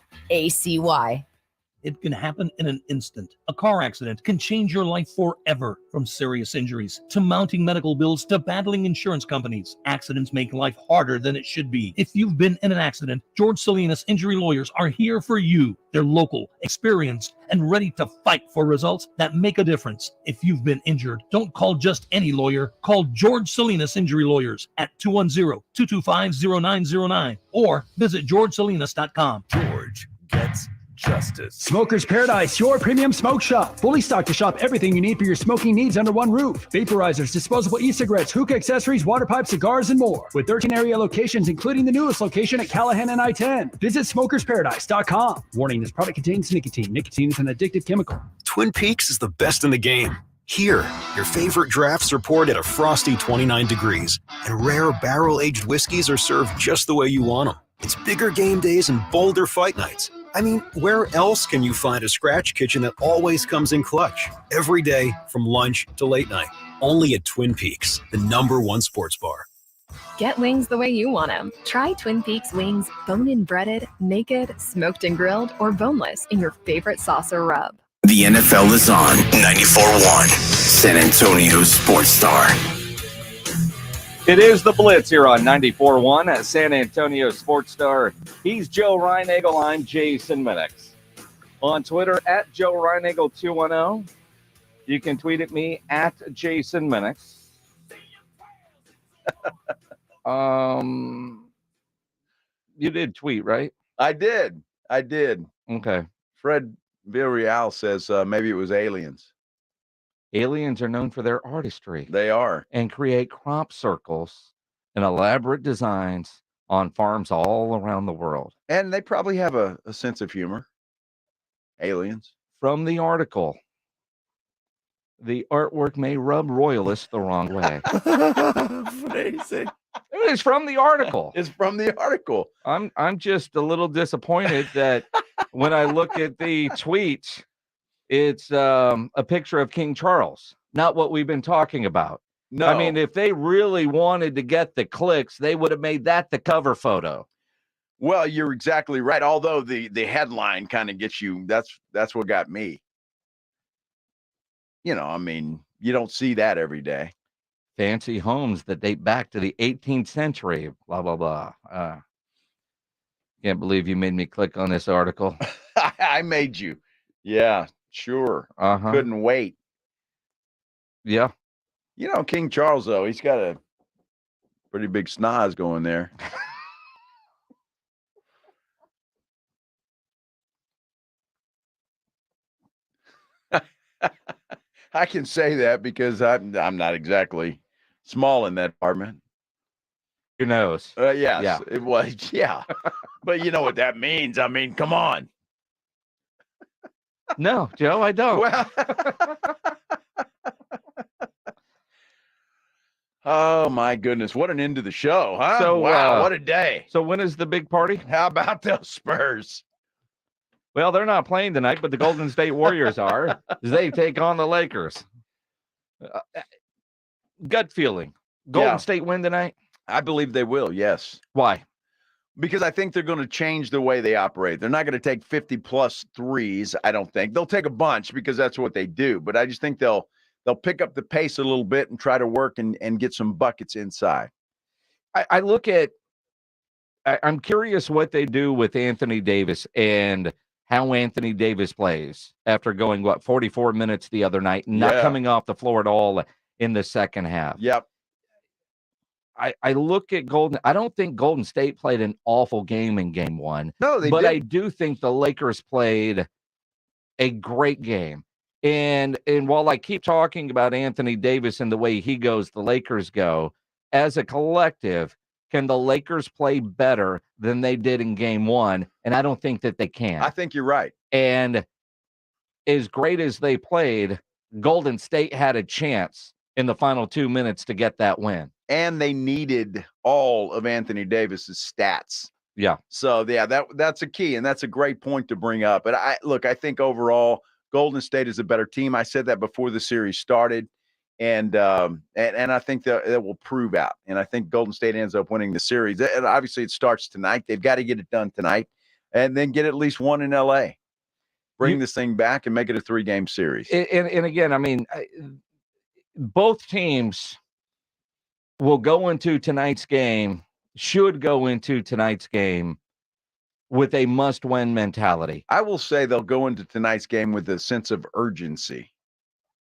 It can happen in an instant. A car accident can change your life forever. From serious injuries to mounting medical bills to battling insurance companies. Accidents make life harder than it should be. If you've been in an accident, George Salinas Injury Lawyers are here for you. They're local, experienced, and ready to fight for results that make a difference. If you've been injured, don't call just any lawyer. Call George Salinas Injury Lawyers at 210-225-0909 or visit georgesalinas.com. George gets justice. Smoker's Paradise, your premium smoke shop. Fully stocked to shop everything you need for your smoking needs under one roof. Vaporizers, disposable e-cigarettes, hookah accessories, water pipes, cigars, and more. With 13 area locations, including the newest location at Callahan and I-10. Visit smokersparadise.com. Warning, this product contains nicotine. Nicotine is an addictive chemical. Twin Peaks is the best in the game. Here, your favorite drafts are poured at a frosty 29 degrees, and rare barrel-aged whiskeys are served just the way you want them. It's bigger game days and bolder fight nights. I mean, where else can you find a scratch kitchen that always comes in clutch? Every day, from lunch to late night. Only at Twin Peaks, the #1 sports bar. Get wings the way you want them. Try Twin Peaks wings, bone-in breaded, naked, smoked and grilled, or boneless in your favorite sauce or rub. The NFL is on 94.1 San Antonio Sports Star. It is the Blitz here on 94.1 at San Antonio Sports Star. He's Joe Reinagel. I'm Jason Minix. On Twitter, at Joe Reinagel210. You can tweet at me at Jason Minix. You did tweet, right? I did. Okay. Fred Villarreal says maybe it was aliens. Aliens are known for their artistry. They are. And create crop circles and elaborate designs on farms all around the world. And they probably have a sense of humor. Aliens. From the article, the artwork may rub royalists the wrong way. Amazing. It's from the article. It's from the article. I'm just a little disappointed that when I look at the tweet, it's a picture of King Charles, not what we've been talking about. No. I mean, if they really wanted to get the clicks, they would have made that the cover photo. Well, you're exactly right. Although the headline kind of gets you, that's what got me. You know, I mean, you don't see that every day. Fancy homes that date back to the 18th century, blah, blah, blah. Can't believe you made me click on this article. I made you. Yeah, sure. Couldn't wait. Yeah. You know, King Charles, though, he's got a pretty big schnoz going there. I can say that because I'm not exactly small in that department. Your nose. Yes, Yeah. it was. Yeah. But you know what that means. I mean, come on. No, Joe, I don't. Well, oh, my goodness. What an end to the show, huh? So, wow, what a day. So when is the big party? How about those Spurs? Well, they're not playing tonight, but the Golden State Warriors are. They take on the Lakers. Gut feeling. Golden State win tonight? I believe they will, yes. Why? Because I think they're going to change the way they operate. They're not going to take 50-plus threes, I don't think. They'll take a bunch because that's what they do. But I just think they'll pick up the pace a little bit and try to work and get some buckets inside. I look at – I'm curious what they do with Anthony Davis and – how Anthony Davis plays after going, 44 minutes the other night, not coming off the floor at all in the second half. Yep. I look at I don't think Golden State played an awful game in game one. No, they but didn't. I do think the Lakers played a great game. And while I keep talking about Anthony Davis and the way he goes, the Lakers go, as a collective, can the Lakers play better than they did in game one? And I don't think that they can. I think you're right. And as great as they played, Golden State had a chance in the final 2 minutes to get that win. And they needed all of Anthony Davis's stats. Yeah. So, yeah, that's a key, and that's a great point to bring up. But I think overall, Golden State is a better team. I said that before the series started. And I think that it will prove out. And I think Golden State ends up winning the series. And obviously, it starts tonight. They've got to get it done tonight, and then get at least one in L.A. Bring this thing back and make it a 3-game series. And again, I mean, both teams will go into tonight's game, should go into tonight's game with a must-win mentality. I will say they'll go into tonight's game with a sense of urgency.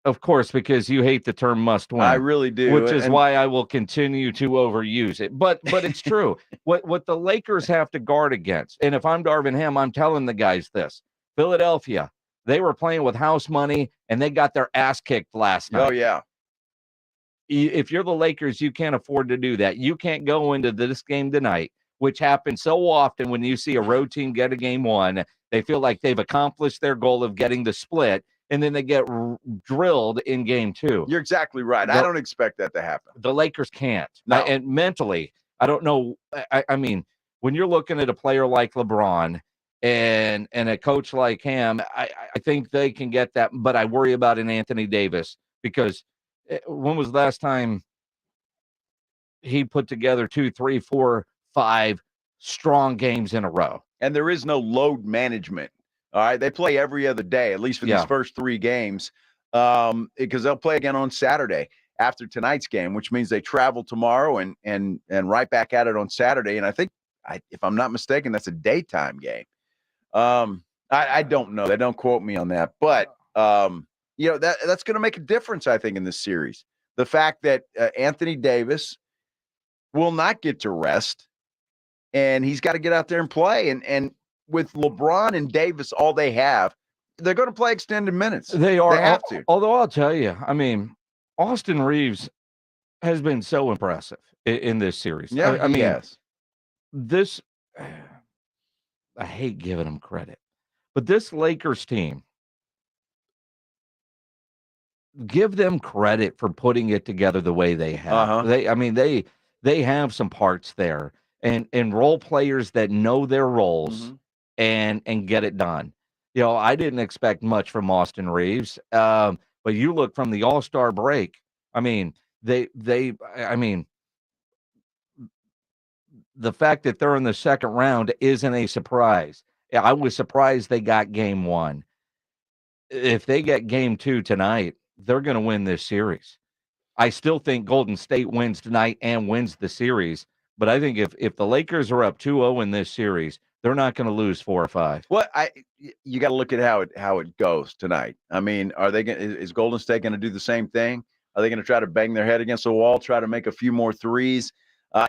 Of course, because you hate the term must win. I really do. Which is why I will continue to overuse it. But it's true. What the Lakers have to guard against, and if I'm Darvin Ham, I'm telling the guys this. Philadelphia, they were playing with house money, and they got their ass kicked last night. Oh, yeah. If you're the Lakers, you can't afford to do that. You can't go into this game tonight, which happens so often when you see a road team get a game one. They feel like they've accomplished their goal of getting the split, and then they get drilled in game two. You're exactly right. I don't expect that to happen. The Lakers can't. No. And mentally, I don't know. I mean, when you're looking at a player like LeBron and a coach like him, I think they can get that. But I worry about an Anthony Davis, because when was the last time he put together 2, 3, 4, 5 strong games in a row? And there is no load management. All right, they play every other day, at least for these first 3 games, because they'll play again on Saturday after tonight's game, which means they travel tomorrow and right back at it on Saturday. And I think, if I'm not mistaken, that's a daytime game. I don't know. They don't quote me on that, but that's going to make a difference, I think, in this series. The fact that Anthony Davis will not get to rest, and he's got to get out there and play, and with LeBron and Davis, all they have, they're going to play extended minutes. They are. They have to. Although I'll tell you, I mean, Austin Reeves has been so impressive in this series. Yeah, I mean, yes. This, I hate giving him credit, but this Lakers team, give them credit for putting it together the way they have. They have some parts there, and role players that know their roles. And get it done. I didn't expect much from Austin Reeves, but you look from the All-Star break. I mean, the fact that they're in the second round isn't a surprise. I was surprised they got game 1. If they get game 2 tonight, they're going to win this series. I still think Golden State wins tonight and wins the series, but I think if the Lakers are up 2-0 in this series, they're not going to lose 4 or 5. Well, you got to look at how it goes tonight. I mean, is Golden State going to do the same thing? Are they going to try to bang their head against the wall, try to make a few more threes?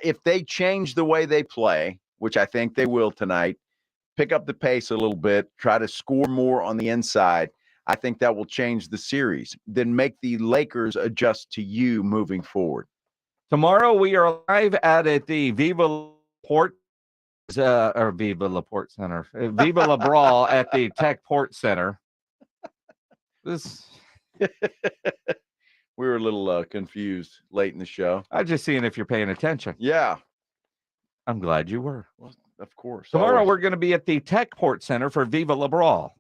If they change the way they play, which I think they will tonight, pick up the pace a little bit, try to score more on the inside, I think that will change the series. Then make the Lakers adjust to you moving forward. Tomorrow we are live at the Viva Laporte. Or Viva Laporte Center, Viva La Brawl at the Tech Port Center. We were a little confused late in the show. I'm just seeing if you're paying attention. Yeah, I'm glad you were. Well, of course. Tomorrow we're going to be at the Tech Port Center for Viva La Brawl.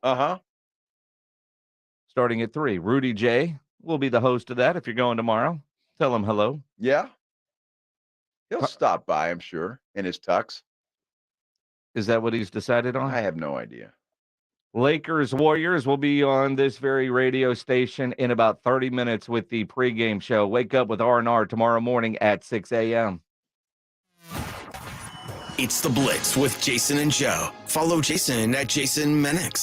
Starting at 3. Rudy J will be the host of that. If you're going tomorrow, tell him hello. Yeah, he'll stop by, I'm sure, in his tux. Is that what he's decided on? I have no idea. Lakers Warriors will be on this very radio station in about 30 minutes with the pregame show. Wake up with R&R tomorrow morning at 6 a.m. It's the Blitz with Jason and Joe. Follow Jason at Jason Menix.